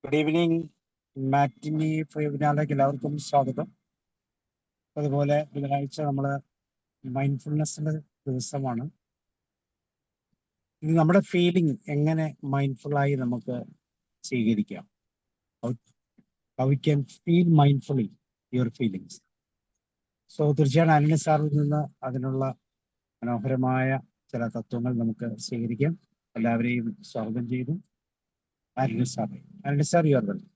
Good evening. മാറ്റിനി വെബിനാറിലേക്ക് എല്ലാവർക്കും സ്വാഗതം. അതുപോലെ ബുധനാഴ്ച നമ്മൾ മൈൻഡ്ഫുൾനെസ്സിന്റെ ദിവസമാണ്. ഇത് നമ്മുടെ ഫീലിംഗ് എങ്ങനെ മൈൻഡ്ഫുള്ളായി നമുക്ക് സ്വീകരിക്കാം. How we can feel mindfully your feelings. So തീർച്ചയായും ആന്റണി സാറിൽ നിന്ന് അതിനുള്ള മനോഹരമായ ചില തത്വങ്ങൾ നമുക്ക് സ്വീകരിക്കാം. എല്ലാവരെയും സ്വാഗതം ചെയ്തു. Antony sir your welcome.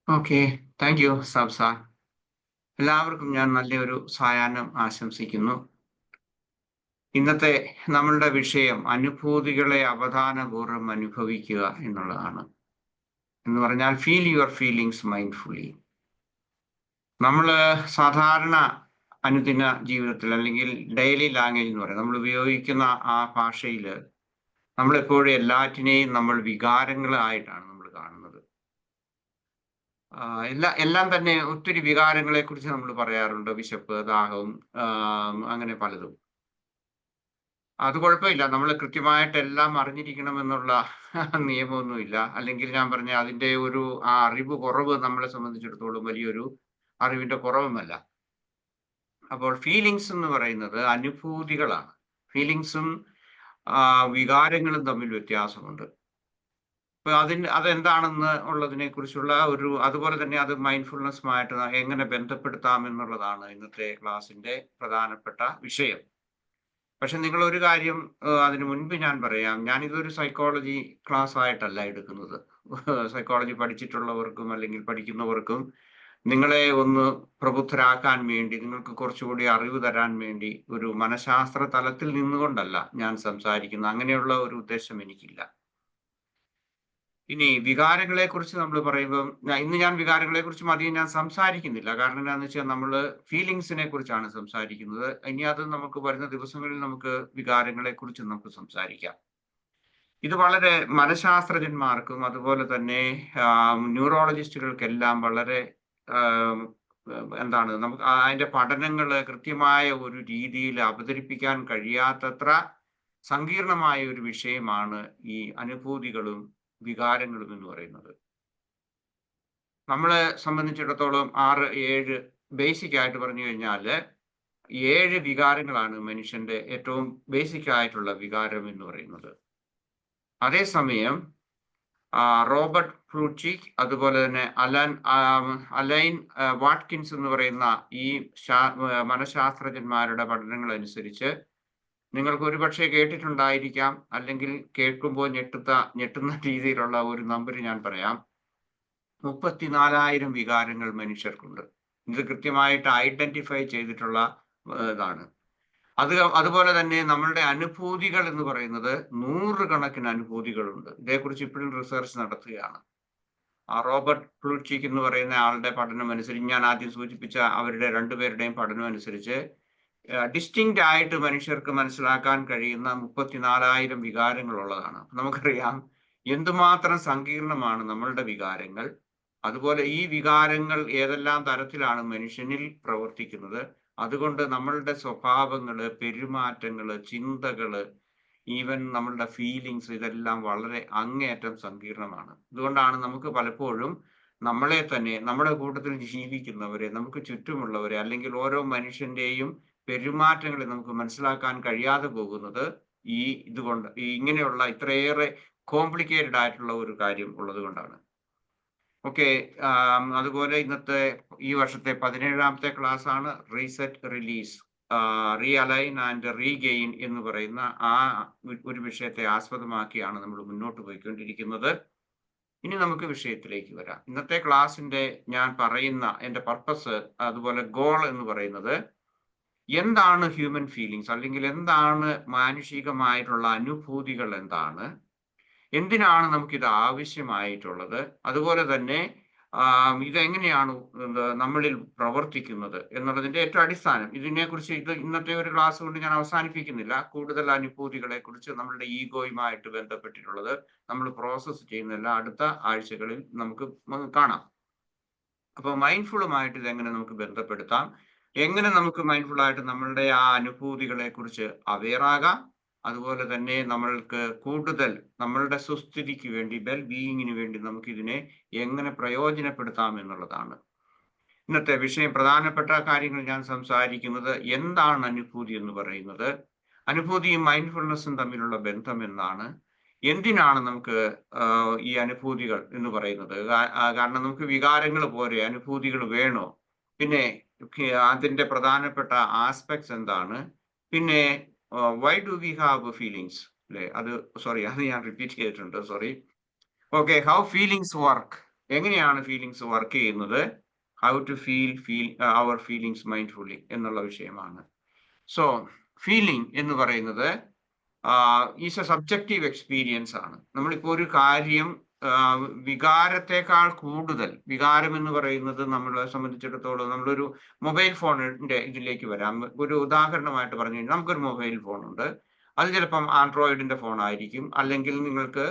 Okay, thank you സാബ് സാർ. എല്ലാവർക്കും ഞാൻ നല്ലൊരു സായാഹ്നം ആശംസിക്കുന്നു. ഇന്നത്തെ നമ്മളുടെ വിഷയം അനുഭൂതികളെ അവധാനപൂർവ്വം അനുഭവിക്കുക എന്നുള്ളതാണ്. എന്ന് പറഞ്ഞാൽ ഫീൽ യുവർ ഫീലിങ്സ് മൈൻഡ്ഫുള്ളി. നമ്മൾ സാധാരണ അനുദിന ജീവിതത്തിൽ അല്ലെങ്കിൽ ഡെയിലി ലാംഗ്വേജ് എന്ന് പറയും, നമ്മൾ ഉപയോഗിക്കുന്ന ആ ഭാഷയിൽ നമ്മളെപ്പോഴും എല്ലാറ്റിനെയും നമ്മൾ വികാരങ്ങളായിട്ടാണ് നമ്മൾ കാണുന്നത്. എല്ലാം തന്നെ ഒത്തിരി വികാരങ്ങളെ കുറിച്ച് നമ്മൾ പറയാറുണ്ട്. വിശപ്പ്, ദാഹവും, അങ്ങനെ പലതും. അത് കുഴപ്പമില്ല, നമ്മൾ കൃത്യമായിട്ട് എല്ലാം അറിഞ്ഞിരിക്കണമെന്നുള്ള നിയമമൊന്നുമില്ല. അല്ലെങ്കിൽ ഞാൻ പറഞ്ഞ അതിൻ്റെ ആ അറിവ് കുറവ് നമ്മളെ സംബന്ധിച്ചിടത്തോളം വലിയൊരു അറിവിന്റെ കുറവുമല്ല. അപ്പോൾ ഫീലിങ്സ് എന്ന് പറയുന്നത് അനുഭൂതികളാണ്. ഫീലിങ്സും വികാരങ്ങളും തമ്മിൽ വ്യത്യാസമുണ്ട്. അപ്പൊ അതെന്താണെന്ന് ഉള്ളതിനെ കുറിച്ചുള്ള അതുപോലെ തന്നെ അത് മൈൻഡ്ഫുൾനെസ്സുമായിട്ട് എങ്ങനെ ബന്ധപ്പെടുത്താം എന്നുള്ളതാണ് ഇന്നത്തെ ക്ലാസ്സിന്റെ പ്രധാനപ്പെട്ട വിഷയം. പക്ഷെ നിങ്ങൾ ഒരു കാര്യം അതിനു മുൻപ് ഞാൻ പറയാം, ഞാനിതൊരു സൈക്കോളജി ക്ലാസ് ആയിട്ടല്ല എടുക്കുന്നത്. സൈക്കോളജി പഠിച്ചിട്ടുള്ളവർക്കും അല്ലെങ്കിൽ പഠിക്കുന്നവർക്കും നിങ്ങളെ ഒന്ന് പ്രബുദ്ധരാക്കാൻ വേണ്ടി, നിങ്ങൾക്ക് കുറച്ചുകൂടി അറിവ് തരാൻ വേണ്ടി ഒരു മനഃശാസ്ത്ര തലത്തിൽ നിന്നുകൊണ്ടല്ല ഞാൻ സംസാരിക്കുന്നത്. അങ്ങനെയുള്ള ഒരു ഉദ്ദേശം എനിക്കില്ല. ഇനി വികാരങ്ങളെ കുറിച്ച് നമ്മൾ പറയുമ്പോൾ ഇന്ന് ഞാൻ വികാരങ്ങളെ കുറിച്ച് അധികം ഞാൻ സംസാരിക്കുന്നില്ല. കാരണം എന്താണെന്ന് വെച്ചാൽ നമ്മൾ ഫീലിങ്സിനെ കുറിച്ചാണ് സംസാരിക്കുന്നത്. ഇനി അത് നമുക്ക് വരുന്ന ദിവസങ്ങളിൽ നമുക്ക് വികാരങ്ങളെ കുറിച്ച് നമുക്ക് സംസാരിക്കാം. ഇത് വളരെ മനഃശാസ്ത്രജ്ഞന്മാർക്കും അതുപോലെ തന്നെ ന്യൂറോളജിസ്റ്റുകൾക്കെല്ലാം വളരെ നമുക്ക് അതിന്റെ പഠനങ്ങൾ കൃത്യമായ ഒരു രീതിയിൽ അവതരിപ്പിക്കാൻ കഴിയാത്തത്ര സങ്കീർണമായ ഒരു വിഷയമാണ് ഈ അനുഭൂതികളും വികാരങ്ങളും എന്ന് പറയുന്നത്. നമ്മളെ സംബന്ധിച്ചിടത്തോളം 6-7 ബേസിക് ആയിട്ട് പറഞ്ഞു കഴിഞ്ഞാൽ 7 വികാരങ്ങളാണ് മനുഷ്യന്റെ ഏറ്റവും ബേസിക് ആയിട്ടുള്ള വികാരം എന്ന് പറയുന്നത്. അതേസമയം റോബർട്ട് ഫ്ലൂച്ചിക് അതുപോലെ തന്നെ അലൈൻ വാട്കിൻസ് എന്ന് പറയുന്ന ഈ മനഃശാസ്ത്രജ്ഞന്മാരുടെ പഠനങ്ങൾ അനുസരിച്ച് നിങ്ങൾക്ക് ഒരുപക്ഷെ കേട്ടിട്ടുണ്ടായിരിക്കാം, അല്ലെങ്കിൽ കേൾക്കുമ്പോൾ ഞെട്ടുന്ന രീതിയിലുള്ള ഒരു നമ്പർ ഞാൻ പറയാം. 34,000 വികാരങ്ങൾ മനുഷ്യർക്കുണ്ട്. ഇത് കൃത്യമായിട്ട് ഐഡന്റിഫൈ ചെയ്തിട്ടുള്ള ഇതാണ്. അതുപോലെ തന്നെ നമ്മളുടെ അനുഭൂതികൾ എന്ന് പറയുന്നത് 100 കണക്കിന് അനുഭൂതികളുണ്ട്. ഇതേക്കുറിച്ച് ഇപ്പോഴും റിസർച്ച് നടത്തുകയാണ്. റോബർട്ട് ഫ്ലൂച്ചിക് എന്ന് പറയുന്ന ആളുടെ പഠനം അനുസരിച്ച്, ഞാൻ ആദ്യം സൂചിപ്പിച്ച അവരുടെ രണ്ടുപേരുടെയും പഠനം അനുസരിച്ച് ഡിസ്റ്റിങ്ക്റ്റ് ആയിട്ട് മനുഷ്യർക്ക് മനസ്സിലാക്കാൻ കഴിയുന്ന 34,000 വികാരങ്ങളുള്ളതാണ്. നമുക്കറിയാം എന്തുമാത്രം സങ്കീർണമാണ് നമ്മളുടെ വികാരങ്ങൾ. അതുപോലെ ഈ വികാരങ്ങൾ ഏതെല്ലാം തരത്തിലാണ് മനുഷ്യനിൽ പ്രവർത്തിക്കുന്നത്. അതുകൊണ്ട് നമ്മളുടെ സ്വഭാവങ്ങള്, പെരുമാറ്റങ്ങള്, ചിന്തകള്, ഈവൻ നമ്മളുടെ ഫീലിങ്സ്, ഇതെല്ലാം വളരെ അങ്ങേയറ്റം സങ്കീർണമാണ്. അതുകൊണ്ടാണ് നമുക്ക് പലപ്പോഴും നമ്മളെ തന്നെ, നമ്മുടെ കൂട്ടത്തിൽ ജീവിക്കുന്നവരെ, നമുക്ക് ചുറ്റുമുള്ളവരെ, അല്ലെങ്കിൽ ഓരോ മനുഷ്യന്റെയും പെരുമാറ്റങ്ങളെ നമുക്ക് മനസ്സിലാക്കാൻ കഴിയാതെ പോകുന്നത് ഇങ്ങനെയുള്ള ഇത്രയേറെ കോംപ്ലിക്കേറ്റഡ് ആയിട്ടുള്ള ഒരു കാര്യം ഉള്ളത് കൊണ്ടാണ്. ഓക്കെ, അതുപോലെ ഇന്നത്തെ ഈ വർഷത്തെ 17ാമത്തെ ക്ലാസ് ആണ് റീസെറ്റ്, റിലീസ്, റീഅലൈൻ ആൻഡ് റീഗെയിൻ എന്ന് പറയുന്ന ഒരു വിഷയത്തെ ആസ്പദമാക്കിയാണ് നമ്മൾ മുന്നോട്ട് പോയിക്കൊണ്ടിരിക്കുന്നത്. ഇനി നമുക്ക് വിഷയത്തിലേക്ക് വരാം. ഇന്നത്തെ ക്ലാസ്സിന്റെ ഞാൻ പറയുന്ന എൻ്റെ പർപ്പസ്, അതുപോലെ ഗോൾ എന്ന് പറയുന്നത്, എന്താണ് ഹ്യൂമൻ ഫീലിങ്സ്, അല്ലെങ്കിൽ എന്താണ് മാനുഷികമായിട്ടുള്ള അനുഭൂതികൾ, എന്തിനാണ് നമുക്കിത് ആവശ്യമായിട്ടുള്ളത്, അതുപോലെ തന്നെ ഇതെങ്ങനെയാണ് നമ്മളിൽ പ്രവർത്തിക്കുന്നത് എന്നുള്ളതിന്റെ ഏറ്റവും അടിസ്ഥാനം. ഇതിനെക്കുറിച്ച് ഇന്നത്തെ ഒരു ക്ലാസ് കൊണ്ട് ഞാൻ അവസാനിപ്പിക്കുന്നില്ല. കൂടുതൽ അനുഭൂതികളെ കുറിച്ച് നമ്മളുടെ ഈഗോയുമായിട്ട് ബന്ധപ്പെട്ടിട്ടുള്ളത് നമ്മൾ പ്രോസസ്സ് ചെയ്യുന്നില്ല. അടുത്ത ആഴ്ചകളിൽ നമുക്ക് കാണാം. അപ്പോൾ മൈൻഡ്ഫുള്ളുമായിട്ട് ഇതെങ്ങനെ നമുക്ക് ബന്ധപ്പെടുത്താം, എങ്ങനെ നമുക്ക് മൈൻഡ്ഫുൾ ആയിട്ട് നമ്മളുടെ ആ അനുഭൂതികളെ കുറിച്ച് അവെയറാകാം, അതുപോലെ തന്നെ നമ്മൾക്ക് കൂടുതൽ നമ്മളുടെ സുസ്ഥിതിക്ക് വേണ്ടി, വെൽ ബീയിങ്ങിന് വേണ്ടി നമുക്ക് ഇതിനെ എങ്ങനെ പ്രയോജനപ്പെടുത്താം എന്നുള്ളതാണ് ഇന്നത്തെ വിഷയം. പ്രധാനപ്പെട്ട കാര്യങ്ങൾ ഞാൻ സംസാരിക്കുന്നത് എന്താണ് അനുഭൂതി എന്ന് പറയുന്നത്, അനുഭൂതിയും മൈൻഡ്ഫുൾനെസ്സും തമ്മിലുള്ള ബന്ധം എന്താണ്, എന്തിനാണ് നമുക്ക് ഈ അനുഭൂതികൾ എന്ന് പറയുന്നത്. കാരണം നമുക്ക് വികാരങ്ങൾ പോരെ, അനുഭൂതികൾ വേണോ, പിന്നെ അതിന്റെ പ്രധാനപ്പെട്ട ആസ്പെക്ട്സ് എന്താണ്, പിന്നെ why do we have feelings അല്ലെ, അത് ഞാൻ റിപ്പീറ്റ് ചെയ്തിട്ടുണ്ട്, sorry. Okay, how feelings work, എങ്ങനെയാണ് ഫീലിങ്സ് വർക്ക് ചെയ്യുന്നത്, how to feel our feelings mindfully എന്നുള്ള വിഷയമാണ്. സോ ഫീലിംഗ് എന്ന് പറയുന്നത് ഈസ് എ സബ്ജക്റ്റീവ് എക്സ്പീരിയൻസ് ആണ്. നമ്മളിപ്പോൾ ഒരു കാര്യം വികാരത്തെക്കാൾ കൂടുതൽ, വികാരം എന്ന് പറയുന്നത് നമ്മളെ സംബന്ധിച്ചിടത്തോളം, നമ്മളൊരു മൊബൈൽ ഫോണിന്റെ ഇതിലേക്ക് വരാം. ഒരു ഉദാഹരണമായിട്ട് പറഞ്ഞു കഴിഞ്ഞാൽ, നമുക്കൊരു മൊബൈൽ ഫോൺ ഉണ്ട്. അത് ചിലപ്പം ആൻഡ്രോയിഡിന്റെ ഫോൺ ആയിരിക്കും, അല്ലെങ്കിൽ നിങ്ങൾക്ക്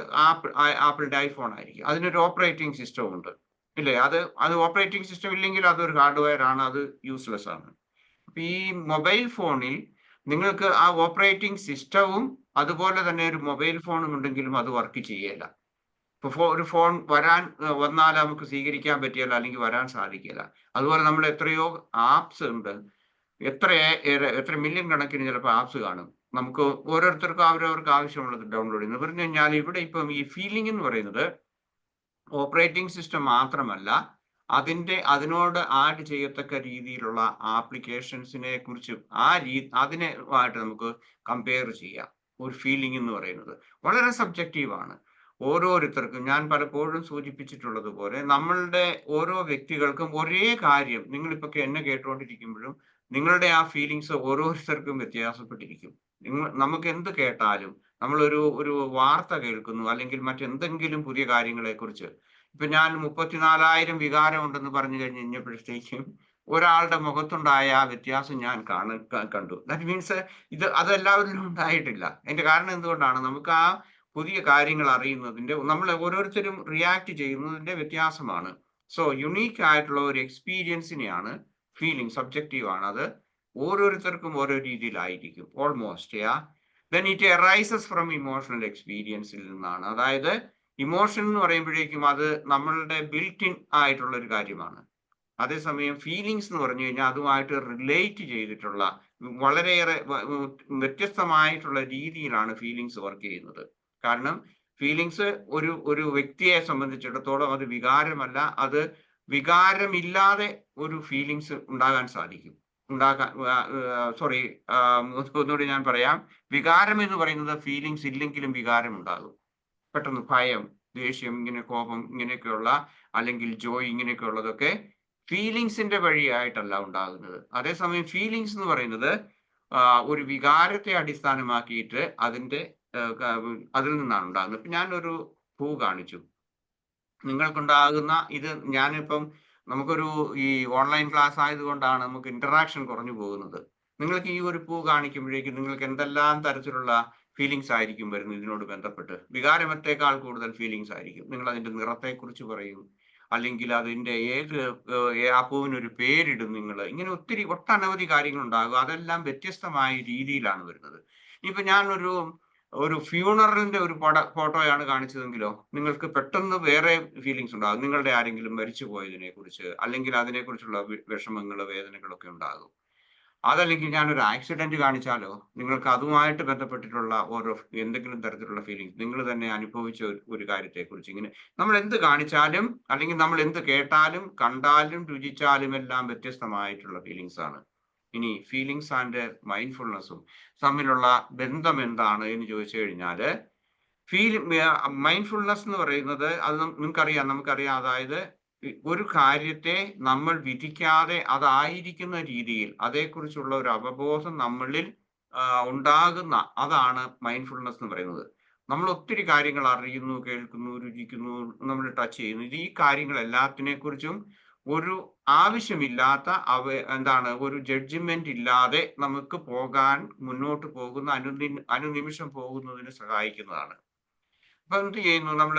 ആപ്പിളിന്റെ ഐഫോൺ ആയിരിക്കും. അതിനൊരു ഓപ്പറേറ്റിംഗ് സിസ്റ്റം ഉണ്ട് ഇല്ലേ. അത് ഓപ്പറേറ്റിംഗ് സിസ്റ്റം ഇല്ലെങ്കിൽ അതൊരു ഹാർഡ്വെയർ ആണ്, അത് യൂസ്ലെസ് ആണ്. അപ്പൊ ഈ മൊബൈൽ ഫോണിൽ നിങ്ങൾക്ക് ആ ഓപ്പറേറ്റിംഗ് സിസ്റ്റവും അതുപോലെ തന്നെ ഒരു മൊബൈൽ ഫോണും ഉണ്ടെങ്കിലും അത് വർക്ക് ചെയ്യില്ല. ഇപ്പൊ ഒരു ഫോൺ വന്നാൽ നമുക്ക് സ്വീകരിക്കാൻ പറ്റിയല്ല, അല്ലെങ്കിൽ വരാൻ സാധിക്കില്ല. അതുപോലെ നമ്മൾ എത്രയോ ആപ്സ് ഉണ്ട്, എത്ര മില്യൺ കണക്കിന് ചിലപ്പോൾ ആപ്സ് കാണും. നമുക്ക് ഓരോരുത്തർക്കും അവരവർക്ക് ആവശ്യമുള്ളത് ഡൗൺലോഡ് ചെയ്യുന്നു. പറഞ്ഞു കഴിഞ്ഞാൽ ഇവിടെ ഇപ്പം ഈ ഫീലിംഗ് എന്ന് പറയുന്നത് ഓപ്പറേറ്റിംഗ് സിസ്റ്റം മാത്രമല്ല, അതിനോട് ആഡ് ചെയ്യത്തക്ക രീതിയിലുള്ള ആപ്ലിക്കേഷൻസിനെ കുറിച്ച് അതിനായിട്ട് നമുക്ക് കമ്പയർ ചെയ്യാം. ഒരു ഫീലിംഗ് എന്ന് പറയുന്നത് വളരെ സബ്ജക്റ്റീവാണ്. ഓരോരുത്തർക്കും, ഞാൻ പലപ്പോഴും സൂചിപ്പിച്ചിട്ടുള്ളത് പോലെ, നമ്മളുടെ ഓരോ വ്യക്തികൾക്കും ഒരേ കാര്യം, നിങ്ങളിപ്പോ എന്നെ കേട്ടുകൊണ്ടിരിക്കുമ്പോഴും നിങ്ങളുടെ ആ ഫീലിങ്സ് ഓരോരുത്തർക്കും വ്യത്യാസപ്പെട്ടിരിക്കും. നമുക്ക് എന്ത് കേട്ടാലും, ഒരു വാർത്ത കേൾക്കുന്നു, അല്ലെങ്കിൽ മറ്റെന്തെങ്കിലും പുതിയ കാര്യങ്ങളെ കുറിച്ച്, ഇപ്പൊ ഞാൻ 34,000 വികാരം ഉണ്ടെന്ന് പറഞ്ഞു കഴിഞ്ഞപ്പോഴത്തേക്കും ഒരാളുടെ മുഖത്തുണ്ടായ ആ വ്യത്യാസം ഞാൻ കണ്ടു. ദാറ്റ് മീൻസ് അതെല്ലാവരിലും ഉണ്ടായിട്ടില്ല. അതിന്റെ കാരണം എന്തുകൊണ്ടാണ്? നമുക്ക് ആ പുതിയ കാര്യങ്ങൾ അറിയുന്നതിന്റെ, നമ്മൾ ഓരോരുത്തരും റിയാക്ട് ചെയ്യുന്നതിന്റെ വ്യത്യാസമാണ്. സോ യുണീക്ക് ആയിട്ടുള്ള ഒരു എക്സ്പീരിയൻസിനെയാണ് ഫീലിംഗ്, സബ്ജക്റ്റീവ് ആണ്. അത് ഓരോരുത്തർക്കും ഓരോ രീതിയിലായിരിക്കും almost. Then it arises from emotional എക്സ്പീരിയൻസിൽ നിന്നാണ്. അതായത് ഇമോഷൻ എന്ന് പറയുമ്പോഴേക്കും അത് നമ്മളുടെ ബിൽറ്റ് ഇൻ ആയിട്ടുള്ള ഒരു കാര്യമാണ്. അതേസമയം ഫീലിങ്സ് എന്ന് പറഞ്ഞു കഴിഞ്ഞാൽ അതുമായിട്ട് റിലേറ്റ് ചെയ്തിട്ടുള്ള വളരെയേറെ വ്യത്യസ്തമായിട്ടുള്ള രീതിയിലാണ് ഫീലിങ്സ് വർക്ക് ചെയ്യുന്നത്. കാരണം ഫീലിങ്സ് ഒരു വ്യക്തിയെ സംബന്ധിച്ചിടത്തോളം അത് വികാരമല്ല, അത് വികാരമില്ലാതെ ഒരു ഫീലിങ്സ് ഉണ്ടാകാൻ സാധിക്കും. ഒന്നുകൂടി ഞാൻ പറയാം. വികാരം എന്ന് പറയുന്നത് ഫീലിങ്സ് ഇല്ലെങ്കിലും വികാരം ഉണ്ടാകും. പെട്ടെന്ന് ഭയം, ദേഷ്യം, ഇങ്ങനെ കോപം, ഇങ്ങനെയൊക്കെയുള്ള, അല്ലെങ്കിൽ ജോയ്, ഇങ്ങനെയൊക്കെ ഉള്ളതൊക്കെ ഫീലിങ്സിന്റെ വഴിയായിട്ടല്ല ഉണ്ടാകുന്നത്. അതേസമയം ഫീലിങ്സ് എന്ന് പറയുന്നത് ഒരു വികാരത്തെ അടിസ്ഥാനമാക്കിയിട്ട് അതിൽ നിന്നാണ് ഉണ്ടാകുന്നത്. ഇപ്പൊ ഞാനൊരു പൂ കാണിച്ചു, നിങ്ങൾക്കുണ്ടാകുന്ന ഞാനിപ്പം നമുക്കൊരു ഈ ഓൺലൈൻ ക്ലാസ് ആയതുകൊണ്ടാണ് നമുക്ക് ഇന്ററാക്ഷൻ കുറഞ്ഞു പോകുന്നത്. നിങ്ങൾക്ക് ഈ ഒരു പൂ കാണിക്കുമ്പോഴേക്കും നിങ്ങൾക്ക് എന്തെല്ലാം തരത്തിലുള്ള ഫീലിങ്സ് ആയിരിക്കും വരുന്നത് ഇതിനോട് ബന്ധപ്പെട്ട്. വികാരമത്തേക്കാൾ കൂടുതൽ ഫീലിങ്സ് ആയിരിക്കും. നിങ്ങൾ അതിന്റെ നിറത്തെക്കുറിച്ച് പറയും, അല്ലെങ്കിൽ അതിന്റെ ആ പൂവിനൊരു പേരിടും നിങ്ങൾ. ഇങ്ങനെ ഒട്ടനവധി കാര്യങ്ങളുണ്ടാകും. അതെല്ലാം വ്യത്യസ്തമായ രീതിയിലാണ് വരുന്നത്. ഇപ്പൊ ഞാൻ ഒരു ഫ്യൂണറലിന്റെ ഒരു ഫോട്ടോയാണ് കാണിച്ചതെങ്കിലോ, നിങ്ങൾക്ക് പെട്ടെന്ന് വേറെ ഫീലിങ്സ് ഉണ്ടാകും. നിങ്ങളുടെ ആരെങ്കിലും മരിച്ചു പോയതിനെ കുറിച്ച്, അല്ലെങ്കിൽ അതിനെക്കുറിച്ചുള്ള വിഷമങ്ങൾ, വേദനകളൊക്കെ ഉണ്ടാകും. അതല്ലെങ്കിൽ ഞാനൊരു ആക്സിഡന്റ് കാണിച്ചാലോ, നിങ്ങൾക്ക് അതുമായിട്ട് ബന്ധപ്പെട്ടിട്ടുള്ള എന്തെങ്കിലും തരത്തിലുള്ള ഫീലിങ്സ്, നിങ്ങൾ തന്നെ അനുഭവിച്ച ഒരു കാര്യത്തെക്കുറിച്ച്, ഇങ്ങനെ നമ്മൾ എന്ത് കാണിച്ചാലും, അല്ലെങ്കിൽ നമ്മൾ എന്ത് കേട്ടാലും, കണ്ടാലും, രുചിച്ചാലും എല്ലാം വ്യത്യസ്തമായിട്ടുള്ള ഫീലിങ്സ് ആണ്. ഇനി ഫീലിങ്സ് ആൻഡ് മൈൻഡ്ഫുൾനെസ്സും തമ്മിലുള്ള ബന്ധം എന്താണ് എന്ന് ചോദിച്ചു കഴിഞ്ഞാല്, മൈൻഡ്ഫുൾനെസ് എന്ന് പറയുന്നത്, അത് നമുക്കറിയാം. അതായത് ഒരു കാര്യത്തെ നമ്മൾ വിധിക്കാതെ അതായിരിക്കുന്ന രീതിയിൽ അതേക്കുറിച്ചുള്ള ഒരു അവബോധം നമ്മളിൽ ഉണ്ടാകുന്ന, അതാണ് മൈൻഡ്ഫുൾനെസ് എന്ന് പറയുന്നത്. നമ്മൾ ഒത്തിരി കാര്യങ്ങൾ അറിയുന്നു, കേൾക്കുന്നു, രുചിക്കുന്നു, നമ്മൾ ടച്ച് ചെയ്യുന്നു. ഈ കാര്യങ്ങൾ എല്ലാത്തിനെ കുറിച്ചും ഒരു ആവശ്യമില്ലാത്ത ഒരു ജഡ്ജ്മെന്റ് ഇല്ലാതെ നമുക്ക് മുന്നോട്ട് പോകുന്ന, അനുനിമിഷം പോകുന്നതിന് സഹായിക്കുന്നതാണ്. അപ്പൊ എന്ത് ചെയ്യുന്നു നമ്മൾ?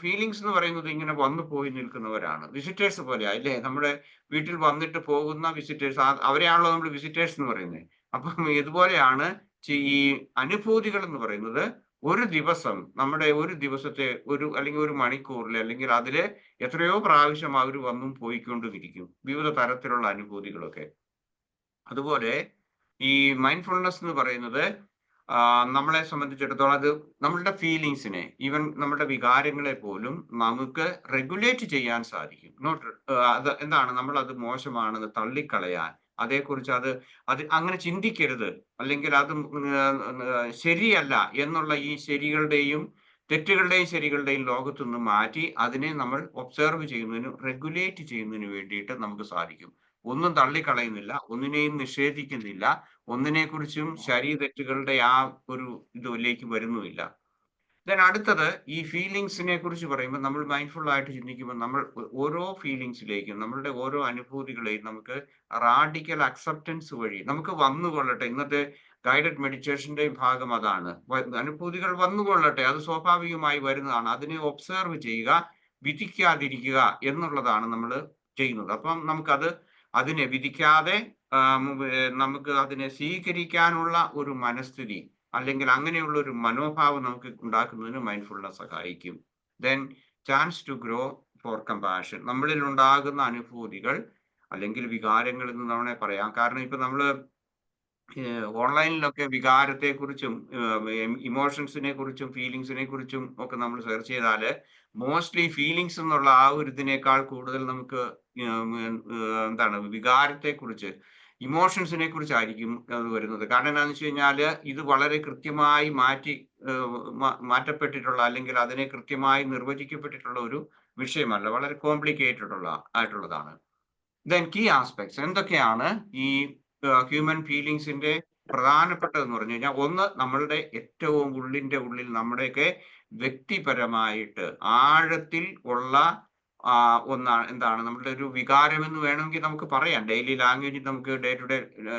ഫീലിങ്സ് എന്ന് പറയുന്നത് ഇങ്ങനെ വന്നു പോയി നിൽക്കുന്നവരാണ്. വിസിറ്റേഴ്സ് പോലെയാ അല്ലേ? നമ്മുടെ വീട്ടിൽ വന്നിട്ട് പോകുന്ന വിസിറ്റേഴ്സ്, അവരെയാണല്ലോ നമ്മൾ വിസിറ്റേഴ്സ് എന്ന് പറയുന്നത്. അപ്പം ഇതുപോലെയാണ് ഈ അനുഭൂതികൾ എന്ന് പറയുന്നത് ഒരു ദിവസം, നമ്മുടെ ഒരു ദിവസത്തെ അല്ലെങ്കിൽ ഒരു മണിക്കൂറിൽ അല്ലെങ്കിൽ അതില് എത്രയോ പ്രാവശ്യം അവർ വന്നും പോയിക്കൊണ്ടിരിക്കും, വിവിധ തരത്തിലുള്ള അനുഭൂതികളൊക്കെ. അതുപോലെ ഈ മൈൻഡ്ഫുൾനെസ് എന്ന് പറയുന്നത് നമ്മളെ സംബന്ധിച്ചിടത്തോളം അത് നമ്മളുടെ ഫീലിങ്സിനെ, ഈവൻ നമ്മുടെ വികാരങ്ങളെ പോലും നമുക്ക് റെഗുലേറ്റ് ചെയ്യാൻ സാധിക്കും. അത് എന്താണ്, നമ്മൾ അത് മോശമാണെന്ന് തള്ളിക്കളയാൻ, അതേക്കുറിച്ച് അത് അങ്ങനെ ചിന്തിക്കരുത്, അല്ലെങ്കിൽ അത് ശരിയല്ല എന്നുള്ള ഈ ശരികളുടെയും ശരികളുടെയും ലോകത്തു നിന്ന് മാറ്റി അതിനെ നമ്മൾ ഒബ്സർവ് ചെയ്യുന്നതിനും റെഗുലേറ്റ് ചെയ്യുന്നതിന് വേണ്ടിയിട്ട് നമുക്ക് സാധിക്കും. ഒന്നും തള്ളിക്കളയുന്നില്ല, ഒന്നിനെയും നിഷേധിക്കുന്നില്ല, ഒന്നിനെക്കുറിച്ചും ശരി തെറ്റുകളുടെ ആ ഒരു ഇതിലേക്ക് വരുന്നുമില്ല. ദെൻ അടുത്തത്, ഈ ഫീലിങ്സിനെ കുറിച്ച് പറയുമ്പോൾ നമ്മൾ മൈൻഡ്ഫുൾ ആയിട്ട് ചിന്തിക്കുമ്പോൾ നമ്മൾ ഓരോ ഫീലിങ്സിലേക്കും, നമ്മളുടെ ഓരോ അനുഭൂതികളെയും നമുക്ക് റാഡിക്കൽ അക്സെപ്റ്റൻസ് വഴി നമുക്ക് വന്നുകൊള്ളട്ടെ. ഇന്നത്തെ ഗൈഡഡ് മെഡിറ്റേഷന്റെ ഭാഗം അതാണ്. അനുഭൂതികൾ വന്നുകൊള്ളട്ടെ, അത് സ്വാഭാവികമായി വരുന്നതാണ്. അതിനെ ഒബ്സർവ് ചെയ്യുക, വിധിക്കാതിരിക്കുക എന്നുള്ളതാണ് നമ്മൾ ചെയ്യുന്നത്. അപ്പം അതിനെ വിധിക്കാതെ നമുക്ക് അതിനെ സ്വീകരിക്കാനുള്ള ഒരു മനസ്ഥിതി, അല്ലെങ്കിൽ അങ്ങനെയുള്ള ഒരു മനോഭാവം നമുക്ക് ഉണ്ടാക്കുന്നതിന് മൈൻഡ്ഫുൾനെസ് സഹായിക്കും. Then chance to grow for compassion. നമ്മളിൽ ഉണ്ടാകുന്ന അനുഭൂതികൾ അല്ലെങ്കിൽ വികാരങ്ങൾ എന്ന് നമ്മളെ പറയാം. കാരണം ഇപ്പൊ നമ്മള് ഓൺലൈനിലൊക്കെ വികാരത്തെക്കുറിച്ചും ഇമോഷൻസിനെ കുറിച്ചും ഫീലിങ്സിനെ കുറിച്ചും ഒക്കെ നമ്മൾ സെർച്ച് ചെയ്താല് മോസ്റ്റ്ലി ഫീലിങ്സ് എന്നുള്ള ആ ഒരു ഇതിനേക്കാൾ കൂടുതൽ നമുക്ക് എന്താണ് വികാരത്തെക്കുറിച്ച്, ഇമോഷൻസിനെ കുറിച്ചായിരിക്കും അത് വരുന്നത്. കാരണം എന്താണെന്ന് വെച്ച് കഴിഞ്ഞാല് ഇത് വളരെ കൃത്യമായി മാറ്റപ്പെട്ടിട്ടുള്ള, അല്ലെങ്കിൽ അതിനെ കൃത്യമായി നിർവചിക്കപ്പെട്ടിട്ടുള്ള ഒരു വിഷയമല്ല, വളരെ കോംപ്ലിക്കേറ്റഡ് ആയിട്ടുള്ളതാണ്. ദെൻ കീ ആസ്പെക്ട്സ് എന്തൊക്കെയാണ് ഈ ഹ്യൂമൻ ഫീലിങ്സിന്റെ പ്രധാനപ്പെട്ടതെന്ന് പറഞ്ഞു കഴിഞ്ഞാൽ, ഒന്ന്, നമ്മളുടെ ഏറ്റവും ഉള്ളിൽ നമ്മുടെയൊക്കെ വ്യക്തിപരമായിട്ട് ആഴത്തിൽ ഉള്ള ഒന്നാണ് എന്താണ് നമ്മളുടെ ഒരു വികാരം എന്ന് വേണമെങ്കിൽ നമുക്ക് പറയാം. ഡെയിലി ലാംഗ്വേജ് നമുക്ക് ഡേ ടു ഡേ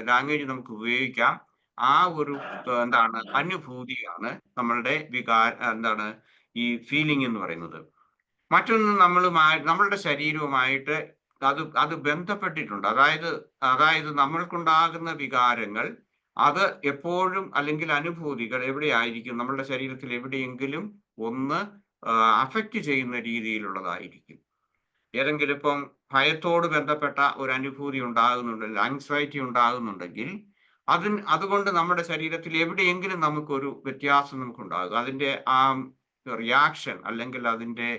ലാംഗ്വേജ് നമുക്ക് ഉപയോഗിക്കാം. ആ ഒരു എന്താണ് അനുഭൂതിയാണ് നമ്മളുടെ എന്താണ് ഈ ഫീലിംഗ് എന്ന് പറയുന്നത്. മറ്റൊന്ന്, നമ്മളുടെ ശരീരവുമായിട്ട് അത് ബന്ധപ്പെട്ടിട്ടുണ്ട്. അതായത് നമ്മൾക്കുണ്ടാകുന്ന വികാരങ്ങൾ അത് എപ്പോഴും, അല്ലെങ്കിൽ അനുഭൂതികൾ എവിടെയായിരിക്കും, നമ്മളുടെ ശരീരത്തിൽ എവിടെയെങ്കിലും ഒന്ന് അഫക്റ്റ് ചെയ്യുന്ന രീതിയിലുള്ളതായിരിക്കും. ഏതെങ്കിലും ഇപ്പം ഭയത്തോട് ബന്ധപ്പെട്ട ഒരു അനുഭൂതി ഉണ്ടാകുന്നുണ്ടെങ്കിൽ, ആങ്സൈറ്റി ഉണ്ടാകുന്നുണ്ടെങ്കിൽ, അതുകൊണ്ട് നമ്മുടെ ശരീരത്തിൽ എവിടെയെങ്കിലും നമുക്കൊരു വ്യത്യാസം നമുക്കുണ്ടാകും. അതിന്റെ ആ റിയാക്ഷൻ, അല്ലെങ്കിൽ അതിന്റെ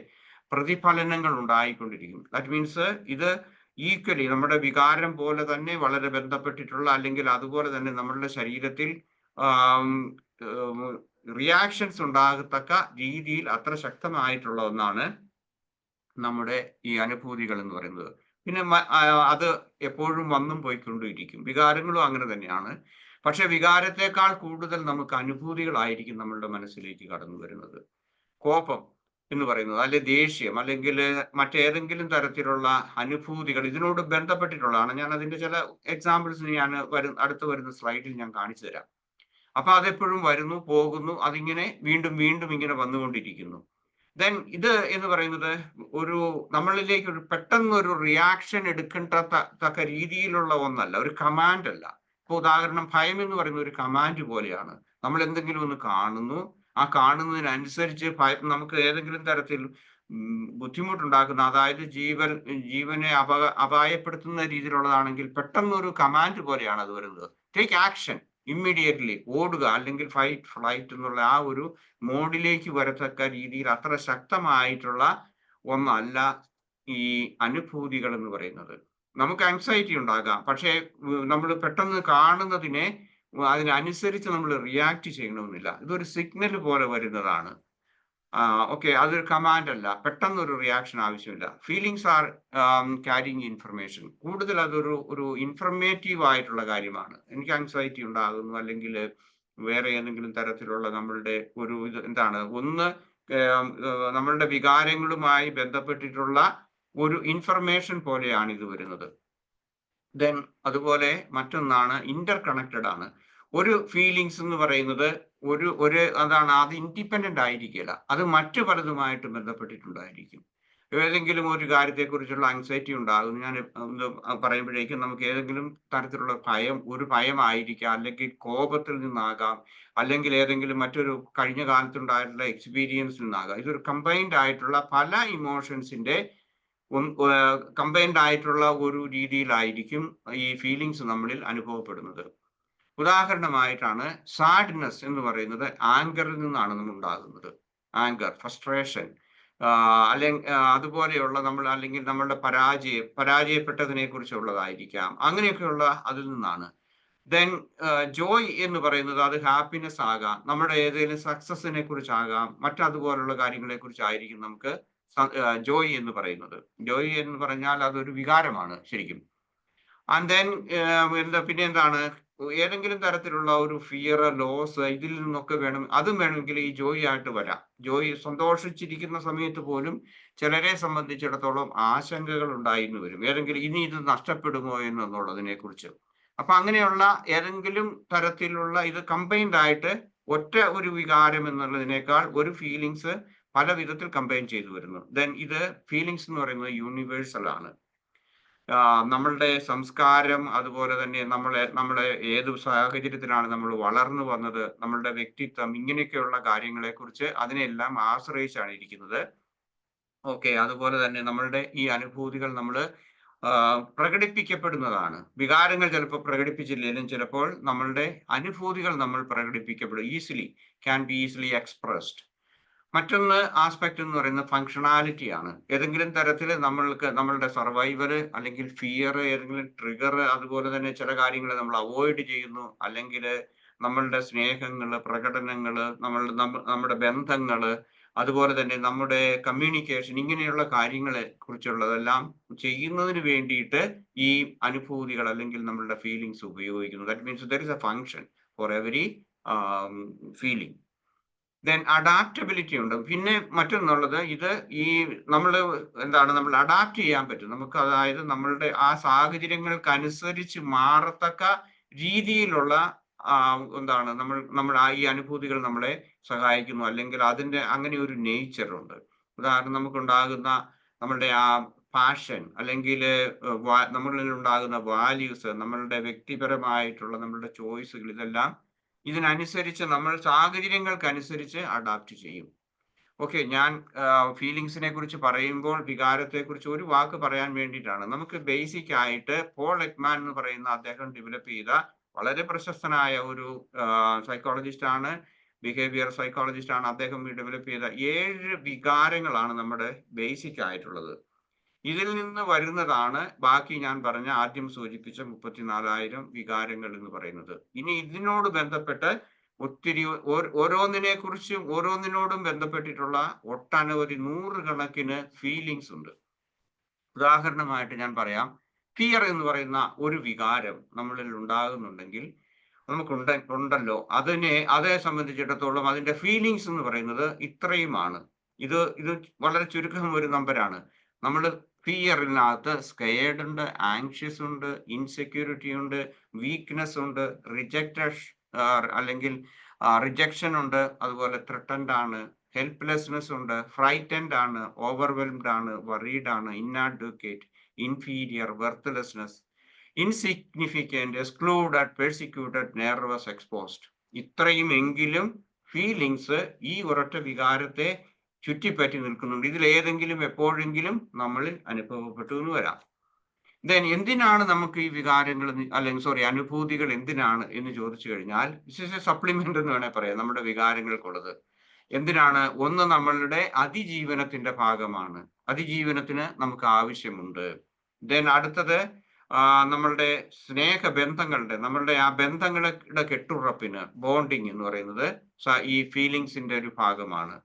പ്രതിഫലനങ്ങൾ ഉണ്ടായിക്കൊണ്ടിരിക്കും. ദാറ്റ് മീൻസ് ഇത് ഈക്വലി നമ്മുടെ വികാരം പോലെ തന്നെ വളരെ ബന്ധപ്പെട്ടിട്ടുള്ള, അല്ലെങ്കിൽ അതുപോലെ തന്നെ നമ്മളുടെ ശരീരത്തിൽ റിയാക്ഷൻസ് ഉണ്ടാകത്തക്ക രീതിയിൽ അത്ര ശക്തമായിട്ടുള്ള ഒന്നാണ് നമ്മുടെ ഈ അനുഭൂതികൾ എന്ന് പറയുന്നത്. പിന്നെ അത് എപ്പോഴും വന്നും പോയിക്കൊണ്ടിരിക്കും. വികാരങ്ങളും അങ്ങനെ തന്നെയാണ്. പക്ഷെ വികാരത്തെക്കാൾ കൂടുതൽ നമുക്ക് അനുഭൂതികളായിരിക്കും നമ്മളുടെ മനസ്സിലേക്ക് കടന്നു വരുന്നത്. കോപം എന്ന് പറയുന്നത്, അല്ലെ ദേഷ്യം, അല്ലെങ്കിൽ മറ്റേതെങ്കിലും തരത്തിലുള്ള അനുഭൂതികൾ ഇതിനോട് ബന്ധപ്പെട്ടിട്ടുള്ളതാണ്. ഞാൻ അതിന്റെ ചില എക്സാമ്പിൾസ് അടുത്ത വരുന്ന സ്ലൈഡിൽ ഞാൻ കാണിച്ചു തരാം. അപ്പൊ അതെപ്പോഴും വരുന്നു, പോകുന്നു, അതിങ്ങനെ വീണ്ടും വീണ്ടും ഇങ്ങനെ വന്നുകൊണ്ടിരിക്കുന്നു. ദെൻ ഇത് എന്ന് പറയുന്നത് നമ്മളിലേക്ക് പെട്ടെന്നൊരു റിയാക്ഷൻ എടുക്കേണ്ട രീതിയിലുള്ള ഒന്നല്ല, ഒരു കമാൻഡ് അല്ല. ഇപ്പൊ ഉദാഹരണം, ഭയം എന്ന് പറയുന്ന ഒരു കമാൻഡ് പോലെയാണ്. നമ്മൾ എന്തെങ്കിലും ഒന്ന് കാണുന്നു, ആ കാണുന്നതിനനുസരിച്ച് നമുക്ക് ഏതെങ്കിലും തരത്തിൽ ബുദ്ധിമുട്ടുണ്ടാക്കുന്ന, അതായത് ജീവനെ അപായപ്പെടുത്തുന്ന രീതിയിലുള്ളതാണെങ്കിൽ പെട്ടെന്നൊരു കമാൻഡ് പോലെയാണ് അത് വരുന്നത്. ടേക്ക് ആക്ഷൻ, ഇമ്മീഡിയറ്റ്ലി ഓടുക, അല്ലെങ്കിൽ ഫൈറ്റ് ഫ്ലൈറ്റ് എന്നുള്ള ആ ഒരു മോഡിലേക്ക് വരത്തക്ക രീതിയിൽ അത്ര ശക്തമായിട്ടുള്ള ഒന്നല്ല ഈ അനുഭൂതികൾ എന്ന് പറയുന്നത്. നമുക്ക് ആങ്സൈറ്റി ഉണ്ടാകാം, പക്ഷേ നമ്മൾ പെട്ടെന്ന് കാണുന്നതിനെ അതിനനുസരിച്ച് നമ്മൾ റിയാക്ട് ചെയ്യണമെന്നില്ല. ഇതൊരു സിഗ്നൽ പോലെ വരുന്നതാണ്. ഓക്കെ, അതൊരു കമാൻഡ് അല്ല, പെട്ടെന്നൊരു റിയാക്ഷൻ ആവശ്യമില്ല. Feelings R carrying information. കൂടുതൽ അതൊരു ഇൻഫർമേറ്റീവ് ആയിട്ടുള്ള കാര്യമാണ്. എനിക്ക് ആങ്സൈറ്റി ഉണ്ടാകുന്നു, അല്ലെങ്കിൽ വേറെ ഏതെങ്കിലും തരത്തിലുള്ള നമ്മളുടെ ഇത് എന്താണ്, നമ്മളുടെ വികാരങ്ങളുമായി ബന്ധപ്പെട്ടിട്ടുള്ള ഒരു ഇൻഫർമേഷൻ പോലെയാണ് ഇത് വരുന്നത്. ദെൻ അതുപോലെ മറ്റൊന്നാണ് ഇന്റർ കണക്റ്റഡ് ആണ്. ഒരു ഫീലിങ്സ് എന്ന് പറയുന്നത് അത് ഇൻഡിപെൻഡന്റ് ആയിരിക്കില്ല, അത് മറ്റു പലതുമായിട്ട് ബന്ധപ്പെട്ടിട്ടുണ്ടായിരിക്കും. ഏതെങ്കിലും ഒരു കാര്യത്തെക്കുറിച്ചുള്ള ആങ്സൈറ്റി ഉണ്ടാകുന്നു. ഞാൻ പറയുമ്പോഴേക്കും നമുക്ക് ഏതെങ്കിലും തരത്തിലുള്ള ഒരു ഭയമായിരിക്കാം, അല്ലെങ്കിൽ കോപത്തിൽ നിന്നാകാം, അല്ലെങ്കിൽ ഏതെങ്കിലും മറ്റൊരു കഴിഞ്ഞ കാലത്തുണ്ടായിട്ടുള്ള എക്സ്പീരിയൻസിൽ നിന്നാകാം. ഇതൊരു കമ്പൈൻഡ് ആയിട്ടുള്ള പല ഇമോഷൻസിന്റെ കമ്പൈൻഡ് ആയിട്ടുള്ള ഒരു രീതിയിലായിരിക്കും ഈ ഫീലിങ്സ് നമ്മളിൽ അനുഭവപ്പെടുന്നത്. ഉദാഹരണമായിട്ടാണ് സാഡ്നെസ് എന്ന് പറയുന്നത് ആങ്കറിൽ നിന്നാണ് നമ്മൾ ഉണ്ടാകുന്നത്. ആങ്കർ, ഫ്രസ്ട്രേഷൻ, അല്ലെങ്കിൽ അതുപോലെയുള്ള അല്ലെങ്കിൽ നമ്മളുടെ പരാജയപ്പെട്ടതിനെ കുറിച്ചുള്ളതായിരിക്കാം. അങ്ങനെയൊക്കെയുള്ള അതിൽ നിന്നാണ്. ദെൻ ജോയ് എന്ന് പറയുന്നത് അത് ഹാപ്പിനെസ് ആകാം, നമ്മുടെ ഏതെങ്കിലും സക്സസിനെ കുറിച്ചാകാം, മറ്റതുപോലുള്ള കാര്യങ്ങളെ കുറിച്ചായിരിക്കും നമുക്ക് ജോയ് എന്ന് പറയുന്നത്. ജോയ് എന്ന് പറഞ്ഞാൽ അതൊരു വികാരമാണ് ശരിക്കും. ആൻഡ് ദെൻ പിന്നെ എന്താണ്, ഏതെങ്കിലും തരത്തിലുള്ള ഒരു ഫിയർ, ലോസ്, ഇതിൽ നിന്നൊക്കെ അതും വേണമെങ്കിൽ ഈ ജോയ് ആയിട്ട് വരാം. ജോയ് സന്തോഷിച്ചിരിക്കുന്ന സമയത്ത് പോലും ചിലരെ സംബന്ധിച്ചിടത്തോളം ആശങ്കകൾ ഉണ്ടായിരുന്നു വരും, ഏതെങ്കിലും ഇനി ഇത് നഷ്ടപ്പെടുമോ എന്നുള്ളതിനെ കുറിച്ച്. അപ്പൊ അങ്ങനെയുള്ള ഏതെങ്കിലും തരത്തിലുള്ള ഇത് കമ്പൈൻഡ് ആയിട്ട് ഒറ്റ ഒരു വികാരം എന്നുള്ളതിനേക്കാൾ ഒരു ഫീലിങ്സ് പല വിധത്തിൽ കമ്പൈൻ ചെയ്തു വരുന്നു. ദെൻ ഇത് ഫീലിങ്സ് എന്ന് പറയുന്നത് യൂണിവേഴ്സൽ ആണ്. നമ്മളുടെ സംസ്കാരം, അതുപോലെ തന്നെ നമ്മളെ ഏത് സാഹചര്യത്തിലാണ് നമ്മൾ വളർന്നു വന്നത്, നമ്മളുടെ വ്യക്തിത്വം, ഇങ്ങനെയൊക്കെയുള്ള കാര്യങ്ങളെ കുറിച്ച് അതിനെല്ലാം ആശ്രയിച്ചാണ് ഇരിക്കുന്നത്. ഓക്കെ, അതുപോലെ തന്നെ നമ്മളുടെ ഈ അനുഭൂതികൾ നമ്മൾ പ്രകടിപ്പിക്കപ്പെടുന്നതാണ്. വികാരങ്ങൾ ചിലപ്പോൾ പ്രകടിപ്പിച്ചില്ലെങ്കിലും ചിലപ്പോൾ നമ്മളുടെ അനുഭൂതികൾ നമ്മൾ പ്രകടിപ്പിക്കപ്പെടും. Can be easily expressed. മറ്റൊന്ന് ആസ്പെക്ട് എന്ന് പറയുന്നത് ഫങ്ഷണാലിറ്റി ആണ്. ഏതെങ്കിലും തരത്തിൽ നമ്മളുടെ സർവൈവൽ അല്ലെങ്കിൽ ഫിയർ, ഏതെങ്കിലും ട്രിഗർ, അതുപോലെ തന്നെ ചില കാര്യങ്ങൾ നമ്മൾ അവോയ്ഡ് ചെയ്യുന്നു, അല്ലെങ്കിൽ നമ്മളുടെ സ്നേഹങ്ങൾ, പ്രകടനങ്ങൾ, നമ്മുടെ ബന്ധങ്ങൾ, അതുപോലെ തന്നെ നമ്മുടെ കമ്മ്യൂണിക്കേഷൻ, ഇങ്ങനെയുള്ള കാര്യങ്ങളെ കുറിച്ചുള്ളതെല്ലാം ചെയ്യുന്നതിന് വേണ്ടിയിട്ട് ഈ അനുഭൂതികൾ അല്ലെങ്കിൽ നമ്മളുടെ ഫീലിങ്സ് ഉപയോഗിക്കുന്നു. That means there is A function for every feeling. Then adaptability ഉണ്ട്. പിന്നെ മറ്റൊന്നുള്ളത്, ഇത് നമ്മൾ അഡാപ്റ്റ് ചെയ്യാൻ പറ്റും നമുക്ക്. അതായത് നമ്മളുടെ ആ സാഹചര്യങ്ങൾക്കനുസരിച്ച് മാറത്തക്ക രീതിയിലുള്ള നമ്മൾ ഈ അനുഭൂതികൾ നമ്മളെ സഹായിക്കുന്നു, അല്ലെങ്കിൽ അതിന്റെ അങ്ങനെ ഒരു നേച്ചർ ഉണ്ട്. ഉദാഹരണം, നമുക്കുണ്ടാകുന്ന നമ്മളുടെ ആ പാഷൻ, അല്ലെങ്കിൽ നമ്മളിൽ ഉണ്ടാകുന്ന വാല്യൂസ്, നമ്മളുടെ വ്യക്തിപരമായിട്ടുള്ള നമ്മളുടെ ചോയ്സുകൾ, ഇതെല്ലാം ഇതിനനുസരിച്ച് നമ്മൾ സാഹചര്യങ്ങൾക്കനുസരിച്ച് അഡാപ്റ്റ് ചെയ്യും. ഓക്കെ, ഞാൻ ഫീലിങ്സിനെ കുറിച്ച് പറയുമ്പോൾ വികാരത്തെ കുറിച്ച് ഒരു വാക്ക് പറയാൻ വേണ്ടിയിട്ടാണ്. നമുക്ക് ബേസിക് ആയിട്ട് പോൾ എക്മാൻ എന്ന് പറയുന്ന അദ്ദേഹം ഡെവലപ്പ് ചെയ്ത വളരെ പ്രശസ്തനായ ഒരു സൈക്കോളജിസ്റ്റ് ആണ്, ബിഹേവിയർ സൈക്കോളജിസ്റ്റ് ആണ്. അദ്ദേഹം ഡെവലപ്പ് ചെയ്ത 7 വികാരങ്ങളാണ് നമ്മുടെ ബേസിക് ആയിട്ടുള്ളത്. ഇതിൽ നിന്ന് വരുന്നതാണ് ബാക്കി ഞാൻ പറഞ്ഞ ആദ്യം സൂചിപ്പിച്ച 34,000 വികാരങ്ങൾ എന്ന് പറയുന്നത്. ഇനി ഇതിനോട് ബന്ധപ്പെട്ട് ഒത്തിരി ഓരോന്നിനോടും ബന്ധപ്പെട്ടിട്ടുള്ള ഒട്ടനവധി 100 കണക്കിന് ഫീലിങ്സ് ഉണ്ട്. ഉദാഹരണമായിട്ട് ഞാൻ പറയാം, ഫിയർ എന്ന് പറയുന്ന ഒരു വികാരം നമ്മളിൽ ഉണ്ടാകുന്നുണ്ടെങ്കിൽ ഉണ്ടല്ലോ, അതേ സംബന്ധിച്ചിടത്തോളം അതിന്റെ ഫീലിങ്സ് എന്ന് പറയുന്നത് ഇത്രയുമാണ്. ഇത് വളരെ ചുരുക്കം ഒരു നമ്പറാണ്. നമ്മൾ ഫിയറിനകത്ത് സ്കെയർഡ് ഉണ്ട്, ആങ്ഷ്യസ് ഉണ്ട്, ഇൻസെക്യൂരിറ്റി ഉണ്ട്, വീക്ക്നെസ് ഉണ്ട്, അല്ലെങ്കിൽ റിജക്ഷൻ ഉണ്ട്, അതുപോലെ ത്രെട്ടൻഡ് ആണ്, ഹെൽപ്ലെസ്നെസ് ഉണ്ട്, ഫ്രൈറ്റൻഡ് ആണ്, ഓവർവെൽംഡ് ആണ്, വറീഡ് ആണ്, inadequate, inferior, worthlessness, insignificant, excluded, persecuted, nervous, exposed. ഇത്രയും എങ്കിലും ഫീലിങ്സ് ഈ ഒരൊറ്റ വികാരത്തെ ചുറ്റിപ്പറ്റി നിൽക്കുന്നുണ്ട്. ഇതിൽ ഏതെങ്കിലും എപ്പോഴെങ്കിലും നമ്മളിൽ അനുഭവപ്പെട്ടു എന്ന് വരാം. ദെൻ എന്തിനാണ് നമുക്ക് ഈ വികാരങ്ങൾ, അല്ലെങ്കിൽ അനുഭൂതികൾ എന്തിനാണ് എന്ന് ചോദിച്ചു കഴിഞ്ഞാൽ, സപ്ലിമെന്റ് എന്ന് വേണേൽ പറയാം നമ്മുടെ വികാരങ്ങൾക്കുള്ളത്. എന്തിനാണ്? ഒന്ന്, നമ്മളുടെ അതിജീവനത്തിന്റെ ഭാഗമാണ്. അതിജീവനത്തിന് നമുക്ക് ആവശ്യമുണ്ട്. ദെൻ അടുത്തത്, നമ്മളുടെ നമ്മളുടെ ആ ബന്ധങ്ങളുടെ കെട്ടുറപ്പിന്, ബോണ്ടിങ് എന്ന് പറയുന്നത് ഈ ഫീലിങ്സിന്റെ ഒരു ഭാഗമാണ്.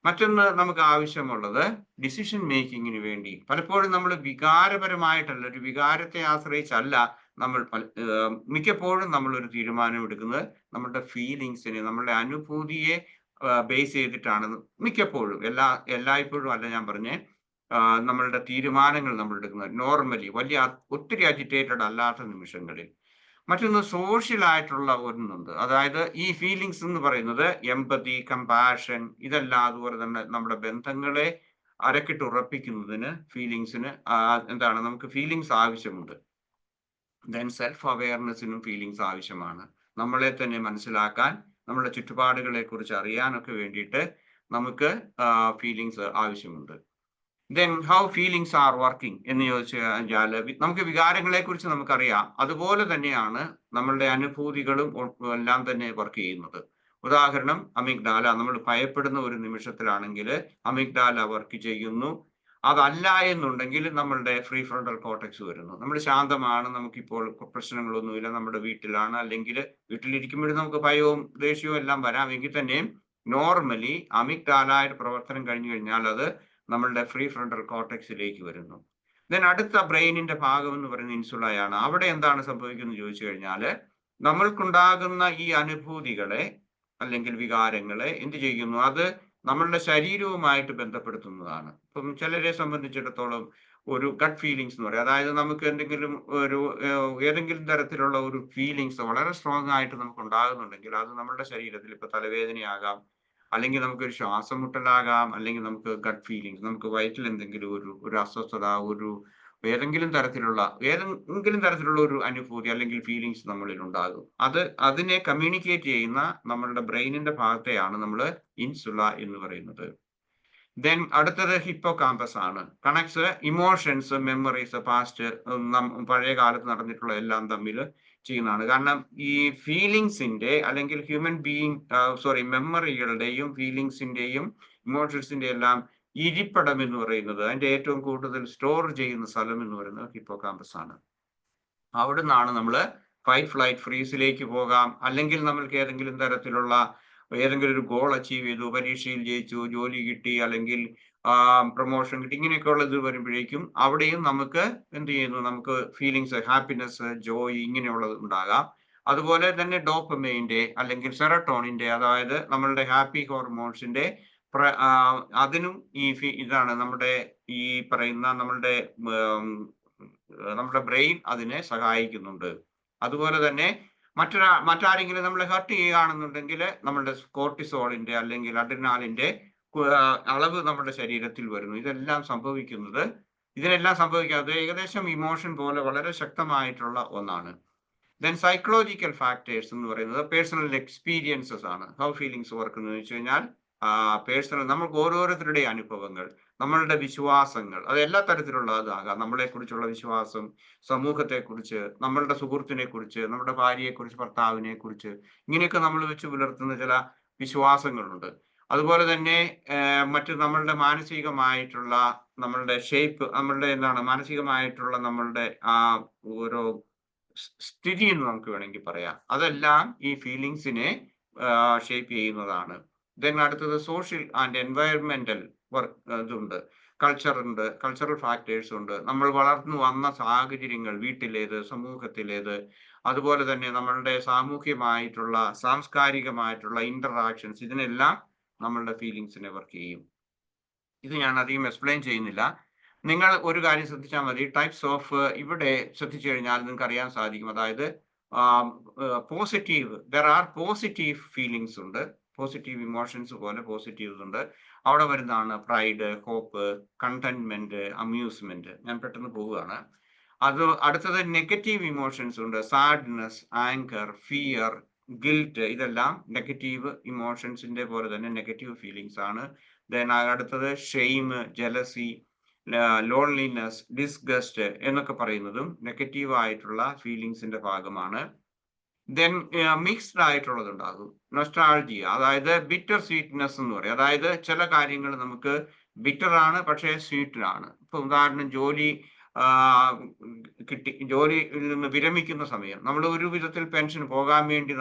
മറ്റൊന്ന് നമുക്ക് ആവശ്യമുള്ളത് ഡിസിഷൻ മേക്കിങ്ങിന് വേണ്ടി. പലപ്പോഴും നമ്മൾ വികാരപരമായിട്ടല്ല, ഒരു വികാരത്തെ ആശ്രയിച്ചല്ല മിക്കപ്പോഴും നമ്മൾ ഒരു തീരുമാനം എടുക്കുന്നത് നമ്മളുടെ ഫീലിങ്സിനെ, നമ്മളുടെ അനുഭൂതിയെ ബേസ് ചെയ്തിട്ടാണ് മിക്കപ്പോഴും. എല്ലായ്പ്പോഴും അല്ല ഞാൻ പറഞ്ഞേ, നമ്മളുടെ തീരുമാനങ്ങൾ നമ്മൾ എടുക്കുന്നത് നോർമലി ഒത്തിരി അജിറ്റേറ്റഡ് അല്ലാത്ത നിമിഷങ്ങളിൽ. മറ്റൊന്ന് സോഷ്യൽ ആയിട്ടുള്ള ഒന്നുണ്ട്. അതായത് ഈ ഫീലിങ്സ് എന്ന് പറയുന്നത് എമ്പതി, കമ്പാഷൻ, ഇതെല്ലാം അതുപോലെ തന്നെ നമ്മുടെ ബന്ധങ്ങളെ അരക്കിട്ട് ഉറപ്പിക്കുന്നതിന് ഫീലിങ്സിന് എന്താണ് നമുക്ക് ഫീലിങ്സ് ആവശ്യമുണ്ട്. ദെൻ സെൽഫ് അവയർനെസ്സിനും ഫീലിങ്സ് ആവശ്യമാണ്. നമ്മളെ തന്നെ മനസ്സിലാക്കാൻ, നമ്മുടെ ചുറ്റുപാടുകളെ കുറിച്ച് അറിയാനൊക്കെ വേണ്ടിയിട്ട് നമുക്ക് ഫീലിങ്സ് ആവശ്യമുണ്ട്. Then how feelings are working എന്ന് ചോദിച്ചു കഴിഞ്ഞാൽ നമുക്ക് വികാരങ്ങളെ കുറിച്ച് നമുക്കറിയാം. അതുപോലെ തന്നെയാണ് നമ്മളുടെ അനുഭൂതികളും എല്ലാം തന്നെ വർക്ക് ചെയ്യുന്നത്. ഉദാഹരണം, അമിഗ്ഡാല. നമ്മൾ ഭയപ്പെടുന്ന ഒരു നിമിഷത്തിലാണെങ്കിൽ അമിഗ്ഡാല വർക്ക് ചെയ്യുന്നു. അതല്ല എന്നുണ്ടെങ്കിൽ നമ്മളുടെ ഫ്രീ ഫ്രണ്ടൽ കോർട്ടെക്സ് വരുന്നു. നമ്മൾ ശാന്തമാണ്, നമുക്കിപ്പോൾ പ്രശ്നങ്ങളൊന്നുമില്ല, നമ്മുടെ വീട്ടിലാണ്, അല്ലെങ്കിൽ വീട്ടിലിരിക്കുമ്പോഴും നമുക്ക് ഭയവും ദേഷ്യവും എല്ലാം വരാം. എങ്കിൽ തന്നെയും നോർമലി അമിഗ്ഡാലയുടെ പ്രവർത്തനം കഴിഞ്ഞു കഴിഞ്ഞാൽ അത് നമ്മളുടെ ഫ്രീ ഫ്രണ്ടൽ കോർട്ടെക്സിലേക്ക് വരുന്നു. ദെൻ അടുത്ത ബ്രെയിനിന്റെ ഭാഗം എന്ന് പറയുന്നത് ഇൻസുളയാണ്. അവിടെ എന്താണ് സംഭവിക്കുന്നത് ചോദിച്ചു കഴിഞ്ഞാൽ നമ്മൾക്കുണ്ടാകുന്ന ഈ അനുഭൂതികളെ അല്ലെങ്കിൽ വികാരങ്ങളെ എന്ത് ചെയ്യുന്നു, അത് നമ്മളുടെ ശരീരവുമായിട്ട് ബന്ധപ്പെടുത്തുന്നതാണ്. ഇപ്പം ചിലരെ സംബന്ധിച്ചിടത്തോളം ഒരു ഗട്ട് ഫീലിങ്സ് എന്ന് പറയും. അതായത് നമുക്ക് എന്തെങ്കിലും ഒരു ഏതെങ്കിലും തരത്തിലുള്ള ഒരു ഫീലിങ്സ് വളരെ സ്ട്രോങ് ആയിട്ട് നമുക്ക് ഉണ്ടാകുന്നുണ്ടെങ്കിൽ അത് നമ്മുടെ ശരീരത്തിൽ ഇപ്പൊ തലവേദനയാകാം, അല്ലെങ്കിൽ നമുക്കൊരു ശ്വാസം മുട്ടലാകാം, അല്ലെങ്കിൽ നമുക്ക് ഗട്ട് ഫീലിങ്സ്, നമുക്ക് വയറ്റിൽ എന്തെങ്കിലും ഒരു അസ്വസ്ഥത, ഏതെങ്കിലും തരത്തിലുള്ള ഒരു അനുഭൂതി അല്ലെങ്കിൽ ഫീലിങ്സ് നമ്മളിൽ ഉണ്ടാകും. അതിനെ കമ്മ്യൂണിക്കേറ്റ് ചെയ്യുന്ന നമ്മളുടെ ബ്രെയിനിന്റെ ഭാഗത്തെയാണ് നമ്മൾ ഇൻസുല എന്ന് പറയുന്നത്. ദെൻ അടുത്തത് ഹിപ്പോകാമ്പസ് ആണ്. കണക്ട്സ് ഇമോഷൻസ്, മെമ്മറീസ്, പാസ്റ്റ്, പഴയ കാലത്ത് നടന്നിട്ടുള്ള എല്ലാം തമ്മിൽ ചെയ്യുന്നതാണ്. കാരണം ഈ ഫീലിങ്സിന്റെ അല്ലെങ്കിൽ മെമ്മറികളുടെയും ഫീലിങ്സിന്റെയും ഇമോഷൻസിന്റെ എല്ലാം ഇരിപ്പിടം എന്ന് പറയുന്നത്, അതിന്റെ ഏറ്റവും കൂടുതൽ സ്റ്റോർ ചെയ്യുന്ന സ്ഥലം എന്ന് പറയുന്നത് ഹിപ്പോകാമ്പസ് ആണ്. അവിടെ നിന്നാണ് നമ്മൾ ഫൈറ്റ്, ഫ്ലൈറ്റ്, ഫ്രീസിലേക്ക് പോകാം. അല്ലെങ്കിൽ നമ്മൾക്ക് ഏതെങ്കിലും തരത്തിലുള്ള ഏതെങ്കിലും ഒരു ഗോൾ അച്ചീവ് ചെയ്തു, പരീക്ഷയിൽ ജയിച്ചു, ജോലി കിട്ടി, അല്ലെങ്കിൽ പ്രൊമോഷൻ കിട്ടി, ഇങ്ങനെയൊക്കെയുള്ള ഇത് വരുമ്പോഴേക്കും അവിടെയും നമുക്ക് എന്ത് ചെയ്യുന്നു, നമുക്ക് ഫീലിങ്സ്, ഹാപ്പിനെസ്, ജോയ് ഇങ്ങനെയുള്ളത് ഉണ്ടാകാം. അതുപോലെ തന്നെ ഡോപ്പമൈൻ്റെ അല്ലെങ്കിൽ സെറട്ടോണിന്റെ, അതായത് നമ്മളുടെ ഹാപ്പി ഹോർമോൺസിന്റെ അതിനും ഇതാണ് നമ്മുടെ ഈ പറയുന്ന നമ്മുടെ ബ്രെയിൻ അതിനെ സഹായിക്കുന്നുണ്ട്. അതുപോലെ തന്നെ മറ്റാരെങ്കിലും നമ്മളെ ഹർട്ട് ചെയ്യുകയാണെന്നുണ്ടെങ്കിൽ നമ്മളുടെ കോർട്ടിസോളിന്റെ അല്ലെങ്കിൽ അഡ്രിനാലിന്റെ അളവ് നമ്മുടെ ശരീരത്തിൽ വരുന്നു. ഇതിനെല്ലാം സംഭവിക്കാതെ ഏകദേശം ഇമോഷൻ പോലെ വളരെ ശക്തമായിട്ടുള്ള ഒന്നാണ്. ദെൻ സൈക്കോളജിക്കൽ ഫാക്ടേഴ്സ് എന്ന് പറയുന്നത് പേഴ്സണൽ എക്സ്പീരിയൻസസ് ആണ്. ഹൗ ഫീലിങ്സ് വർക്ക് എന്ന് വെച്ച് കഴിഞ്ഞാൽ നമുക്ക് ഓരോരുത്തരുടെ അനുഭവങ്ങൾ, നമ്മളുടെ വിശ്വാസങ്ങൾ, അത് എല്ലാ തരത്തിലുള്ളതാകാം. നമ്മളെക്കുറിച്ചുള്ള വിശ്വാസം, സമൂഹത്തെക്കുറിച്ച്, നമ്മളുടെ സുഹൃത്തിനെ കുറിച്ച്, നമ്മുടെ ഭാര്യയെക്കുറിച്ച്, ഭർത്താവിനെ കുറിച്ച്, ഇങ്ങനെയൊക്കെ നമ്മൾ വെച്ച് പുലർത്തുന്ന ചില വിശ്വാസങ്ങളുണ്ട്. അതുപോലെ തന്നെ മറ്റ് നമ്മളുടെ മാനസികമായിട്ടുള്ള നമ്മളുടെ ഷേപ്പ്, മാനസികമായിട്ടുള്ള നമ്മളുടെ ഓരോ സ്ഥിതി എന്ന് നമുക്ക് വേണമെങ്കിൽ പറയാം. അതെല്ലാം ഈ ഫീലിങ്സിനെ ഷേപ്പ് ചെയ്യുന്നതാണ്. ദെൻ അടുത്തത് സോഷ്യൽ ആൻഡ് എൻവയറമെന്റൽ ഇതുണ്ട്, കൾച്ചറൽ ഫാക്ടേഴ്സ് ഉണ്ട്. നമ്മൾ വളർന്നു വന്ന സാഹചര്യങ്ങൾ, വീട്ടിലേത്, സമൂഹത്തിലേത്, അതുപോലെ തന്നെ നമ്മളുടെ സാംസ്കാരികമായിട്ടുള്ള ഇന്ററാക്ഷൻസ്, ഇതിനെല്ലാം നമ്മളുടെ ഫീലിങ്സിനെ വർക്ക് ചെയ്യും. ഇത് ഞാൻ അധികം എക്സ്പ്ലെയിൻ ചെയ്യുന്നില്ല. നിങ്ങൾ ഒരു കാര്യം ശ്രദ്ധിച്ചാൽ മതി. ടൈപ്സ് ഓഫ് ഇവിടെ ശ്രദ്ധിച്ചു കഴിഞ്ഞാൽ നിങ്ങൾക്ക് അറിയാൻ സാധിക്കും. അതായത് പോസിറ്റീവ് ഫീലിങ്സ് ഉണ്ട്, പോസിറ്റീവ് ഇമോഷൻസ് പോലെ പോസിറ്റീവ്സ് ഉണ്ട്. അവിടെ വരുന്നതാണ് പ്രൈഡ്, ഹോപ്പ്, കണ്ടന്റ്മെന്റ്, അമ്യൂസ്മെന്റ്. ഞാൻ പെട്ടെന്ന് പോവുകയാണ്. അടുത്തത് നെഗറ്റീവ് ഇമോഷൻസ് ഉണ്ട്. സാഡ്നെസ്, ആങ്കർ, ഫിയർ, ഗിൽറ്റ്, ഇതെല്ലാം നെഗറ്റീവ് ഇമോഷൻസിന്റെ പോലെ തന്നെ നെഗറ്റീവ് ഫീലിങ്സ് ആണ്. ദെൻ അടുത്തത് ഷെയിം, ജലസി, ലോൺലിനെസ്, ഡിസ്ഗസ്റ്റ് എന്നൊക്കെ പറയുന്നതും നെഗറ്റീവ് ആയിട്ടുള്ള ഫീലിങ്സിന്റെ ഭാഗമാണ്. ദെൻ മിക്സ്ഡ് ആയിട്ടുള്ളത് ഉണ്ടാകും. നൊസ്റ്റാൾജിയ, അതായത് ബിറ്റർ സ്വീറ്റ്നെസ് എന്ന് പറയും. അതായത് ചില കാര്യങ്ങൾ നമുക്ക് ബിറ്റർ ആണ് പക്ഷേ സ്വീറ്റിലാണ്. ഇപ്പൊ ഉദാഹരണം, ജോലിയിൽ നിന്ന് വിരമിക്കുന്ന സമയം, നമ്മൾ ഒരു വിധത്തിൽ പെൻഷൻ പോകാൻ വേണ്ടി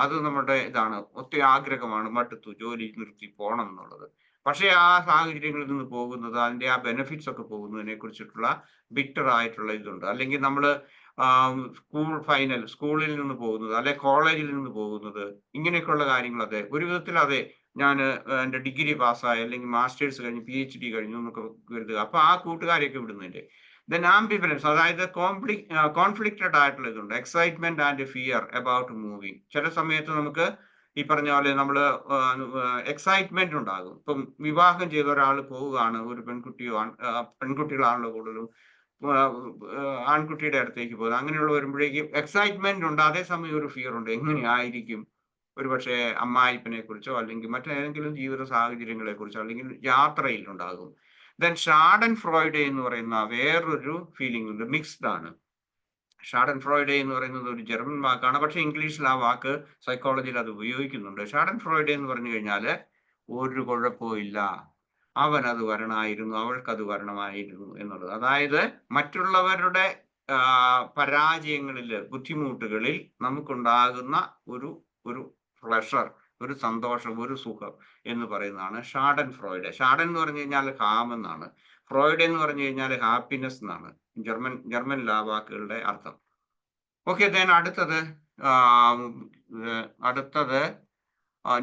അത് നമ്മുടെ ഇതാണ്, ഒത്തിരി ആഗ്രഹമാണ്, മടുത്തു, ജോലി നിർത്തി പോകണം എന്നുള്ളത്. പക്ഷേ ആ സാഹചര്യങ്ങളിൽ നിന്ന് പോകുന്നത്, അതിന്റെ ആ ബെനിഫിറ്റ്സ് ഒക്കെ പോകുന്നതിനെ കുറിച്ചിട്ടുള്ള ബിറ്റർ ആയിട്ടുള്ള ഇതുണ്ട്. അല്ലെങ്കിൽ നമ്മൾ സ്കൂളിൽ നിന്ന് പോകുന്നത്, അല്ലെ കോളേജിൽ നിന്ന് പോകുന്നത്, ഇങ്ങനെയൊക്കെയുള്ള കാര്യങ്ങൾ. അതെ, ഒരു വിധത്തിൽ അതെ, ഞാൻ എൻ്റെ ഡിഗ്രി പാസ്സായി അല്ലെങ്കിൽ മാസ്റ്റേഴ്സ് കഴിഞ്ഞ് PhD കഴിഞ്ഞു എന്നൊക്കെ കരുതുക. അപ്പൊ ആ കൂട്ടുകാരെയൊക്കെ വിടുന്നതിന്റെ. ദെൻ ആംബിവലൻസ്, അതായത് കോൺഫ്ലിക്റ്റഡ് ആയിട്ടുള്ള ഇതുണ്ട്. Excitement and fear about moving. ചില സമയത്ത് നമുക്ക് ഈ പറഞ്ഞ പോലെ നമ്മൾ എക്സൈറ്റ്മെന്റ് ഉണ്ടാകും. ഇപ്പം വിവാഹം ചെയ്ത ഒരാൾ പോവുകയാണ്, ഒരു പെൺകുട്ടിയോ പെൺകുട്ടികളാണല്ലോ കൂടുതലും ആൺകുട്ടിയുടെ അടുത്തേക്ക് പോകുന്നത്. അങ്ങനെയുള്ള വരുമ്പോഴേക്കും എക്സൈറ്റ്മെന്റ് ഉണ്ട്, അതേസമയം ഒരു ഫിയർ ഉണ്ട്. എങ്ങനെയായിരിക്കും ഒരു പക്ഷേ അമ്മായിപ്പനെ കുറിച്ചോ അല്ലെങ്കിൽ മറ്റേതെങ്കിലും ജീവിത സാഹചര്യങ്ങളെ കുറിച്ചോ അല്ലെങ്കിൽ യാത്രയിൽ ഉണ്ടാകും. ദെൻ ഷാഡൻ ഫ്രോയിഡ് എന്ന് പറയുന്ന വേറൊരു ഫീലിംഗ് ഉണ്ട്, മിക്സ്ഡ് ആണ്. ഷാഡൻ ഫ്രോയിഡ് എന്ന് പറയുന്നത് ഒരു ജർമ്മൻ വാക്കാണ്, പക്ഷെ ഇംഗ്ലീഷിൽ ആ വാക്ക് സൈക്കോളജിയിൽ അത് ഉപയോഗിക്കുന്നുണ്ട്. ഷാഡൻ ഫ്രോയിഡ് എന്ന് പറഞ്ഞു കഴിഞ്ഞാൽ ഒരു കുഴപ്പവും ഇല്ല, അവൻ അത് വരണമായിരുന്നു, അവൾക്കത് വരണമായിരുന്നു എന്നുള്ളത്. അതായത് മറ്റുള്ളവരുടെ പരാജയങ്ങളിൽ, ബുദ്ധിമുട്ടുകളിൽ നമുക്കുണ്ടാകുന്ന ഒരു ഒരു പ്ലഷർ, ഒരു സന്തോഷം, ഒരു സുഖം എന്ന് പറയുന്നതാണ് ഷാഡൻ ഫ്രോയിഡ്. ഷാഡൻ എന്ന് പറഞ്ഞു കഴിഞ്ഞാൽ ഹാം എന്നാണ്, ഫ്രോയിഡ് എന്ന് പറഞ്ഞു കഴിഞ്ഞാൽ ഹാപ്പിനെസ് എന്നാണ് ജർമ്മൻ വാക്കുകളുടെ അർത്ഥം. ഓക്കെ, ദെൻ അടുത്തത്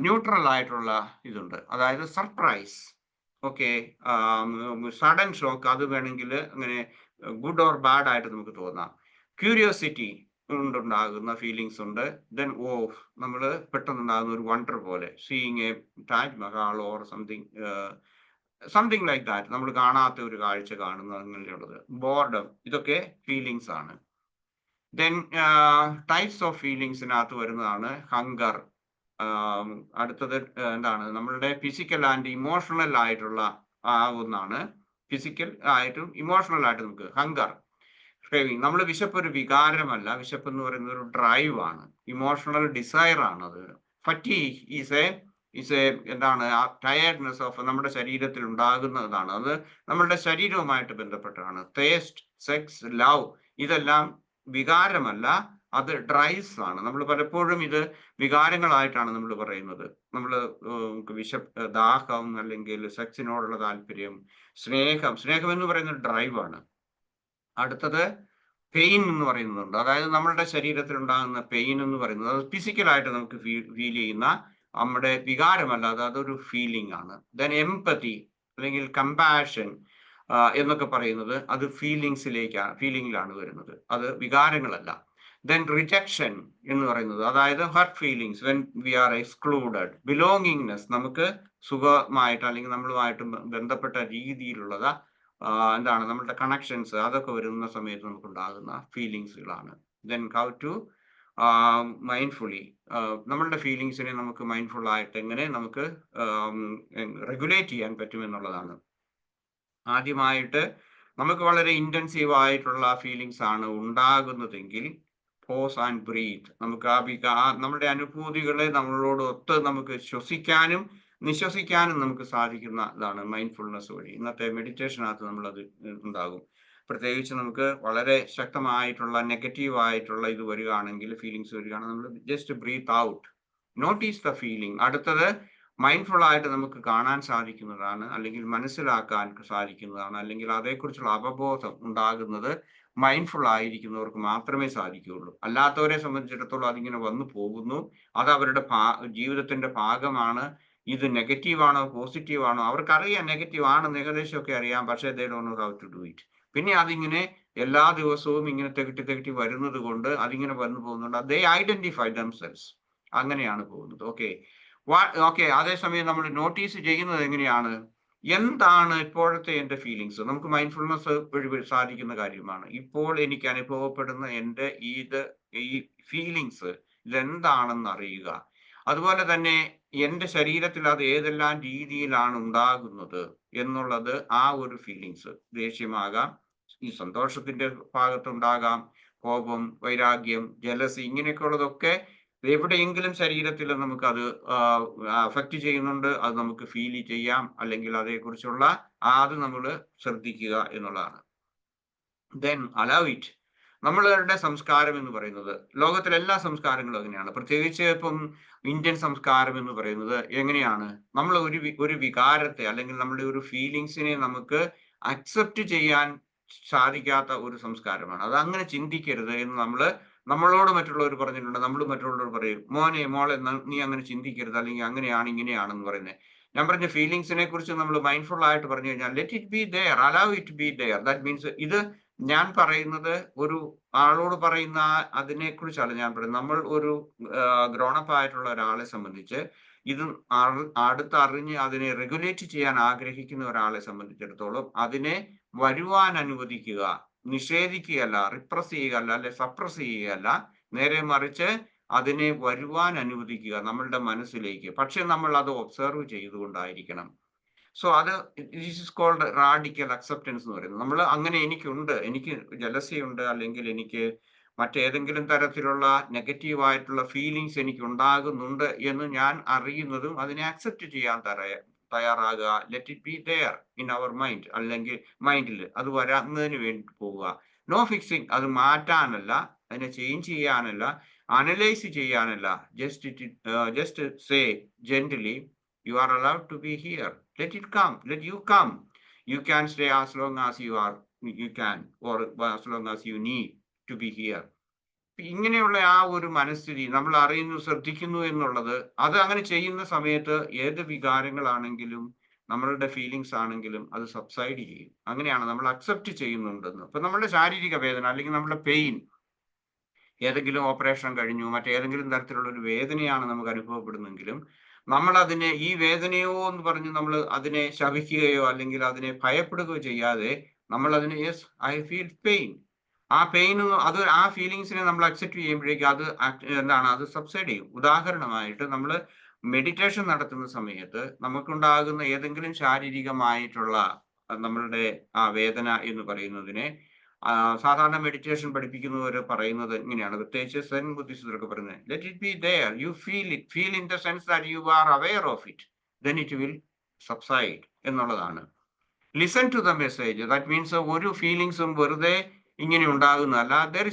ന്യൂട്രൽ ആയിട്ടുള്ള ഇതുണ്ട്, അതായത് സർപ്രൈസ്. ഓക്കെ, സഡൻ ഷോക്ക്, അത് വേണമെങ്കിൽ അങ്ങനെ ഗുഡ് ഓർ ബാഡ് ആയിട്ട് നമുക്ക് തോന്നാം. ക്യൂരിയോസിറ്റി കൊണ്ടുണ്ടാകുന്ന ഫീലിങ്സ് ഉണ്ട്. ദെൻ നമ്മൾ പെട്ടെന്നുണ്ടാകുന്ന ഒരു വണ്ടർ പോലെ, seeing A Taj Mahal or something like that, നമ്മൾ കാണാത്ത ഒരു കാഴ്ച കാണുന്നു, അങ്ങനെയുള്ളത്. ബോർഡം, ഇതൊക്കെ ഫീലിങ്സ് ആണ്. ദെൻ ടൈപ്സ് ഓഫ് ഫീലിങ്സിനകത്ത് വരുന്നതാണ് ഹങ്കർ. അടുത്തത് എന്താണ്, നമ്മളുടെ ഫിസിക്കൽ ആൻഡ് ഇമോഷണൽ ആയിട്ടുള്ള ഒന്നാണ്. ഫിസിക്കൽ ആയിട്ടും ഇമോഷണൽ ആയിട്ടും നമുക്ക് ഹങ്കർ, ക്രേവിങ്. നമ്മൾ വിശപ്പ് ഒരു വികാരമല്ല, വിശപ്പ് എന്ന് പറയുന്നത് ഒരു ഡ്രൈവ് ആണ്, ഇമോഷണൽ ഡിസയർ ആണ് അത്. ഫറ്റീഗ് ഈസ് എ എന്താണ്, ടയർഡ്നെസ് ഓഫ് നമ്മുടെ ശരീരത്തിൽ ഉണ്ടാകുന്നതാണ്, അത് നമ്മളുടെ ശരീരവുമായിട്ട് ബന്ധപ്പെട്ടാണ്. ടേസ്റ്റ്, സെക്സ്, ലവ്, ഇതെല്ലാം വികാരമല്ല, അത് ഡ്രൈവ്സ് ആണ്. നമ്മൾ പലപ്പോഴും ഇത് വികാരങ്ങളായിട്ടാണ് നമ്മൾ പറയുന്നത്. നമ്മൾ ദാഹം, അല്ലെങ്കിൽ സെക്സിനോടുള്ള താല്പര്യം, സ്നേഹം എന്ന് പറയുന്നത് ഡ്രൈവ് ആണ്. അടുത്തത് പെയിൻ എന്ന് പറയുന്നുണ്ട്, അതായത് നമ്മളുടെ ശരീരത്തിൽ ഉണ്ടാകുന്ന പെയിൻ എന്ന് പറയുന്നത് അത് ഫിസിക്കലായിട്ട് നമുക്ക് ഫീൽ ചെയ്യുന്ന നമ്മുടെ വികാരമല്ലാതെ അതൊരു ഫീലിംഗ് ആണ്. ദെൻ എംപതി അല്ലെങ്കിൽ കമ്പാഷൻ എന്നൊക്കെ പറയുന്നത് അത് ഫീലിംഗിലാണ് വരുന്നത്, അത് വികാരങ്ങളല്ല. ദെൻ റിജക്ഷൻ എന്ന് പറയുന്നത്, അതായത് hurt feelings when we are excluded. Belongingness, നമുക്ക് സുഖമായിട്ട് അല്ലെങ്കിൽ നമ്മളുമായിട്ട് ബന്ധപ്പെട്ട രീതിയിലുള്ളത് എന്താണ്, നമ്മളുടെ കണക്ഷൻസ്, അതൊക്കെ വരുന്ന സമയത്ത് നമുക്ക് ഉണ്ടാകുന്ന ഫീലിങ്സുകളാണ്. ദെൻ ഹൗ ടു മൈൻഡ്ഫുള്ളി, നമ്മളുടെ ഫീലിങ്സിനെ നമുക്ക് മൈൻഡ്ഫുൾ ആയിട്ട് എങ്ങനെ നമുക്ക് റെഗുലേറ്റ് ചെയ്യാൻ പറ്റും എന്നുള്ളതാണ്. ആദ്യമായിട്ട് നമുക്ക് വളരെ ഇന്റൻസീവ് ആയിട്ടുള്ള ഫീലിങ്സ് ആണ് ഉണ്ടാകുന്നതെങ്കിൽ പോസ് ആൻഡ് ബ്രീത്ത്, നമുക്ക് നമ്മുടെ അനുഭൂതികളെ നമ്മളോട് ഒത്ത് നമുക്ക് ശ്വസിക്കാനും നിശ്വസിക്കാനും നമുക്ക് സാധിക്കുന്ന ഇതാണ് മൈൻഡ്ഫുൾനെസ് വഴി. ഇന്നത്തെ മെഡിറ്റേഷനകത്ത് നമ്മളത് ഉണ്ടാകും. പ്രത്യേകിച്ച് നമുക്ക് വളരെ ശക്തമായിട്ടുള്ള നെഗറ്റീവ് ആയിട്ടുള്ള ഇത് വരികയാണെങ്കിൽ, ഫീലിങ്സ് വരികയാണെങ്കിൽ, നമ്മൾ just breathe out, notice the feeling. അടുത്തത് മൈൻഡ്ഫുൾ ആയിട്ട് നമുക്ക് കാണാൻ സാധിക്കുന്നതാണ്, അല്ലെങ്കിൽ മനസ്സിലാക്കാൻ സാധിക്കുന്നതാണ്, അല്ലെങ്കിൽ അതേക്കുറിച്ചുള്ള അവബോധം ഉണ്ടാകുന്നത് മൈൻഡ്ഫുൾ ആയിരിക്കുന്നവർക്ക് മാത്രമേ സാധിക്കുകയുള്ളൂ. അല്ലാത്തവരെ സംബന്ധിച്ചിടത്തോളം അതിങ്ങനെ വന്നു പോകുന്നു, അത് അവരുടെ ജീവിതത്തിന്റെ ഭാഗമാണ്. ഇത് നെഗറ്റീവ് ആണോ പോസിറ്റീവ് ആണോ അവർക്കറിയാം, നെഗറ്റീവ് ആണെന്ന് ഏകദേശമൊക്കെ അറിയാം, പക്ഷേ they don't know how to do it. പിന്നെ അതിങ്ങനെ എല്ലാ ദിവസവും ഇങ്ങനെ തെറ്റി വരുന്നത് കൊണ്ട് അതിങ്ങനെ വന്നു പോകുന്നുണ്ട്. they identify themselves, അങ്ങനെയാണ് പോകുന്നത്. ഓക്കെ, അതേസമയം നമ്മൾ നോട്ടീസ് ചെയ്യുന്നത് എങ്ങനെയാണ്, എന്താണ് ഇപ്പോഴത്തെ എൻ്റെ ഫീലിങ്സ്. നമുക്ക് മൈൻഡ്ഫുൾനെസ് വഴി സാധിക്കുന്ന കാര്യമാണ്. ഇപ്പോൾ എനിക്ക് അനുഭവപ്പെടുന്ന എൻ്റെ ഈ ഫീലിങ്സ് ഇതെന്താണെന്ന് അറിയുക. അതുപോലെ തന്നെ എൻ്റെ ശരീരത്തിൽ അത് ഏതെല്ലാം രീതിയിലാണ് ഉണ്ടാകുന്നത് എന്നുള്ളത്, ആ ഒരു ഫീലിങ്സ്, ദേഷ്യമാകാം, ഈ സന്തോഷത്തിന്റെ ഭാഗത്തുണ്ടാകാം, കോപം, വൈരാഗ്യം, ജലസി, ഇങ്ങനെയൊക്കെ ഉള്ളതൊക്കെ എവിടെയെങ്കിലും ശരീരത്തിൽ നമുക്കത് അഫക്റ്റ് ചെയ്യുന്നുണ്ട്, അത് നമുക്ക് ഫീൽ ചെയ്യാം, അല്ലെങ്കിൽ അതേക്കുറിച്ചുള്ള അത് നമ്മൾ ശ്രദ്ധിക്കുക എന്നുള്ളതാണ്. Then allow it. നമ്മളുടെ സംസ്കാരം എന്ന് പറയുന്നത്, ലോകത്തിലെ എല്ലാ സംസ്കാരങ്ങളും അങ്ങനെയാണ്, പ്രത്യേകിച്ച് ഇപ്പം ഇന്ത്യൻ സംസ്കാരം എന്ന് പറയുന്നത് എങ്ങനെയാണ്, നമ്മൾ ഒരു വികാരത്തെ അല്ലെങ്കിൽ നമ്മുടെ ഒരു ഫീലിങ്സിനെ നമുക്ക് അക്സെപ്റ്റ് ചെയ്യാൻ സാധിക്കാത്ത ഒരു സംസ്കാരമാണ്. അത് അങ്ങനെ ചിന്തിക്കരുത് എന്ന് നമ്മളോട് മറ്റുള്ളവർ പറഞ്ഞിട്ടുണ്ട്. നമ്മൾ മറ്റുള്ളവർ പറയും, മോളെ നീ അങ്ങനെ ചിന്തിക്കരുത്, അല്ലെങ്കിൽ അങ്ങനെയാണ് ഇങ്ങനെയാണെന്ന് പറയുന്നത്. ഞാൻ പറഞ്ഞ ഫീലിങ്സിനെ കുറിച്ച് നമ്മൾ മൈൻഡ്ഫുൾ ആയിട്ട് പറഞ്ഞു കഴിഞ്ഞാൽ let it be there, allow it be there. That means ഇത് ഞാൻ പറയുന്നത് ഒരു ആളോട് പറയുന്ന അതിനെക്കുറിച്ചല്ല ഞാൻ പറയുന്നത്. നമ്മൾ ഒരു ഗ്രോണപ്പ് ആയിട്ടുള്ള ഒരാളെ സംബന്ധിച്ച് ഇത് അടുത്തറിഞ്ഞ് അതിനെ റെഗുലേറ്റ് ചെയ്യാൻ ആഗ്രഹിക്കുന്ന ഒരാളെ സംബന്ധിച്ചിടത്തോളം അതിനെ വരുവാൻ അനുവദിക്കുക, നിഷേധിക്കുകയല്ല, റിപ്രസ് ചെയ്യുകയല്ല, അല്ലെ സപ്രസ് ചെയ്യുകയല്ല, നേരെ മറിച്ച് അതിനെ വരുവാൻ അനുവദിക്കുക നമ്മളുടെ മനസ്സിലേക്ക്. പക്ഷെ നമ്മൾ അത് ഒബ്സർവ് ചെയ്തുകൊണ്ടായിരിക്കണം. സോ അത് this is called radical acceptance എന്ന് പറയുന്നത്. നമ്മൾ അങ്ങനെ എനിക്ക് ജലസി ഉണ്ട്, അല്ലെങ്കിൽ എനിക്ക് മറ്റേതെങ്കിലും തരത്തിലുള്ള നെഗറ്റീവ് ആയിട്ടുള്ള ഫീലിങ്സ് എനിക്ക് ഉണ്ടാകുന്നുണ്ട് എന്ന് ഞാൻ അറിയുന്നതും അതിനെ അക്സെപ്റ്റ് ചെയ്യാൻ തയ്യാറാകുക. Let it be there in our mind, അല്ലെങ്കിൽ മൈൻഡിൽ അത് വരുന്നതിന് വേണ്ടി പോവുക. നോ ഫിക്സിങ്, അത് മാറ്റാനല്ല, അതിനെ ചേഞ്ച് ചെയ്യാനല്ല, അനലൈസ് ചെയ്യാനല്ല. Just say gently, you are allowed to be here. Let it come. Let you come. You can stay as long as you can, or as long as you need to be here. ഇങ്ങനെയുള്ള ആ ഒരു മനസ്ഥിതി നമ്മൾ അറിയുന്നു, ശ്രദ്ധിക്കുന്നു എന്നുള്ളത്, അത് അങ്ങനെ ചെയ്യുന്ന സമയത്ത് ഏത് വികാരങ്ങളാണെങ്കിലും നമ്മളുടെ ഫീലിങ്സ് ആണെങ്കിലും അത് സബ്സൈഡ് ചെയ്യും. അങ്ങനെയാണ് നമ്മൾ അക്സെപ്റ്റ് ചെയ്യുന്നുണ്ടെന്ന്. അപ്പൊ നമ്മളുടെ ശാരീരിക വേദന അല്ലെങ്കിൽ നമ്മുടെ പെയിൻ, ഏതെങ്കിലും ഓപ്പറേഷൻ കഴിഞ്ഞു മറ്റേതെങ്കിലും തരത്തിലുള്ള ഒരു വേദനയാണ് നമുക്ക് അനുഭവപ്പെടുന്നെങ്കിലും നമ്മൾ അതിനെ ഈ വേദനയോ എന്ന് പറഞ്ഞ് നമ്മൾ അതിനെ ശപിക്കുകയോ അല്ലെങ്കിൽ അതിനെ ഭയപ്പെടുകയോ ചെയ്യാതെ നമ്മൾ അതിനെ യെസ് ഐ ഫീൽ പെയിൻ, ആ പെയിൻ അത് ആ ഫീലിങ്സിനെ നമ്മൾ അക്സെപ്റ്റ് ചെയ്യുമ്പോഴേക്കും അത് എന്താണ്, അത് സബ്സൈഡ് ചെയ്യും. ഉദാഹരണമായിട്ട് നമ്മൾ മെഡിറ്റേഷൻ നടത്തുന്ന സമയത്ത് നമുക്കുണ്ടാകുന്ന ഏതെങ്കിലും ശാരീരികമായിട്ടുള്ള നമ്മളുടെ ആ വേദന എന്ന് പറയുന്നതിനെ സാധാരണ മെഡിറ്റേഷൻ പഠിപ്പിക്കുന്നവർ പറയുന്നത് ഇങ്ങനെയാണ്, പ്രത്യേകിച്ച് സെൻ ബുദ്ധിസ്റ്റൊക്കെ പറയുന്നത്, let it be there, you feel it, feel in the sense that you are aware of it, then it will subside എന്നുള്ളതാണ്. Listen to the message, that means ഒരു ഫീലിങ്സും വെറുതെ ഇങ്ങനെ ഉണ്ടാകുന്നതല്ല. there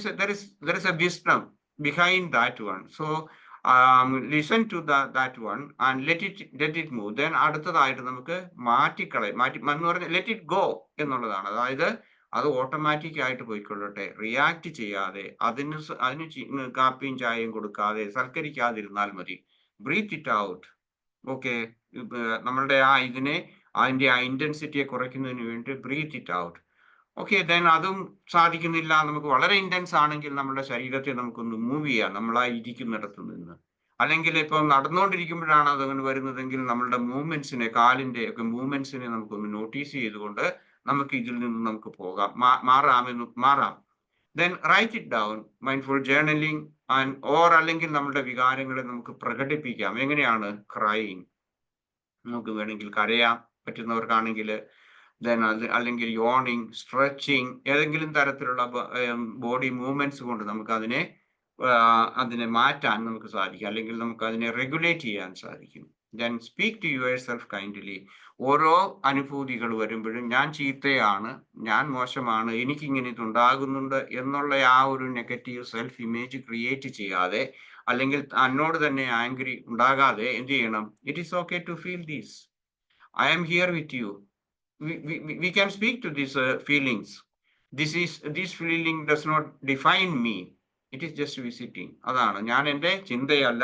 is a wisdom behind that one. So listen to that one and let it move. Then അടുത്തതായിട്ട് നമുക്ക് മാറ്റി എന്ന് പറഞ്ഞാൽ ലെറ്റ് ഇറ്റ് ഗോ എന്നുള്ളതാണ്. അതായത് അത് ഓട്ടോമാറ്റിക് ആയിട്ട് പോയിക്കൊള്ളട്ടെ, റിയാക്ട് ചെയ്യാതെ, അതിന് കാപ്പിയും ചായയും കൊടുക്കാതെ സൽക്കരിക്കാതിരുന്നാൽ മതി. Breath it out. ഓക്കെ, നമ്മളുടെ അതിന്റെ ആ ഇന്റൻസിറ്റിയെ കുറയ്ക്കുന്നതിന് വേണ്ടി breathe it out. Okay, then അതും സാധിക്കുന്നില്ല, നമുക്ക് വളരെ ഇന്റൻസ് ആണെങ്കിൽ നമ്മുടെ ശരീരത്തെ നമുക്കൊന്ന് മൂവ് ചെയ്യാം നമ്മളാ ഇരിക്കുന്നിടത്ത് നിന്ന്. അല്ലെങ്കിൽ ഇപ്പൊ നടന്നുകൊണ്ടിരിക്കുമ്പോഴാണ് അതങ്ങനെ വരുന്നതെങ്കിൽ നമ്മളുടെ മൂവ്മെന്റ്സിനെ, കാലിന്റെ ഒക്കെ മൂവ്മെന്റ്സിനെ നമുക്കൊന്ന് നോട്ടീസ് ചെയ്തുകൊണ്ട് നമുക്ക് ഇതിൽ നിന്ന് നമുക്ക് പോകാം, മാറാം. Then write it down, mindful journaling അല്ലെങ്കിൽ നമ്മുടെ വികാരങ്ങളെ നമുക്ക് പ്രകടിപ്പിക്കാം. എങ്ങനെയാണ്? ക്രൈയിങ്, നമുക്ക് വേണമെങ്കിൽ കരയാം പറ്റുന്നവർക്കാണെങ്കിൽ. ദെൻ അല്ലെങ്കിൽ യോണിങ്, സ്ട്രെച്ചിങ്, ഏതെങ്കിലും തരത്തിലുള്ള ബോഡി മൂവ്മെന്റ്സ് കൊണ്ട് നമുക്ക് അതിനെ മാറ്റാൻ നമുക്ക് സാധിക്കും, അല്ലെങ്കിൽ നമുക്ക് അതിനെ റെഗുലേറ്റ് ചെയ്യാൻ സാധിക്കും. Then speak to yourself kindly. ഓരോ അനുഭൂതികൾ വരുമ്പോഴും ഞാൻ ചീത്തയാണ്, ഞാൻ മോശമാണ്, എനിക്കിങ്ങനെ ഇതുണ്ടാകുന്നുണ്ട് എന്നുള്ള ആ ഒരു നെഗറ്റീവ് സെൽഫ് ഇമേജ് ക്രിയേറ്റ് ചെയ്യാതെ, അല്ലെങ്കിൽ എന്നോട് തന്നെ ആംഗ്രി ഉണ്ടാകാതെ എന്ത് ചെയ്യണം? It is okay to feel these. I am here with you. We can speak to these feelings. This feeling does not define me. It is just visiting. അതാണ്, ഞാൻ എൻ്റെ ചിന്തയല്ല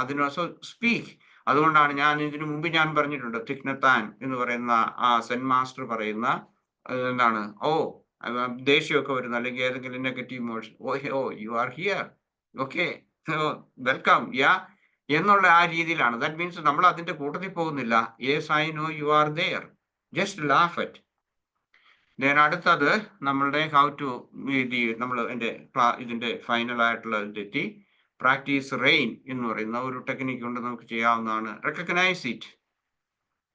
അതിനോസോ സ്പീക്ക്. അതുകൊണ്ടാണ് ഞാൻ ഇതിനു മുമ്പ് ഞാൻ പറഞ്ഞിട്ടുണ്ട്, തിക് നത് ഹാൻ എന്ന് പറയുന്ന ആ സെൻ മാസ്റ്റർ പറയുന്ന എന്താണ്, ദേഷ്യമൊക്കെ വരുന്ന അല്ലെങ്കിൽ ഏതെങ്കിലും negative emotion, oh you are here, okay, welcome, yeah എന്നുള്ള ആ രീതിയിലാണ്. ദാറ്റ് മീൻസ് നമ്മൾ അതിന്റെ കൂട്ടത്തിൽ പോകുന്നില്ല. Yes I know you are there, just laugh at. Then അടുത്തത് നമ്മളുടെ നമ്മൾ ഇതിന്റെ ഫൈനൽ ആയിട്ടുള്ള ഇതെത്തി പ്രാക്ടീസ് റെയിൻ എന്ന് പറയുന്ന ഒരു ടെക്നിക്ക് കൊണ്ട് നമുക്ക് ചെയ്യാവുന്നതാണ്. Recognise it,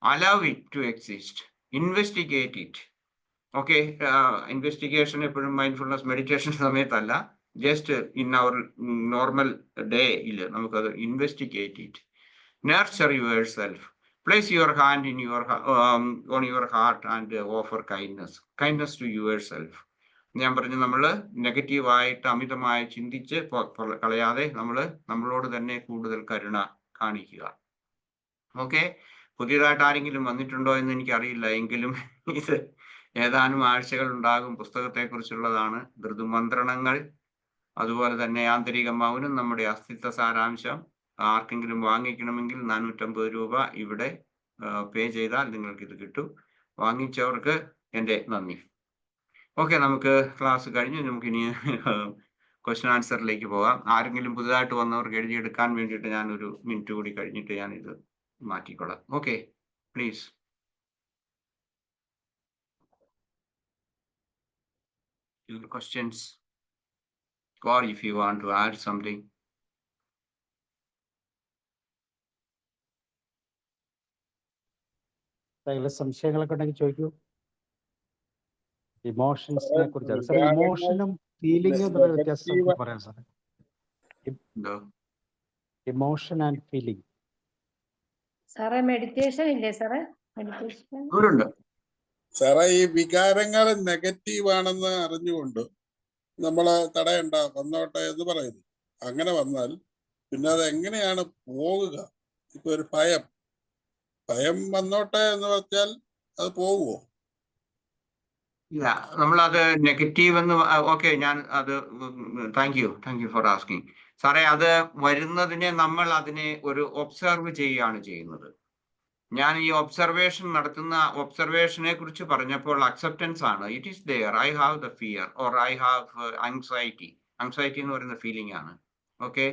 allow it to exist, investigate it. Okay, investigation എപ്പോഴും മൈൻഡ്ഫുൾനെസ് മെഡിറ്റേഷൻ സമയത്തല്ല, ജസ്റ്റ് ഇൻ അവർ നോർമൽ ഡേയിൽ നമുക്കത് investigate it. Nurture yourself. Place your hand on your heart and offer kindness to yourself. ഞാൻ പറഞ്ഞു, നമ്മൾ നെഗറ്റീവായിട്ട് അമിതമായി ചിന്തിച്ച് കളയാതെ നമ്മളോട് തന്നെ കൂടുതൽ കരുണ കാണിക്കുക. ഓക്കെ, പുതിയതായിട്ട് ആരെങ്കിലും വന്നിട്ടുണ്ടോ എന്ന് എനിക്കറിയില്ല, എങ്കിലും ഇത് ഏതാനും ആഴ്ചകൾ ഉണ്ടാകും. പുസ്തകത്തെക്കുറിച്ചുള്ളതാണ്. ഋതുമന്ത്രണങ്ങൾ, അതുപോലെ തന്നെ ആന്തരിക മൗനം, നമ്മുടെ അസ്തിത്വ സാരാംശം. ആർക്കെങ്കിലും വാങ്ങിക്കണമെങ്കിൽ 450 രൂപ ഇവിടെ പേ ചെയ്താൽ നിങ്ങൾക്ക് ഇത് കിട്ടും. വാങ്ങിച്ചവർക്ക് എൻ്റെ നന്ദി. ഓക്കെ, നമുക്ക് ക്ലാസ് കഴിഞ്ഞ് നമുക്കിനി ക്വസ്റ്റ്യൻ ആൻസറിലേക്ക് പോകാം. ആരെങ്കിലും പുതുതായിട്ട് വന്നവർക്ക് എഴുതിയെടുക്കാൻ വേണ്ടിയിട്ട് ഞാൻ ഒരു മിനിറ്റ് കൂടി കഴിഞ്ഞിട്ട് ഞാൻ ഇത് മാറ്റിക്കൊള്ളാം. Okay, please. Your questions, or if you want to add something. സംശയങ്ങളൊക്കെ ഉണ്ടെങ്കിൽ ചോദിക്കൂ. ഇമോഷൻസിനെ കുറിച്ചാണ് സാർ. ഇമോഷനും ഫീലിംഗും തമ്മിൽ വ്യത്യാസം പറയാം സാർ. Emotion and feeling. സാറേ മെഡിറ്റേഷൻ ഇല്ലേ സാറേ? മെഡിറ്റേഷൻ സാറേ, ഈ വികാരങ്ങൾ നെഗറ്റീവ് ആണെന്ന് അറിഞ്ഞുകൊണ്ട് നമ്മള് തടയണ്ട, വന്നോട്ടെ എന്ന് പറയുന്നു. അങ്ങനെ വന്നാൽ പിന്നെ അത് എങ്ങനെയാണ് പോകുക? ഇപ്പൊ ഒരു ഭയം വന്നോട്ടെ എന്ന് വെച്ചാൽ അത് പോകുമോ? ഇല്ല, നമ്മളത് നെഗറ്റീവ് എന്ന് ഓക്കെ, ഞാൻ അത് താങ്ക് യു ഫോർ ആസ്കിങ് സാറേ. അത് വരുന്നതിനെ നമ്മൾ അതിനെ ഒരു ഒബ്സർവ് ചെയ്യുകയാണ് ചെയ്യുന്നത്. ഞാൻ ഈ ഒബ്സർവേഷനെ കുറിച്ച് പറഞ്ഞപ്പോൾ അക്സെപ്റ്റൻസ് ആണ്. It is there, I have the fear or I have anxiety എന്ന് പറയുന്ന ഫീലിംഗ് ആണ്. ഓക്കെ,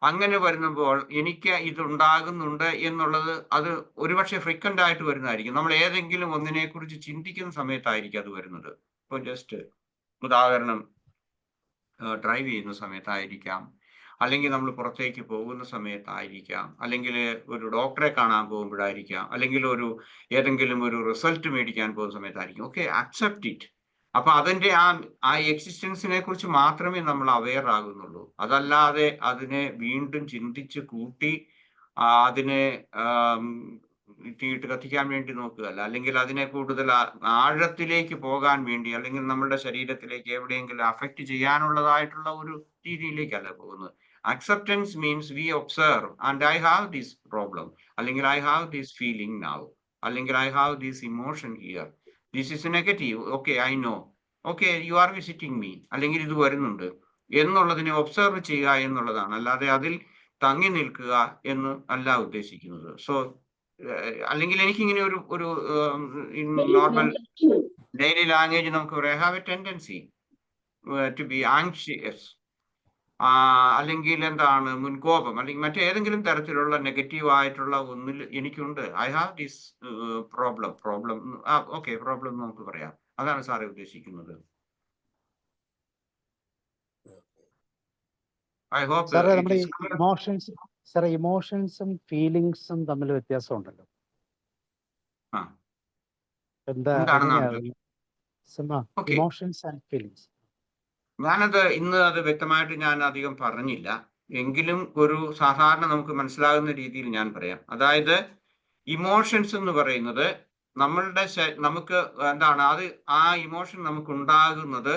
അങ്ങനെ വരുമ്പോൾ എനിക്ക് ഇത് ഉണ്ടാകുന്നുണ്ട് എന്നുള്ളത് അത് ഒരുപക്ഷെ ഫ്രീക്വന്റ് ആയിട്ട് വരുന്നതായിരിക്കും. നമ്മൾ ഏതെങ്കിലും ഒന്നിനെ കുറിച്ച് ചിന്തിക്കുന്ന സമയത്തായിരിക്കും അത് വരുന്നത്. ഇപ്പോൾ ജസ്റ്റ് ഉദാഹരണം, ഡ്രൈവ് ചെയ്യുന്ന സമയത്തായിരിക്കാം, അല്ലെങ്കിൽ നമ്മൾ പുറത്തേക്ക് പോകുന്ന സമയത്തായിരിക്കാം, അല്ലെങ്കിൽ ഒരു ഡോക്ടറെ കാണാൻ പോകുമ്പോഴായിരിക്കാം, അല്ലെങ്കിൽ ഏതെങ്കിലും ഒരു റിസൾട്ട് മേടിക്കാൻ പോകുന്ന സമയത്തായിരിക്കും. Okay, accept it. അപ്പൊ അതിന്റെ ആ എക്സിസ്റ്റൻസിനെ കുറിച്ച് മാത്രമേ നമ്മൾ അവെയർ ആകുന്നുള്ളൂ. അതല്ലാതെ അതിനെ വീണ്ടും ചിന്തിച്ച് കൂട്ടി അതിനെ തീയിട്ട് കത്തിക്കാൻ വേണ്ടി നോക്കുകയല്ല, അല്ലെങ്കിൽ അതിനെ കൂടുതൽ ആഴത്തിലേക്ക് പോകാൻ വേണ്ടി, അല്ലെങ്കിൽ നമ്മുടെ ശരീരത്തിലേക്ക് എവിടെയെങ്കിലും അഫക്റ്റ് ചെയ്യാനുള്ളതായിട്ടുള്ള ഒരു രീതിയിലേക്കല്ല പോകുന്നത്. Acceptance means we observe and I have this problem, അല്ലെങ്കിൽ I have this feeling now, അല്ലെങ്കിൽ I have this emotion here, this is negative. Okay, I know. Okay, you are visiting me, അല്ലെങ്കിൽ ഇത് വരുന്നുണ്ട് എന്നുള്ളതിനെ observe ചെയ്യുക എന്നുള്ളതാണ്, അല്ലാതെ അതിൽ തങ്ങി നിൽക്കുക എന്ന് അല്ല ഉദ്ദേശിക്കുന്നത്. സോ അല്ലെങ്കിൽ എനിക്കിങ്ങനെ ഒരു നോർമൽ ഡെയിലി ലാംഗ്വേജ് നമുക്ക് പറയാം, have a tendency to be anxious, അല്ലെങ്കിൽ എന്താണ് മുൻകോപം, അല്ലെങ്കിൽ മറ്റേതെങ്കിലും തരത്തിലുള്ള നെഗറ്റീവ് ആയിട്ടുള്ള ഒന്നിൽ എനിക്കുണ്ട്. I have this problem. Okay, problem നമുക്ക് പറയാം. അതാണ് സാറേ ഉദ്ദേശിക്കുന്നത്. ഐ ഹോപ്പ് ഇമോഷൻസും ഫീലിങ്സും തമ്മിൽ വ്യത്യാസമുണ്ടല്ലോ. Emotions and feelings. ഞാനത് ഇന്ന് വ്യക്തമായിട്ട് ഞാൻ അധികം പറഞ്ഞില്ല, എങ്കിലും ഒരു സാധാരണ നമുക്ക് മനസ്സിലാകുന്ന രീതിയിൽ ഞാൻ പറയാം. അതായത് ഇമോഷൻസ് എന്ന് പറയുന്നത് നമുക്ക് എന്താണ്, അത് ആ ഇമോഷൻ നമുക്ക് ഉണ്ടാകുന്നത്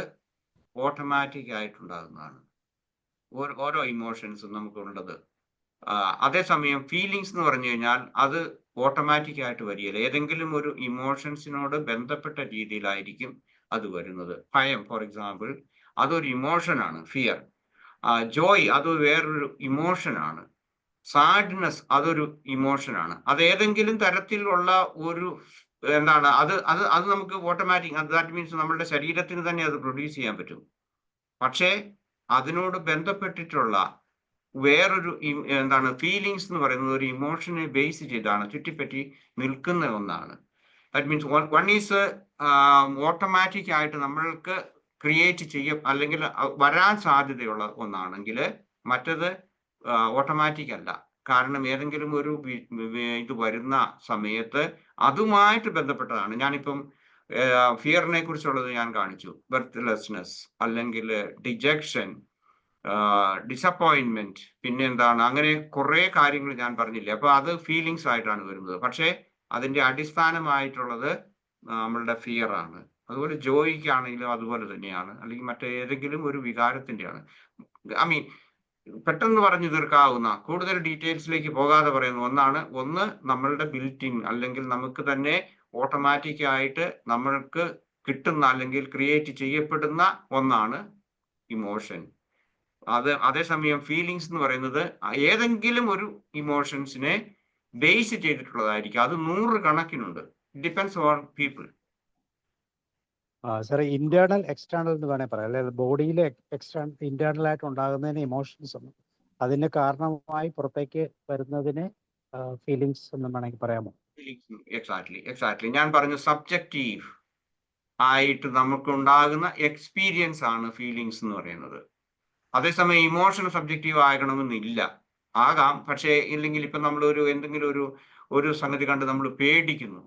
ഓട്ടോമാറ്റിക് ആയിട്ടുണ്ടാകുന്നതാണ്. ഓരോ ഇമോഷൻസും നമുക്കുള്ളത്. അതേസമയം ഫീലിങ്സ് എന്ന് പറഞ്ഞു കഴിഞ്ഞാൽ അത് ഓട്ടോമാറ്റിക് ആയിട്ട് വരികയില്ല. ഏതെങ്കിലും ഒരു ഇമോഷൻസിനോട് ബന്ധപ്പെട്ട രീതിയിലായിരിക്കും അത് വരുന്നത്. ഭയം ഫോർ എക്സാമ്പിൾ, അതൊരു ഇമോഷനാണ്. ഫിയർ, ജോയ് അത് വേറൊരു ഇമോഷനാണ്. സാഡ്നെസ് അതൊരു ഇമോഷനാണ്. അത് ഏതെങ്കിലും തരത്തിലുള്ള ഒരു എന്താണ് അത് നമുക്ക് ഓട്ടോമാറ്റിക്, ദാറ്റ് മീൻസ് നമ്മുടെ ശരീരത്തിന് തന്നെ അത് പ്രൊഡ്യൂസ് ചെയ്യാൻ പറ്റും. പക്ഷേ അതിനോട് ബന്ധപ്പെട്ടിട്ടുള്ള വേറൊരു എന്താണ് ഫീലിങ്സ് എന്ന് പറയുന്നത് ഒരു ഇമോഷനെ ബേസ് ചെയ്താണ്, ചുറ്റിപ്പറ്റി നിൽക്കുന്ന ഒന്നാണ്. That means one is automatic ആയിട്ട് നമ്മൾക്ക് ക്രിയേറ്റ് അല്ലെങ്കിൽ വരാൻ സാധ്യതയുള്ള ഒന്നാണെങ്കിൽ മറ്റത് ഓട്ടോമാറ്റിക് അല്ല. കാരണം ഏതെങ്കിലും ഒരു ഇത് വരുന്ന സമയത്ത് അതുമായിട്ട് ബന്ധപ്പെട്ടതാണ്. ഞാനിപ്പം ഫിയറിനെ കുറിച്ചുള്ളത് ഞാൻ കാണിച്ചു. ബർത്ത്ലെസ്നെസ്, അല്ലെങ്കിൽ ഡിജക്ഷൻ, ഡിസപ്പോയിന്റ്മെന്റ്, പിന്നെ എന്താണ്, അങ്ങനെ കുറെ കാര്യങ്ങൾ ഞാൻ പറഞ്ഞില്ലേ. അപ്പൊ അത് ഫീലിങ്സ് ആയിട്ടാണ് വരുന്നത്. പക്ഷേ അതിന്റെ അടിസ്ഥാനമായിട്ടുള്ളത് നമ്മളുടെ ഫിയർ ആണ്. അതുപോലെ ജോയിക്കാണെങ്കിലും അതുപോലെ തന്നെയാണ്, അല്ലെങ്കിൽ മറ്റേതെങ്കിലും ഒരു വികാരത്തിന്റെയാണ്. ഐ മീൻ പെട്ടെന്ന് പറഞ്ഞു തീർക്കാവുന്ന, കൂടുതൽ ഡീറ്റെയിൽസിലേക്ക് പോകാതെ പറയുന്ന ഒന്ന് നമ്മളുടെ ബിൽറ്റ് ഇൻ, അല്ലെങ്കിൽ നമുക്ക് തന്നെ ഓട്ടോമാറ്റിക് ആയിട്ട് നമ്മൾക്ക് കിട്ടുന്ന അല്ലെങ്കിൽ ക്രിയേറ്റ് ചെയ്യപ്പെടുന്ന ഒന്നാണ് ഇമോഷൻ. അതേസമയം ഫീലിങ്സ് എന്ന് പറയുന്നത് ഏതെങ്കിലും ഒരു ഇമോഷൻസിനെ ബേസ് ചെയ്തിട്ടുള്ളതായിരിക്കും. അത് 100 കണക്കിനുണ്ട്. Depends on people. സാറേ ഇന്റേണൽ എക്സ്റ്റേണൽ എന്ന് വേണേൽ പറയാം, അതായത് ബോഡിയിലെ ഇന്റേണൽ ആയിട്ട് ഉണ്ടാകുന്നതിന് ഇമോഷൻസ് ഒന്നും അതിന് കാരണമായി പുറത്തേക്ക് വരുന്നതിന് ഫീലിങ്സ് എന്ന് വേണമെങ്കിൽ പറയാമോ? എക്സാക്ട്ലി ഞാൻ പറഞ്ഞു സബ്ജക്റ്റീവ് ആയിട്ട് നമുക്കുണ്ടാകുന്ന എക്സ്പീരിയൻസ് ആണ് ഫീലിങ്സ് എന്ന് പറയുന്നത്. അതേസമയം ഇമോഷൻ സബ്ജക്റ്റീവ് ആകണമെന്നില്ല, ആകാം. പക്ഷേ ഇല്ലെങ്കിൽ ഇപ്പൊ നമ്മൾ എന്തെങ്കിലും ഒരു സംഗതി കണ്ട് നമ്മൾ പേടിക്കുന്നു,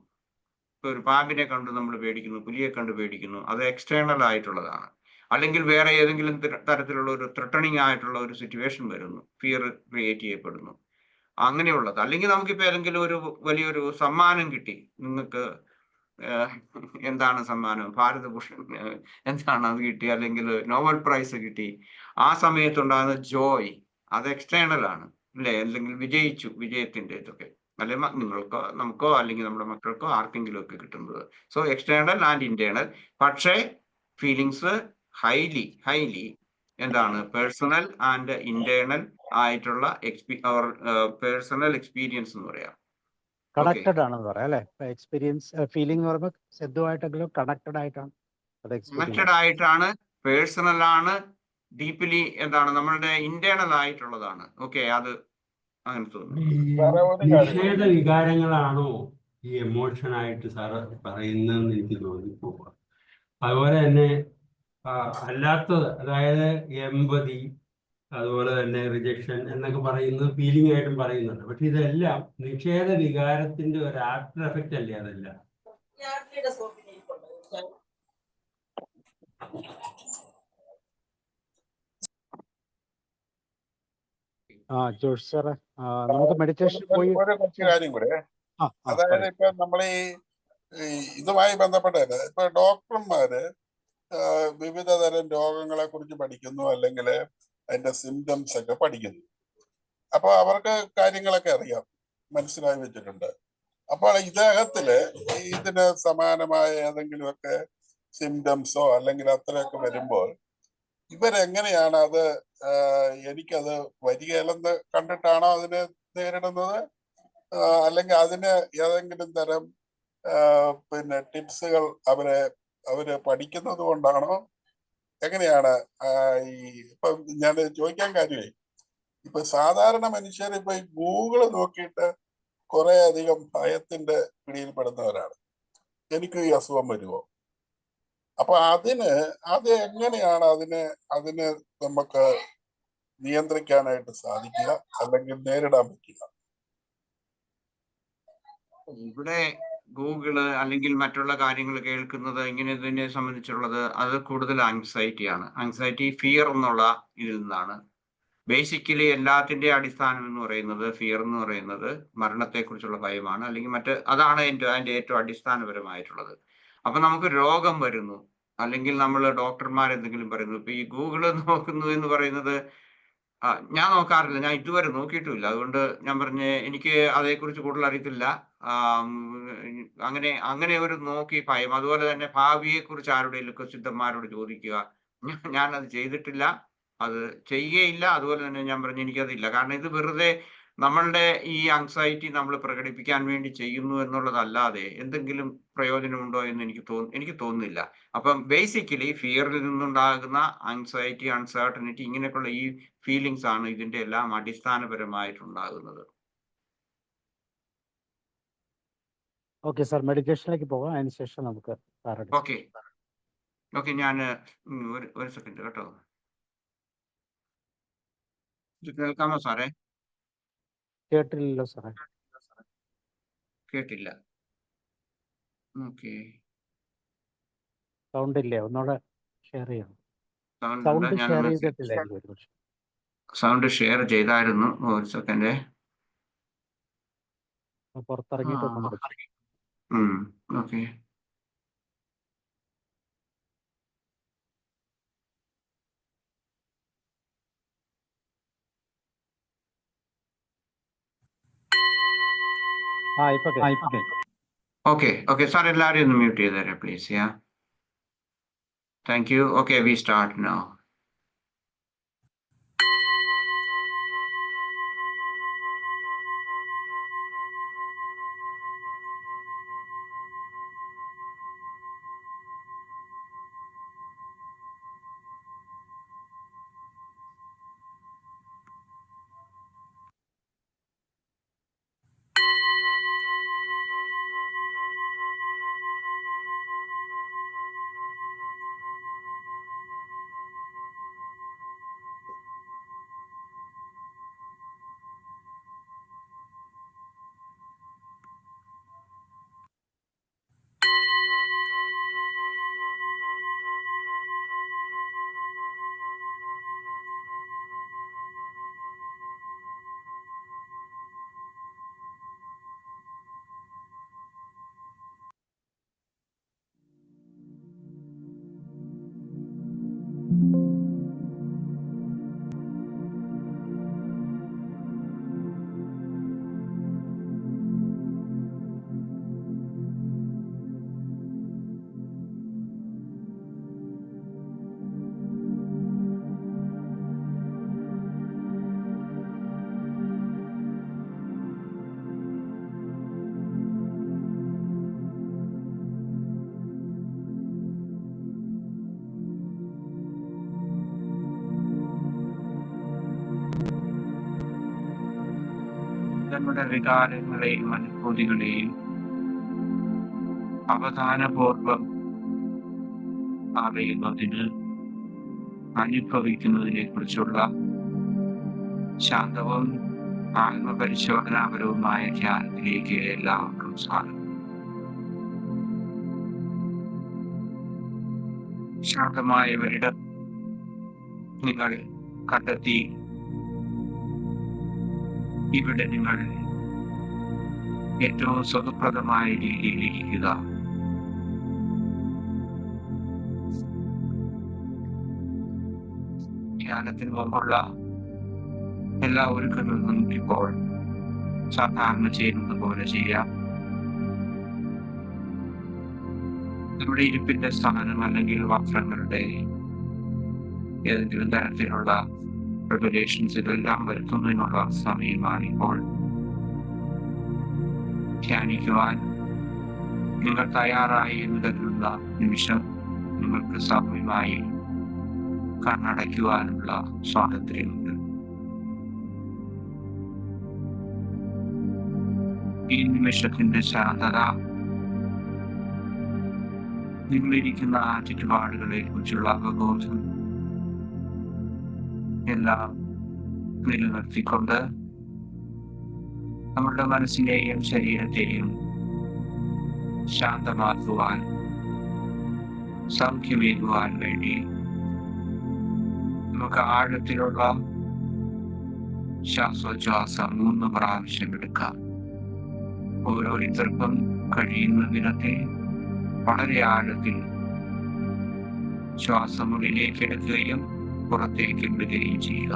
ഇപ്പൊ ഒരു പാമ്പിനെ കണ്ട് നമ്മൾ പേടിക്കുന്നു, പുലിയെ കണ്ട് പേടിക്കുന്നു, അത് എക്സ്റ്റേണൽ ആയിട്ടുള്ളതാണ്. അല്ലെങ്കിൽ വേറെ ഏതെങ്കിലും തരത്തിലുള്ള ഒരു ത്രെട്ടണിങ് ആയിട്ടുള്ള ഒരു സിറ്റുവേഷൻ വരുന്നു, ഫിയർ ക്രിയേറ്റ് ചെയ്യപ്പെടുന്നു, അങ്ങനെയുള്ളത്. അല്ലെങ്കിൽ നമുക്കിപ്പോ ഏതെങ്കിലും ഒരു വലിയൊരു സമ്മാനം കിട്ടി, നിങ്ങൾക്ക് എന്താണ് സമ്മാനം, ഭാരതഭൂഷൺ എന്താണ് അത് കിട്ടി, അല്ലെങ്കിൽ നോബൽ പ്രൈസ് കിട്ടി, ആ സമയത്തുണ്ടാകുന്ന ജോയ് അത് എക്സ്റ്റേണൽ ആണ് അല്ലെ? അല്ലെങ്കിൽ വിജയിച്ചു, വിജയത്തിന്റെ ഇതൊക്കെ അല്ലെ നിങ്ങൾക്കോ നമുക്കോ അല്ലെങ്കിൽ നമ്മുടെ മക്കൾക്കോ ആർക്കെങ്കിലും ഒക്കെ കിട്ടുന്നത്. So external and internal. പക്ഷേ ഫീലിങ്സ് ഹൈലി എന്താണ് പേഴ്സണൽ ആൻഡ് ഇന്റേണൽ ആയിട്ടുള്ള പേഴ്സണൽ എക്സ്പീരിയൻസ് എന്ന് പറയാം. കണക്റ്റഡ് ആണെന്ന് പറയാം അല്ലെ? എക്സ്പീരിയൻസ് ഫീലിംഗ് എന്ന് പറയുമ്പോൾ ശബ്ദമായിട്ടെങ്കിലും കണക്റ്റഡ് ആയിട്ടാണ് അത് കണക്റ്റഡ് ആയിട്ടാണ്, പേഴ്സണൽ ആണ്, ഡീപ്ലി എന്താണ് നമ്മളുടെ ഇന്റേണൽ ആയിട്ടുള്ളതാണ്. ഓക്കെ, അത് അങ്ങനെ തോന്നുന്നു. സാറേ ഒരു കാര്യം നിഷേധ വികാരങ്ങളാണോ ഈ എമോഷൻ ആയിട്ട് സാറ് പറയുന്നതെന്ന് എനിക്ക് തോന്നിപ്പോവുക. അതുപോലെ തന്നെ അല്ലാത്തത്, അതായത് എമ്പതി, അതുപോലെ തന്നെ റിജക്ഷൻ എന്നൊക്കെ പറയുന്നത് ഫീലിംഗ് ആയിട്ടും പറയുന്നുണ്ട്. പക്ഷെ ഇതെല്ലാം നിഷേധ വികാരത്തിന്റെ ഒരു ആഫ്റ്റർ എഫക്റ്റ് അല്ലേ അതെല്ലാം? ജോഷ് സാറേ, നമുക്ക് മെഡിറ്റേഷൻ പോയി ഒരു കുറച്ച് കാര്യം കൂടെ. അതായത് പറയൂ. ഇപ്പൊ നമ്മൾ ഈ ഇതുമായി ബന്ധപ്പെട്ടത് ഇപ്പൊ ഡോക്ടർമാര് വിവിധ തരം രോഗങ്ങളെ കുറിച്ച് പഠിക്കുന്നു, അല്ലെങ്കിൽ അതിന്റെ സിംറ്റംസ് ഒക്കെ പഠിക്കുന്നു. അപ്പൊ അവർക്ക് കാര്യങ്ങളൊക്കെ അറിയാം, മനസ്സിലായി വെച്ചിട്ടുണ്ട്. അപ്പോൾ ഇദ്ദേഹത്തില് ഇതിന് സമാനമായ ഏതെങ്കിലുമൊക്കെ സിംറ്റംസോ അല്ലെങ്കിൽ അത്രയൊക്കെ വരുമ്പോൾ ഇവരെങ്ങനെയാണ് അത് എനിക്കത് വരികയില്ലെന്ന് കണ്ടിട്ടാണോ അതിനെ നേരിടുന്നത്, അല്ലെങ്കിൽ അതിന് ഏതെങ്കിലും തരം പിന്നെ ടിപ്സുകൾ അവര് പഠിക്കുന്നത് കൊണ്ടാണോ, എങ്ങനെയാണ് ഈ ഇപ്പൊ ഞാൻ ചോദിക്കാൻ കാര്യമേ, ഇപ്പൊ സാധാരണ മനുഷ്യർ ഇപ്പൊ ഈ ഗൂഗിള് നോക്കിയിട്ട് കുറെ അധികം ഭയത്തിന്റെ പിടിയിൽപ്പെടുന്നവരാണ്. എനിക്ക് ഈ അസുഖം വരുമോ? അപ്പൊ അത് എങ്ങനെയാണ് അതിനെ നമുക്ക് നിയന്ത്രിക്കാനായിട്ട് സാധിക്കുക, അല്ലെങ്കിൽ നേരിടാൻ പറ്റുക? ഇവിടെ ഗൂഗിള് അല്ലെങ്കിൽ മറ്റുള്ള കാര്യങ്ങൾ കേൾക്കുന്നത് ഇങ്ങനെ ഇതിനെ സംബന്ധിച്ചുള്ളത് അത് കൂടുതൽ ആങ്സൈറ്റി ഫിയർ എന്നുള്ള ഇതിൽ നിന്നാണ്. ബേസിക്കലി എല്ലാത്തിന്റെ അടിസ്ഥാനം എന്ന് പറയുന്നത്, ഫിയർ എന്ന് പറയുന്നത് മരണത്തെക്കുറിച്ചുള്ള ഭയമാണ്, അല്ലെങ്കിൽ അതാണ് അതിന്റെ ഏറ്റവും അടിസ്ഥാനപരമായിട്ടുള്ളത്. അപ്പൊ നമുക്ക് രോഗം വരുന്നു, അല്ലെങ്കിൽ നമ്മൾ ഡോക്ടർമാരെന്തെങ്കിലും പറയുന്നു. ഇപ്പൊ ഈ ഗൂഗിള് നോക്കുന്നു എന്ന് പറയുന്നത് ഞാൻ നോക്കാറില്ല, ഞാൻ ഇതുവരെ നോക്കിയിട്ടുമില്ല. അതുകൊണ്ട് ഞാൻ എനിക്ക് അതേക്കുറിച്ച് കൂടുതൽ അറിയത്തില്ല. അങ്ങനെ ഒരു നോക്കി ഭയം. അതുപോലെ തന്നെ ഭാവിയെ കുറിച്ച് ആരുടെയൊക്കെ സിദ്ധന്മാരോട് ചോദിക്കുക. ഞാനത് ചെയ്തിട്ടില്ല, അത് ചെയ്യുകയില്ല. അതുപോലെ തന്നെ ഞാൻ എനിക്കതില്ല. കാരണം ഇത് വെറുതെ നമ്മളുടെ ഈ ആങ്സൈറ്റി നമ്മൾ പ്രകടിപ്പിക്കാൻ വേണ്ടി ചെയ്യുന്നു എന്നുള്ളതല്ലാതെ എന്തെങ്കിലും പ്രയോജനമുണ്ടോ എന്ന് എനിക്ക് തോന്നുന്നില്ല. അപ്പം ബേസിക്കലി ഫിയറിൽ നിന്നുണ്ടാകുന്ന ആങ്സൈറ്റി, അൺസർട്ടനിറ്റി, ഇങ്ങനെയൊക്കെയുള്ള ഈ ഫീലിങ്സ് ആണ് ഇതിന്റെ എല്ലാം അടിസ്ഥാനപരമായിട്ടുണ്ടാകുന്നത്. ഓക്കെ സാർ, മെഡിറ്റേഷനിലേക്ക് പോകാം, അതിനുശേഷം നമുക്ക് ഓക്കെ ഞാൻ ഒരു സെക്കൻഡ് കേട്ടോ. ഇത് കേൾക്കാമോ സാറേ? കേട്ടില്ലല്ലോ സാറേ. കേട്ടില്ല. ഓക്കെ, സൗണ്ട് ഇല്ലേ? ഒന്നുകൂടെ ഷെയർ ചെയ്യണം. സൗണ്ട് സൗണ്ട് ഷെയർ ഞാനൊന്ന് ചെയ്തിട്ടില്ലായിരിക്കും ഒരു പക്ഷേ. സൗണ്ട് ഷെയർ ചെയ്തായിരുന്നു. ഒരു സെക്കൻഡ്. പുറത്തിറങ്ങിയിട്ടൊന്നും കൂടെ. ഓക്കെ. ഇപ്പൊ ഓക്കെ സാർ, എല്ലാവരെയും ഒന്ന് മ്യൂട്ട് ചെയ്തേരെ please. Thank you. Okay, we start now. നമ്മുടെ വികാരങ്ങളെയും അനുഭൂതികളെയും അവധാനപൂർവം അറിയുന്നതിന്, അനുഭവിക്കുന്നതിനെ കുറിച്ചുള്ള ശാന്തവും ആത്മപരിശോധനാപരവുമായ ധ്യാനത്തിലേക്ക് എല്ലാവർക്കും സ്വാഗതം. ശാന്തമായ ഒരിടം നിങ്ങൾ കണ്ടെത്തി ഇവിടെ നിങ്ങൾ ഏറ്റവും സുഖപ്രദമായ രീതിയിൽ ഇരിക്കുക. ധ്യാനത്തിന് മുമ്പുള്ള എല്ലാ ഒരുക്കങ്ങളും ഇപ്പോൾ സാധാരണ ചെയ്യുന്നത് പോലെ ചെയ്യാം. നമ്മുടെ ഇരിപ്പിന്റെ സ്ഥാനം അല്ലെങ്കിൽ വസ്ത്രങ്ങളുടെ ഏതെങ്കിലും തരത്തിലുള്ള റെഗുലേഷൻസ് ഇതെല്ലാം വരുത്തുന്നതിനുള്ള സമയമാണ് ഇപ്പോൾ. ധ്യാനിക്കുവാൻ നിങ്ങൾ തയ്യാറായി എന്ന് കരുതുന്ന നിമിഷം നിങ്ങൾക്ക് സമയമായി കണ്ണടയ്ക്കുവാനുള്ള സ്വാതന്ത്ര്യമുണ്ട്. ഈ നിമിഷത്തിന്റെ ശാന്തത നിങ്ങളിരിക്കുന്ന ആ ചുറ്റുപാടുകളെ കുറിച്ചുള്ള അവബോധം എല്ലാം നിലനിർത്തിക്കൊണ്ട് നമ്മുടെ മനസ്സിനെയും ശരീരത്തെയും ശാന്തമാക്കുവാൻ, സൗഖ്യമേകുവാൻ വേണ്ടി നമുക്ക് ആഴത്തിലുള്ള ശ്വാസോച്ഛ്വാസം 3 പ്രാവശ്യം എടുക്കാം. ഓരോരുത്തർക്കും കഴിയുന്ന വിധത്തിൽ വളരെ ആഴത്തിൽ ശ്വാസം ഉള്ളിലേക്ക് എടുക്കുകയും പുറത്തേക്ക് വിടുകയും ചെയ്യുക.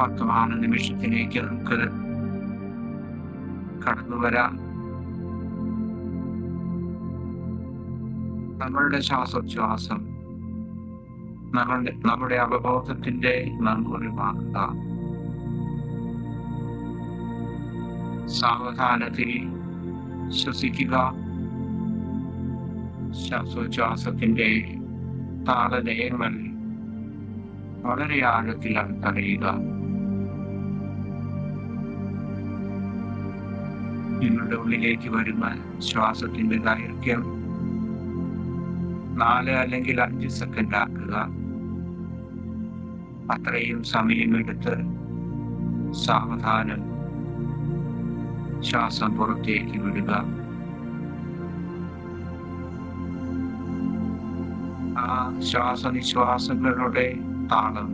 വർത്തമാന നിമിഷത്തിലേക്ക് നമുക്ക് കടന്നു വരാം. നമ്മളുടെ ശ്വാസോച്ഛ്വാസം നമ്മുടെ അവബോധത്തിന്റെ നങ്കൂരമാക്കുക. സാവധാനത്തിൽ ശ്വസിക്കുക. ശ്വാസോച്ഛ്വാസത്തിന്റെ താളലയങ്ങൾ വളരെ ആഴത്തിൽ അറിയുക. നിങ്ങളുടെ ഉള്ളിലേക്ക് വരുന്ന ശ്വാസത്തിന്റെ ദൈർഘ്യം 4 അല്ലെങ്കിൽ 5 സെക്കൻഡ് ആക്കുക. അത്രയും സമയമെടുത്ത് സാവധാനം ശ്വാസം പുറത്തേക്ക് വിടുക. ആ ശ്വാസനിശ്വാസങ്ങളുടെ താളം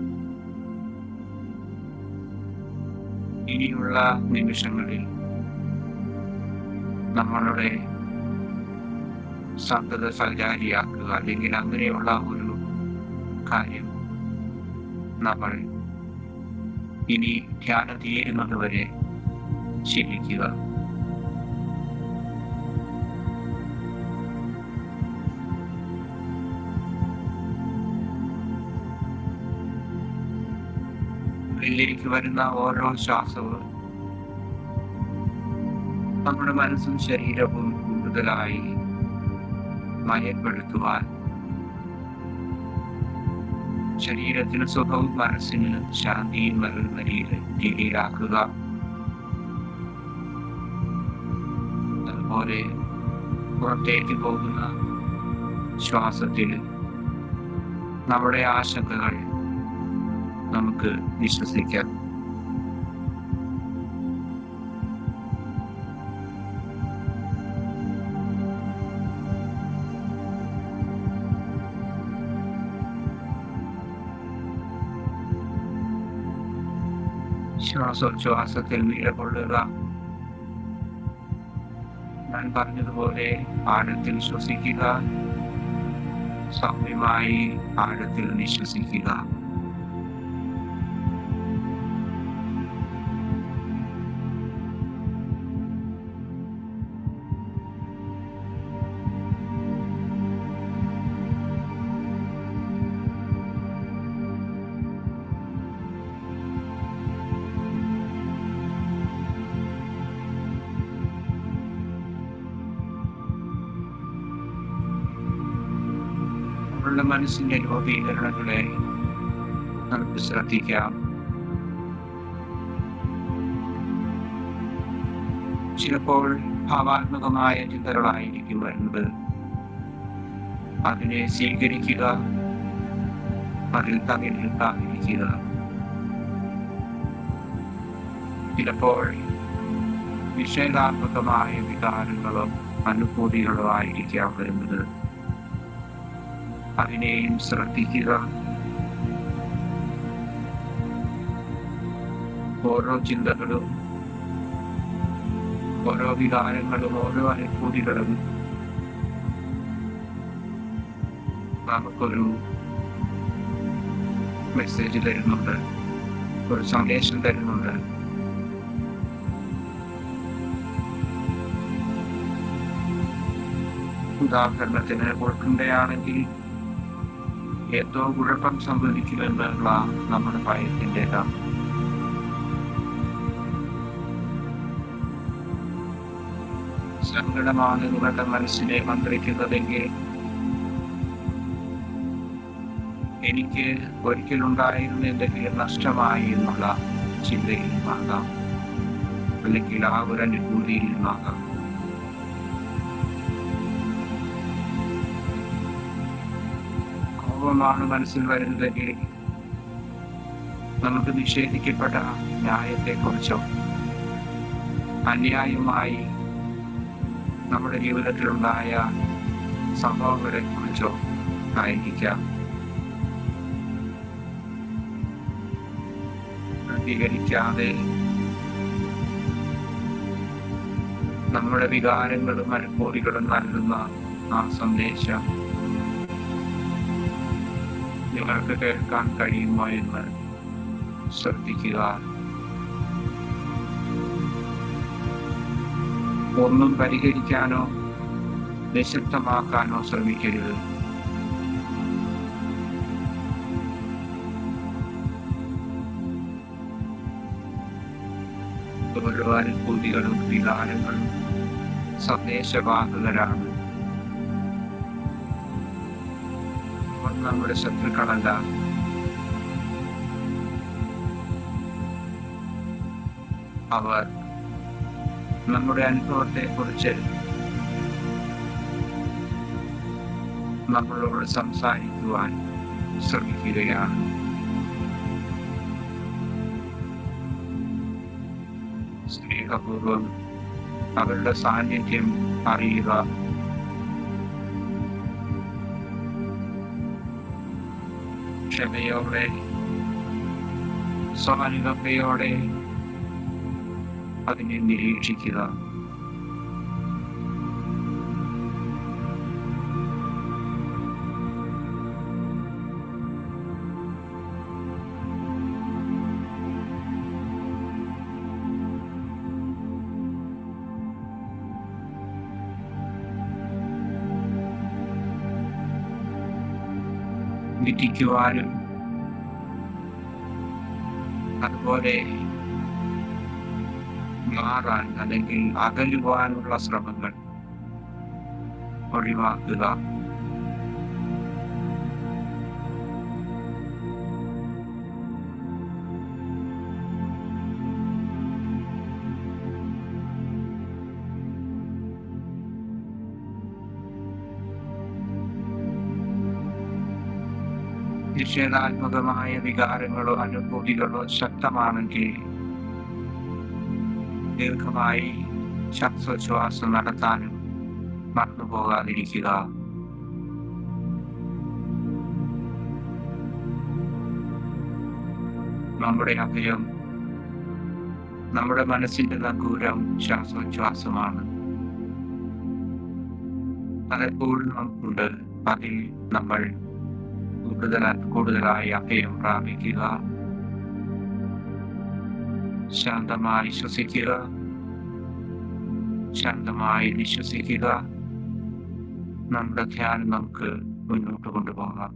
ഇനിയുള്ള നിമിഷങ്ങളിൽ നമ്മളുടെ സന്തത സഞ്ചാരിയാക്കുക. അല്ലെങ്കിൽ അങ്ങനെയുള്ള ഒരു കാര്യം നമ്മൾ ഇനി ധ്യാനം തീരുന്നത് വരെ ശീലിക്കുക. ഉള്ളിലേക്ക് വരുന്ന ഓരോ ശ്വാസവും നമ്മുടെ മനസ്സും ശരീരവും കൂടുതലായി മയപ്പെടുത്തുവാൻ, ശരീരത്തിന് സുഖവും മനസ്സിന് ശാന്തിയും നൽകുന്ന രീതിയിലാക്കുക. അതുപോലെ പുറത്തേക്ക് പോകുന്ന ശ്വാസത്തിൽ നമ്മുടെ ആശങ്കകൾ നമുക്ക് വിശ്വസിക്കാം. ശ്വാസോച്ഛ്വാസത്തിൽ നിലകൊള്ളുക. ഞാൻ പറഞ്ഞതുപോലെ ആഴത്തിൽ ശ്വസിക്കുക, സൗമ്യമായി ആഴത്തിൽ നിശ്വസിക്കുക. മനസ്സിന്റെ രൂപീകരണങ്ങളെ നമുക്ക് ശ്രദ്ധിക്കാം. ചിലപ്പോൾ ഭാവാത്മകമായ ചിന്തകളായിരിക്കും വരുന്നത്. അതിനെ സ്വീകരിക്കുക, അതിൽ തങ്ങി നിൽക്കാതിരിക്കുക. ചിലപ്പോൾ നിഷേധാത്മകമായ വികാരങ്ങളോ അനുഭൂതികളോ ആയിരിക്കാം വരുന്നത്. അതിനെയും ശ്രദ്ധിക്കുക. ഓരോ ചിന്തകളും, ഓരോ വികാരങ്ങളും, ഓരോ അനുഭൂതികളും നമുക്കൊരു മെസ്സേജ് തരുന്നുണ്ട്, ഒരു സന്ദേശം തരുന്നുണ്ട്. ഉദാഹരണത്തിന് ഉൾക്കൊണ്ടയാണെങ്കിൽ എന്തോ കുഴപ്പം സംഭവിക്കുമെന്നുള്ള നമ്മുടെ ഭയത്തിൻ്റെതാണ്. സങ്കടമാണ് നിങ്ങളുടെ മനസ്സിനെ മന്ത്രിക്കുന്നതെങ്കിൽ എനിക്ക് ഒരിക്കലുണ്ടായിരുന്ന എന്തെങ്കിലും നഷ്ടമായി എന്നുള്ള ചിന്തയിൽ നിന്നാകാം, അല്ലെങ്കിൽ ആ ഒരു അനുഭൂതിയിൽ നിന്നാകാം. കോപമാണ് മനസ്സിൽ വരുന്നതെങ്കിൽ നമുക്ക് നിഷേധിക്കപ്പെട്ട ന്യായത്തെക്കുറിച്ചോ അന്യായമായി നമ്മുടെ ജീവിതത്തിലുണ്ടായ സംഭവങ്ങളെ കുറിച്ചോ ആയിരിക്കാം. പ്രതികരിക്കാതെ നമ്മുടെ വികാരങ്ങളും അനുഭൂതികളും നൽകുന്ന ആ സന്ദേശം നിങ്ങൾക്ക് കേൾക്കാൻ കഴിയുമോ എന്ന് ശ്രദ്ധിക്കുക. ഒന്നും പരിഹരിക്കാനോ നിശബ്ദമാക്കാനോ ശ്രമിക്കരുത്. ഓരോ അനുഭൂതികളും വികാരങ്ങളും സന്ദേശവാഹകരാണ്. അവർ നമ്മുടെ ശത്രുക്കളല്ല. അവർ നമ്മുടെ അനുഭവത്തെ കുറിച്ച് നമ്മളോട് സംസാരിക്കുവാൻ ശ്രമിക്കുകയാണ്. സ്നേഹപൂർവം അവരുടെ സാന്നിധ്യം അറിയുക. ക്ഷമയോടെ, സ്വാനുകമ്പയോടെ അതിനെ നിരീക്ഷിക്കുക. വിധിക്കുവാനും അതുപോലെ മാറാൻ അല്ലെങ്കിൽ അകലുവാനുള്ള ശ്രമങ്ങൾ ഒഴിവാക്കുക. നിഷേധാത്മകമായ വികാരങ്ങളോ അനുഭൂതികളോ ശക്തമാണെങ്കിൽ ദീർഘമായി ശ്വാസോച്ഛ്വാസം നടത്താനും മറന്നുപോകാതിരിക്കുക. നമ്മുടെ അഭയം, നമ്മുടെ മനസ്സിന്റെ നങ്കൂരം ശ്വാസോച്ഛ്വാസമാണ്. അതെപ്പോഴും നമുക്കുണ്ട്. അതിൽ നമ്മൾ കൂടുതലായി അഭയം പ്രാപിക്കുക. ശാന്തമായി ശ്വസിക്കുക, ശാന്തമായി വിശ്വസിക്കുക. നമ്മുടെ ധ്യാനം നമുക്ക് മുന്നോട്ട് കൊണ്ടുപോകാം.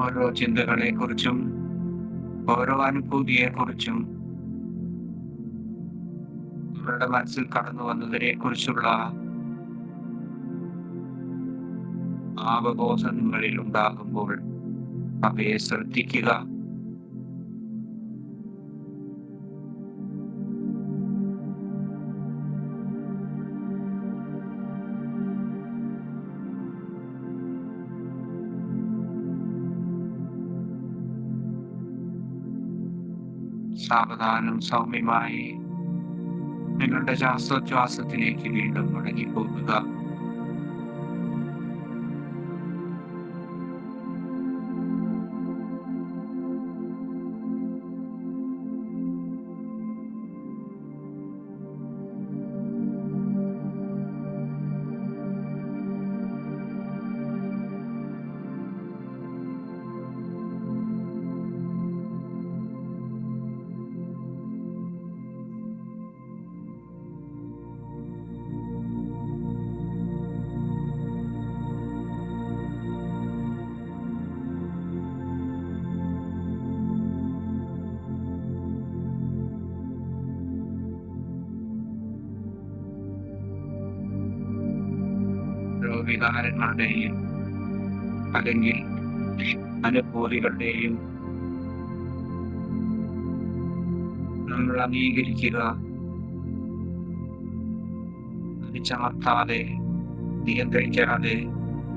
ഓരോ ചിന്തകളെ കുറിച്ചും ഓരോ അനുഭൂതിയെ കുറിച്ചും അവരുടെ മനസ്സിൽ കടന്നു വന്നതിനെ കുറിച്ചുള്ള അവബോധം നിങ്ങളിൽ ഉണ്ടാകുമ്പോൾ അവയെ ശ്രദ്ധിക്കുക. സാവധാനം സൗമ്യമായി നിങ്ങളുടെ ശ്വാസോച്ഛ്വാസത്തിലേക്ക് വീണ്ടും മടങ്ങി പോകുക. വികാരങ്ങളുടെയും അല്ലെങ്കിൽ അനുഭൂതികളുടെയും നമ്മൾ അംഗീകരിക്കുക. അടിച്ചമർത്താതെ, നിയന്ത്രിക്കാതെ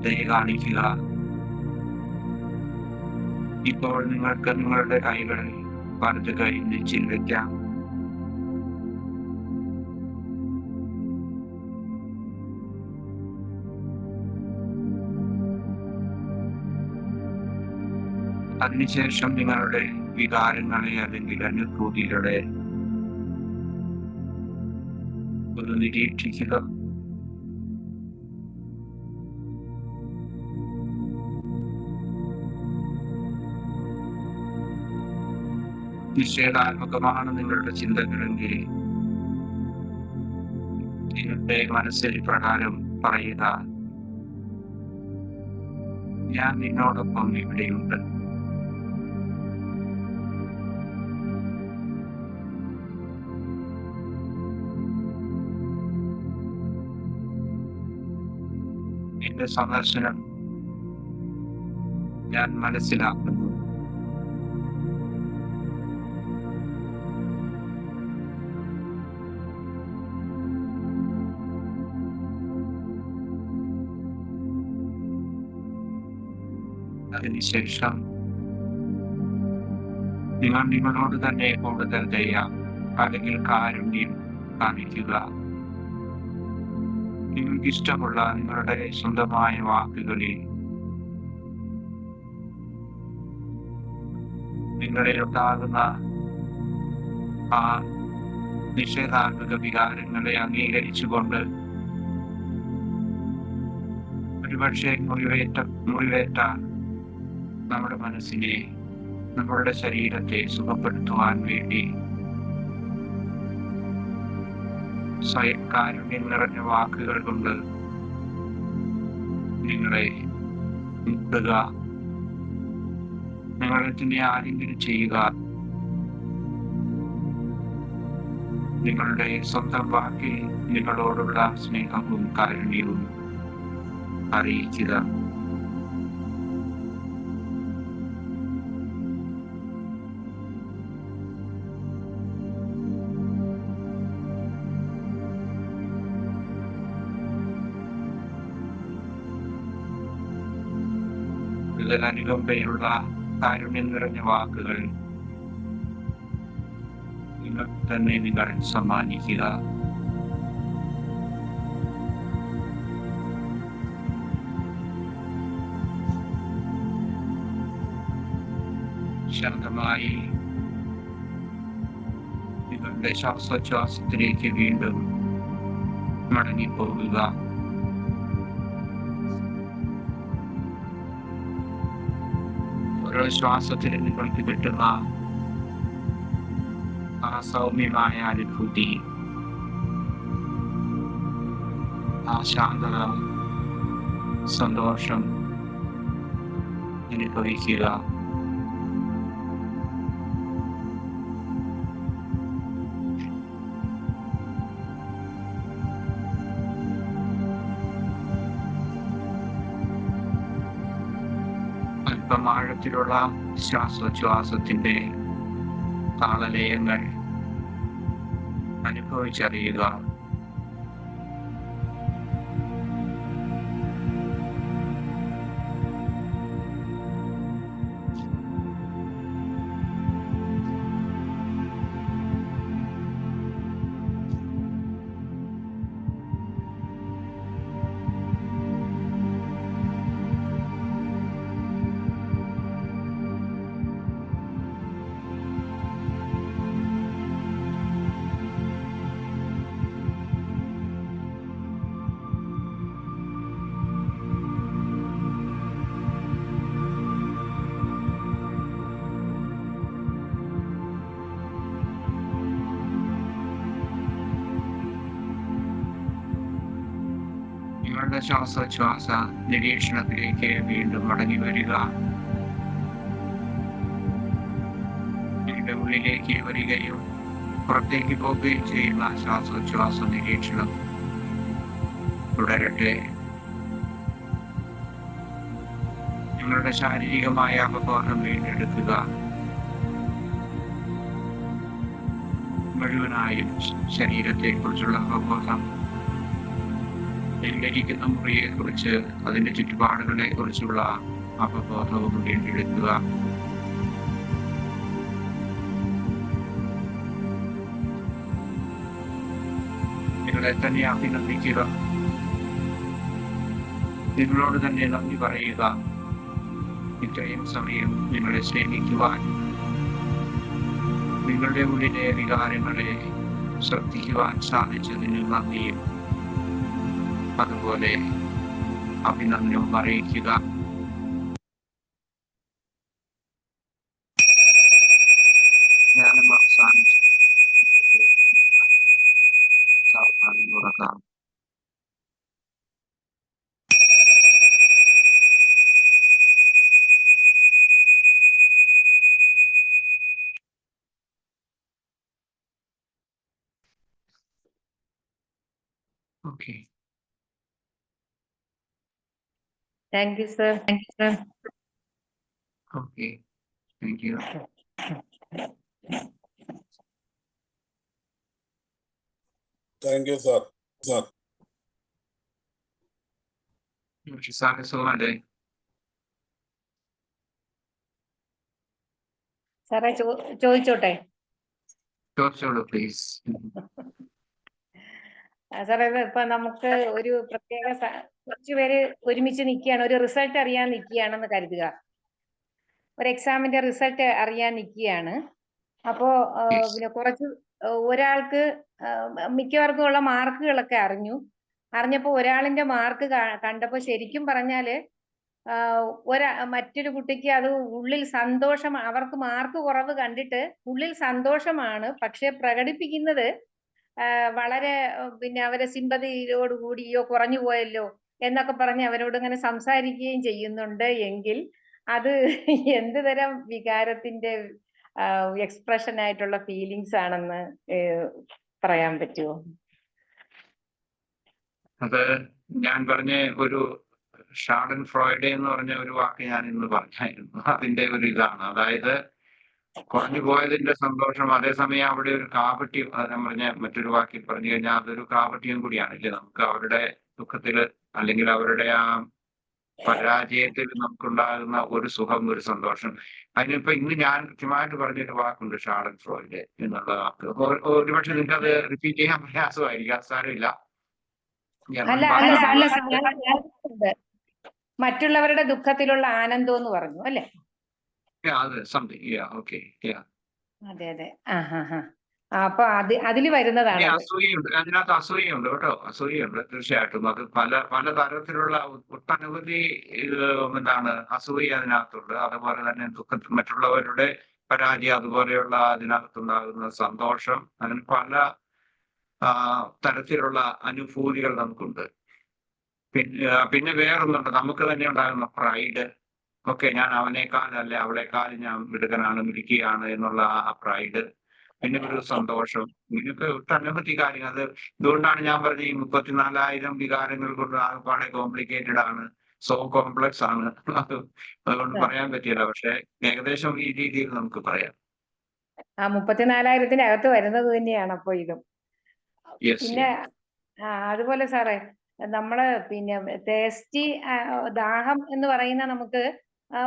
ദയ കാണിക്കുക. ഇപ്പോൾ നിങ്ങൾക്ക് നിങ്ങളുടെ കൈകൾ വലത് കൈ നെഞ്ചിൽ വയ്ക്കാം. അതിനുശേഷം നിങ്ങളുടെ വികാരങ്ങളെ അല്ലെങ്കിൽ അനുഭൂതികളെ ഒന്ന് നിരീക്ഷിക്കുക. നിഷേധാത്മകമാണ് നിങ്ങളുടെ ചിന്തകളെങ്കിൽ നിങ്ങളുടെ മനസ്സിൽ പ്രകാരം പറയുക, ഞാൻ നിന്നോടൊപ്പം ഇവിടെയുണ്ട്. എന്റെ സന്ദർശനം ഞാൻ മനസ്സിലാക്കുന്നു. അതിനുശേഷം നിങ്ങൾ നിങ്ങളോട് തന്നെ കൂടുതൽ ദയ അല്ലെങ്കിൽ കാരുണ്യം കാണിക്കുക. നിങ്ങൾക്ക് ഇഷ്ടമുള്ള നിങ്ങളുടെ സ്വന്തമായ വാക്കുകളിൽ നിങ്ങളിൽ ഉണ്ടാകുന്ന ആ നിഷേധാത്മക വികാരങ്ങളെ അംഗീകരിച്ചുകൊണ്ട് ഒരുപക്ഷെ മുറിവേറ്റ നമ്മുടെ മനസ്സിനെ, നമ്മളുടെ ശരീരത്തെ സുഖപ്പെടുത്തുവാൻ വേണ്ടി സ്വയം കാരുണ്യം നിറഞ്ഞ വാക്കുകൾ കൊണ്ട് നിങ്ങളെ മുട്ടുക. നിങ്ങളെ തന്നെ ആരെങ്കിലും ചെയ്യുക. നിങ്ങളുടെ സ്വന്തം വാക്കിൽ നിങ്ങളോടുള്ള സ്നേഹവും കാരുണ്യവും അറിയിക്കുക. അനുകമ്പയുള്ള കാരുണ്യം നിറഞ്ഞ വാക്കുകൾ നിങ്ങൾക്ക് തന്നെ നിങ്ങൾ സമ്മാനിക്കുക. ശാന്തമായി നിങ്ങളുടെ ശ്വാസോച്ഛ്വാസത്തിലേക്ക് വീണ്ടും മടങ്ങിപ്പോകുക. ഓരോ ശ്വാസത്തിന് നിങ്ങൾക്ക് കിട്ടുന്ന ആ സൗമ്യമായ അനുഭൂതി, ആ ശാന്തത, സന്തോഷം അനുഭവിക്കുക. അല്പം ആഴത്തിലുള്ള ശ്വാസോച്ഛ്വാസത്തിന്റെ താളലയങ്ങൾ അനുഭവിച്ചറിയുക. നിങ്ങളുടെ ശ്വാസോച്ഛ്വാസ നിരീക്ഷണത്തിലേക്ക് വീണ്ടും മടങ്ങി വരിക. നിങ്ങളുടെ ഉള്ളിലേക്ക് വരികയും പുറത്തേക്ക് പോവുകയും ചെയ്യുന്ന ശ്വാസോച്ഛ്വാസ നിരീക്ഷണം തുടരട്ടെ. നിങ്ങളുടെ ശാരീരികമായ അവബോധം വീണ്ടെടുക്കുക. മുഴുവനായും ശരീരത്തെക്കുറിച്ചുള്ള അവബോധം, നിങ്ങളിരിക്കുന്ന മുറിയെ കുറിച്ച്, അതിന്റെ ചുറ്റുപാടുകളെ കുറിച്ചുള്ള അവബോധവും വീണ്ടെടുക്കുക. നിങ്ങളെ തന്നെ അഭിനന്ദിക്കുക. നിങ്ങളോട് തന്നെ നന്ദി പറയുക. ഇത്രയും സമയം നിങ്ങളെ സ്നേഹിക്കുവാൻ, നിങ്ങളുടെ ഉള്ളിലെ വികാരങ്ങളെ ശ്രദ്ധിക്കുവാൻ സാധിച്ചതിന് നന്ദിയും അതുപോലെ അഭിനന്ദനവും അറിയിക്കുക. ധ്യാനം അവസാനിച്ചു. സാവധാനം തുറക്കാം. Okay, thank you sir. Okay, thank U. Thank you sir. Sir sir സുഖമല്ലേ? സാറേ ചോദിച്ചോട്ടെ? ചോദിച്ചോളൂ പ്ലീസ്. സാറേ, ഇപ്പൊ നമുക്ക് ഒരു പ്രത്യേക കുറച്ചുപേര് ഒരുമിച്ച് നിൽക്കുകയാണ്, ഒരു റിസൾട്ട് അറിയാൻ നിൽക്കുകയാണെന്ന് കരുതുക. ഒരു എക്സാമിന്റെ റിസൾട്ട് അറിയാൻ നിൽക്കുകയാണ്. അപ്പോ പിന്നെ ഒരാൾക്ക് മിക്കവർക്കും ഉള്ള മാർക്കുകളൊക്കെ അറിഞ്ഞപ്പോ ഒരാളിന്റെ മാർക്ക് കണ്ടപ്പോ ശരിക്കും പറഞ്ഞാല് മറ്റൊരു കുട്ടിക്ക് അത് ഉള്ളിൽ സന്തോഷം, അവർക്ക് മാർക്ക് കുറവ് കണ്ടിട്ട് ഉള്ളിൽ സന്തോഷമാണ്, പക്ഷെ പ്രകടിപ്പിക്കുന്നത് വളരെ പിന്നെ അവരെ സിമ്പതിയോട് കൂടിയോ കുറഞ്ഞു പോയല്ലോ എന്നൊക്കെ പറഞ്ഞ് അവരോട് ഇങ്ങനെ സംസാരിക്കുകയും ചെയ്യുന്നുണ്ട്. എങ്കിൽ അത് എന്ത് തരം വികാരത്തിന്റെ എക്സ്പ്രഷൻ ആയിട്ടുള്ള ഫീലിങ്സ് ആണെന്ന് പറയാൻ പറ്റുമോ? അത് ഞാൻ പറഞ്ഞ ഒരു ഷാഡൻ ഫ്രോയിഡ് എന്ന് പറഞ്ഞ ഒരു വാക്ക് ഞാൻ ഇന്ന് പറഞ്ഞായിരുന്നു. അതിന്റെ ഒരു ഇതാണ്, അതായത് കുറഞ്ഞു പോയതിന്റെ സന്തോഷം, അതേസമയം അവിടെ ഒരു കാപട്യം, ഞാൻ പറഞ്ഞ മറ്റൊരു വാക്കിൽ പറഞ്ഞു കഴിഞ്ഞാൽ അതൊരു കാപട്യം കൂടിയാണ് ഇല്ലേ? നമുക്ക് അവരുടെ ദുഃഖത്തില് അല്ലെങ്കിൽ അവരുടെ ആ പരാജയത്തിൽ നമുക്കുണ്ടാകുന്ന ഒരു സുഖം, ഒരു സന്തോഷം. അതിനിപ്പോ ഇന്ന് ഞാൻ കൃത്യമായിട്ട് പറഞ്ഞൊരു വാക്കുണ്ട്, ഷാഡൻ ഫ്രോയിഡ് എന്നുള്ള വാക്ക്. ഒരുപക്ഷെ നിങ്ങൾക്ക് അത് റിപ്പീറ്റ് ചെയ്യാൻ പ്രയാസമായിരിക്കും, അത് സാരമില്ല. മറ്റുള്ളവരുടെ ദുഃഖത്തിലുള്ള ആനന്ദം എന്ന് പറഞ്ഞു അല്ലെ? അതെ അതെ. അപ്പൊ അതില് വരുന്നതാണ്. അസൂയുണ്ട്, അതിനകത്ത് അസൂയുണ്ട് കേട്ടോ, അസൂയുണ്ട് തീർച്ചയായിട്ടും. അത് പല തരത്തിലുള്ള ഒട്ടനവധി അസൂയ അതിനകത്തുണ്ട്. അതുപോലെ തന്നെ ദുഃഖത്തിൽ മറ്റുള്ളവരുടെ പരാജയം, അതുപോലെയുള്ള അതിനകത്തുണ്ടാകുന്ന സന്തോഷം, അങ്ങനെ പല തരത്തിലുള്ള അനുഭൂതികൾ നമുക്കുണ്ട്. പിന്നെ വേറൊന്നുണ്ട്, നമുക്ക് തന്നെ ഉണ്ടാകുന്ന പ്രൈഡ്, ഓക്കെ, ഞാൻ അവനേക്കാൾ അല്ലെ അവളെക്കാൾ ഞാൻ മിടുക്കനാണ്, മിടുക്കിയാണ് എന്നുള്ള ആ പ്രൈഡ്, പിന്നെ ഒരു സന്തോഷം, ഇങ്ങനെയൊക്കെ ഒട്ടനവധി കാര്യങ്ങൾ. അത് ഇതുകൊണ്ടാണ് ഞാൻ പറഞ്ഞ ഈ 34,000 വികാരങ്ങൾ കൊണ്ട് ആകെപ്പാടെ കോംപ്ലിക്കേറ്റഡ് ആണ്, സോ കോംപ്ലക്സ് ആണ്. അത് അതുകൊണ്ട് പറയാൻ പറ്റില്ല, പക്ഷെ ഏകദേശം ഈ രീതിയിൽ നമുക്ക് പറയാം. ആ 34,000-ന്റെ അകത്ത് വരുന്നത് തന്നെയാണ് അപ്പൊ ഇതും. യെസ്. പിന്നെ അതുപോലെ സാറേ, നമ്മള് പിന്നെ ടേസ്റ്റി ദാഹം എന്ന് പറയുന്ന നമുക്ക്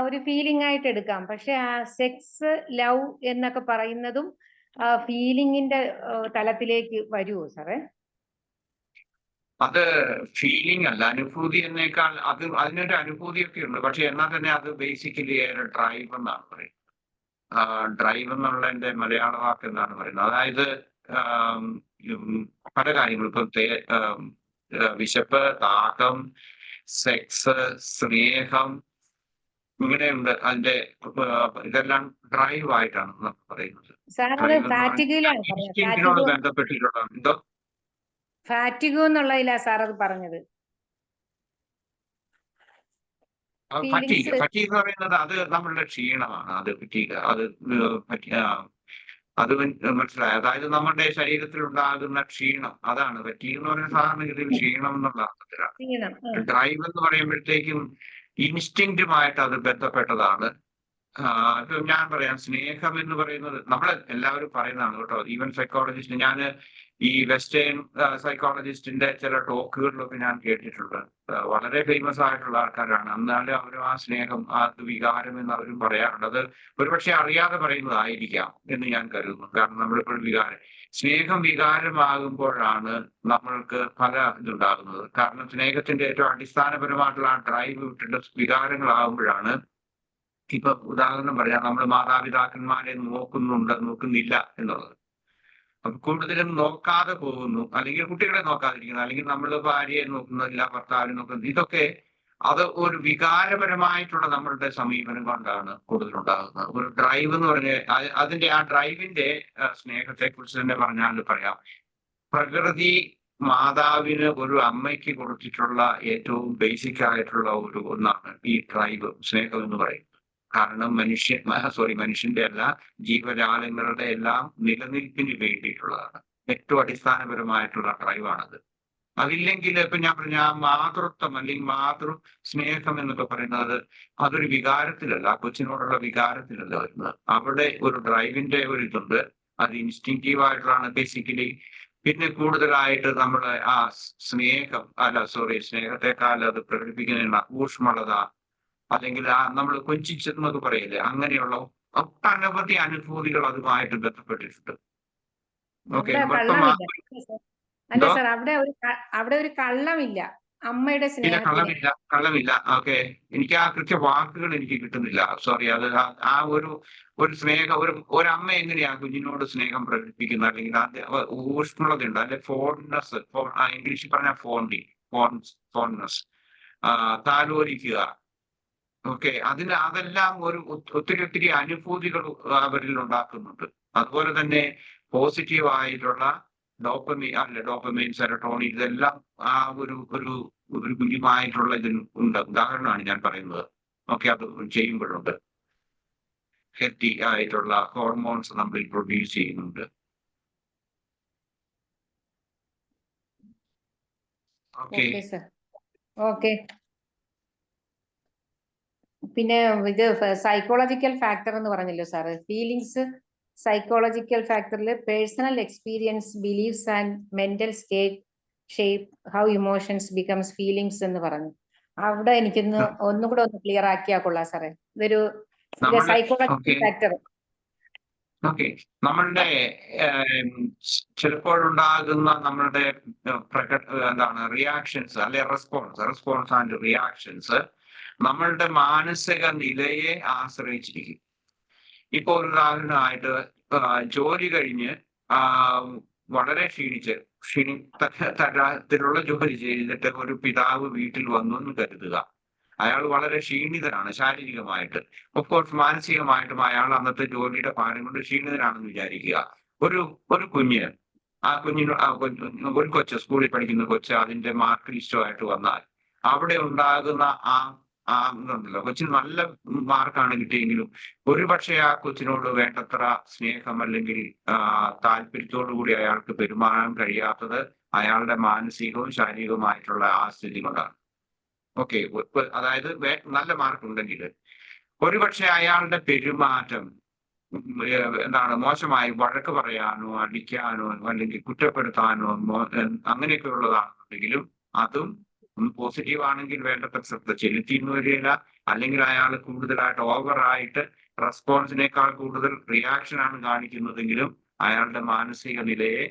ഒരു ഫീലിംഗ് ആയിട്ട് എടുക്കാം. പക്ഷെ ആ സെക്സ്, ലവ് എന്നൊക്കെ പറയുന്നതും ഫീലിംഗിന്റെ തലത്തിലേക്ക് വരുമോ സാറേ? അത് ഫീലിംഗ് അല്ല, അനുഭൂതി എന്നേക്കാൾ അതിനൊരു അനുഭൂതിയൊക്കെ ഉണ്ട്. പക്ഷെ എന്നാൽ തന്നെ അത് ബേസിക്കലി ഡ്രൈവ് എന്നാണ് പറയുന്നത്. ഡ്രൈവ് എന്നുള്ളതിന്റെ മലയാള വാക്ക് എന്നാണ് പറയുന്നത്. അതായത് പല കാര്യങ്ങളും, ഇപ്പം വിശപ്പ്, ദാഹം, സെക്സ്, സ്നേഹം, ഇങ്ങനെയുണ്ട്. അതിന്റെ ഇതെല്ലാം ഡ്രൈവ് ആയിട്ടാണ് നമ്മൾ പറയുന്നത്. സാർ അത് ഫാറ്റിഗിലാണ് ഇൻസ്റ്റിങ്ക്റ്റിനോട് ബന്ധപ്പെട്ടിട്ടുള്ള എന്തോ ഫാറ്റിഗു എന്നുള്ളതിലാ സാർ അത് പറഞ്ഞത്. ഫറ്റീഗ് എന്ന് പറയുന്നത് അത് നമ്മളുടെ ക്ഷീണമാണ്. അത് ഫറ്റീഗ്, അത് മനസ്സിലായി. അതായത് നമ്മുടെ ശരീരത്തിൽ ഉണ്ടാകുന്ന ക്ഷീണം, അതാണ് ഫറ്റീഗ് എന്ന് പറയുന്ന സാധാരണഗതിയിൽ ക്ഷീണം എന്നുള്ള അർത്ഥത്തിലാണ്. ഡ്രൈവ് എന്ന് പറയുമ്പോഴത്തേക്കും ഇൻസ്റ്റിങ്ക്റ്റുമായിട്ട് അത് ബന്ധപ്പെട്ടതാണ്. ഇപ്പൊ ഞാൻ പറയാം, സ്നേഹം എന്ന് പറയുന്നത് നമ്മൾ എല്ലാവരും പറയുന്നതാണ് കേട്ടോ. ഈവൻ സൈക്കോളജിസ്റ്റ്, ഞാൻ ഈ വെസ്റ്റേൺ സൈക്കോളജിസ്റ്റിന്റെ ചില ടോക്കുകളിലൊക്കെ ഞാൻ കേട്ടിട്ടുണ്ട്. വളരെ ഫേമസ് ആയിട്ടുള്ള ആൾക്കാരാണ്. എന്നാലും അവരും ആ സ്നേഹം, ആ വികാരം എന്ന് അവരും പറയാറുണ്ട്. അത് ഒരുപക്ഷെ അറിയാതെ പറയുന്നതായിരിക്കാം എന്ന് ഞാൻ കരുതുന്നു. കാരണം നമ്മളിപ്പോൾ സ്നേഹം വികാരമാകുമ്പോഴാണ് നമ്മൾക്ക് പല ഇതുണ്ടാകുന്നത്. കാരണം സ്നേഹത്തിന്റെ ഏറ്റവും അടിസ്ഥാനപരമായിട്ടുള്ള ആ ഡ്രൈവ് വിട്ടിട്ട് വികാരങ്ങളാകുമ്പോഴാണ്, ഇപ്പൊ ഉദാഹരണം പറയാം, നമ്മൾ മാതാപിതാക്കന്മാരെ നോക്കുന്നില്ല എന്നുള്ളത്. അപ്പൊ കൂടുതലും നോക്കാതെ പോകുന്നു, അല്ലെങ്കിൽ കുട്ടികളെ നോക്കാതിരിക്കുന്നു, അല്ലെങ്കിൽ നമ്മൾ ഭാര്യയെ നോക്കുന്നില്ല, ഭർത്താവിനെ നോക്കുന്നത്, ഇതൊക്കെ അത് ഒരു വികാരപരമായിട്ടുള്ള നമ്മളുടെ സമീപനം കൊണ്ടാണ് കൂടുതലുണ്ടാകുന്നത്. ഒരു ഡ്രൈവ് എന്ന് പറഞ്ഞ അതിന്റെ ആ ഡ്രൈവിന്റെ സ്നേഹത്തെ കുറിച്ച് തന്നെ പറയാം. പ്രകൃതി മാതാവിന് ഒരു അമ്മയ്ക്ക് കൊടുത്തിട്ടുള്ള ഏറ്റവും ബേസിക് ആയിട്ടുള്ള ഒന്നാണ് ഈ ഡ്രൈവ്, സ്നേഹം എന്ന് പറയുന്നത്. കാരണം മനുഷ്യന്റെ എല്ലാ ജീവജാലങ്ങളുടെ എല്ലാം നിലനിൽപ്പിന് വേണ്ടിയിട്ടുള്ളതാണ്. ഏറ്റവും അടിസ്ഥാനപരമായിട്ടുള്ള ഡ്രൈവാണത്. അതില്ലെങ്കിൽ ഇപ്പൊ ഞാൻ പറഞ്ഞ ആ മാതൃത്വം അല്ലെങ്കിൽ മാതൃ സ്നേഹം എന്നൊക്കെ പറയുന്നത് അതൊരു വികാരത്തിലല്ല, ആ കൊച്ചിനോടുള്ള വികാരത്തിലല്ല വരുന്നത്. അവിടെ ഒരു ഡ്രൈവിന്റെ ഒരു ഇതുണ്ട്. അത് ഇൻസ്റ്റിങ്റ്റീവ് ആയിട്ടുള്ളതാണ് ബേസിക്കലി. പിന്നെ കൂടുതലായിട്ട് നമ്മൾ ആ സ്നേഹത്തെക്കാൾ അത് പ്രകടിപ്പിക്കുന്ന ഊഷ്മളത, അല്ലെങ്കിൽ നമ്മൾ കൊഞ്ചിച്ചെന്നൊക്കെ പറയില്ലേ, അങ്ങനെയുള്ള ഒട്ടനവധി അനുഭൂതികൾ അതുമായിട്ട് ബന്ധപ്പെട്ടിട്ടുണ്ട്. ഓക്കെ, അല്ല സാർ, അവിടെ ഒരു കള്ളമില്ല അമ്മയുടെ സ്നേഹത്തിന്. കള്ളമില്ല. ഓക്കെ, എനിക്ക് ആ കൃത്യ വാക്കുകൾ എനിക്ക് കിട്ടുന്നില്ല, സോറി. അത് ആ ഒരു സ്നേഹം, ഒരമ്മ എങ്ങനെയാ കുഞ്ഞിനോട് സ്നേഹം പ്രകടിപ്പിക്കുന്നത്, അല്ലെങ്കിൽ ഊഷ്മളതയുണ്ട്, അല്ലെ ഫോൺനെസ്, ഇംഗ്ലീഷിൽ പറഞ്ഞ ഫോൺനെസ്, താലോലിക്കുക. ഓക്കെ, അതെല്ലാം ഒത്തിരി അനുഭൂതികൾ അവരിൽ ഉണ്ടാക്കുന്നുണ്ട്. അതുപോലെ തന്നെ പോസിറ്റീവ് ആയിട്ടുള്ള ഡോപ്പമൈൻ, സെറട്ടോണിൻ, ഇതെല്ലാം ആ ഒരു കുഞ്ഞുമായിട്ടുള്ള ഇതിന് ഉണ്ട്. ഉദാഹരണമാണ് ഞാൻ പറയുന്നത്. ഓക്കെ, അത് ചെയ്യുമ്പോഴുണ്ട് ഹെൽത്തി ആയിട്ടുള്ള ഹോർമോൺസ് നമ്മൾ പ്രൊഡ്യൂസ് ചെയ്യുന്നുണ്ട്. ഓക്കെ. പിന്നെ ഇത് സൈക്കോളജിക്കൽ ഫാക്ടർ എന്ന് പറഞ്ഞല്ലോ സാറ്. ഫീലിങ്സ് സൈക്കോളജിക്കൽ ഫാക്ടറിൽ personal experience, beliefs and mental state shape how emotions becomes feelings എന്ന് പറഞ്ഞു. അവിടെ എനിക്കൊന്ന് ഒന്നുകൂടെ ഒന്ന് ക്ലിയർ ആക്കിയാ കൊള്ളാം സാറേ. ഇതൊരു സൈക്കോളജിക്കൽ ഫാക്ടർ. ഓക്കെ, നമ്മളുടെ ചിലപ്പോഴുണ്ടാകുന്ന നമ്മളുടെ റിയാക്ഷൻസ് അല്ലെ റെസ്പോൺസ് ആൻഡ് റിയാക്ഷൻസ് നമ്മളുടെ മാനസിക നിലയെ ആശ്രയിച്ചിരിക്കും. ഇപ്പൊ ഒരു ഉദാഹരണമായിട്ട്, ജോലി കഴിഞ്ഞ് വളരെ തരത്തിലുള്ള ജോലി ചെയ്തിട്ട് ഒരു പിതാവ് വീട്ടിൽ വന്നു എന്ന് കരുതുക. അയാൾ വളരെ ക്ഷീണിതനാണ് ശാരീരികമായിട്ട്. ഓഫ്കോഴ്സ് മാനസികമായിട്ടും അയാൾ അന്നത്തെ ജോലിയുടെ ഭാരം കൊണ്ട് ക്ഷീണിതനാണെന്ന് വിചാരിക്കുക. ഒരു കുഞ്ഞ്, ഒരു കൊച്ച്, സ്കൂളിൽ പഠിക്കുന്ന കൊച്ച് അതിന്റെ മാർക്ക് ലിസ്റ്റുമായിട്ട് വന്നാൽ അവിടെ ഉണ്ടാകുന്ന ആ ഇതുണ്ടല്ലോ, കൊച്ചിന് നല്ല മാർക്കാണ് കിട്ടിയെങ്കിലും ഒരുപക്ഷെ ആ കൊച്ചിനോട് വേണ്ടത്ര സ്നേഹം അല്ലെങ്കിൽ താല്പര്യത്തോടു കൂടി അയാൾക്ക് പെരുമാറാൻ കഴിയാത്തത് അയാളുടെ മാനസികവും ശാരീരികവുമായിട്ടുള്ള ആ സ്ഥിതി കൊണ്ടാണ്. ഓക്കെ, അതായത് നല്ല മാർക്ക് ഉണ്ടെങ്കിൽ ഒരുപക്ഷെ അയാളുടെ പെരുമാറ്റം എന്താണ് മോശമായി വഴക്ക് പറയാനോ അടിക്കാനോ അല്ലെങ്കിൽ കുറ്റപ്പെടുത്താനോ അങ്ങനെയൊക്കെ ഉള്ളതാണെന്നുണ്ടെങ്കിലും അതും പോസിറ്റീവ് ആണെങ്കിൽ വേണ്ടത്ര ശ്രദ്ധ ചെലുത്തിയെന്ന് വരികയില്ല. അല്ലെങ്കിൽ അയാൾ കൂടുതലായിട്ട് ഓവറായിട്ട് റെസ്പോൺസിനേക്കാൾ കൂടുതൽ റിയാക്ഷൻ ആണ് കാണിക്കുന്നതെങ്കിലും അയാളുടെ മാനസിക നിലയെ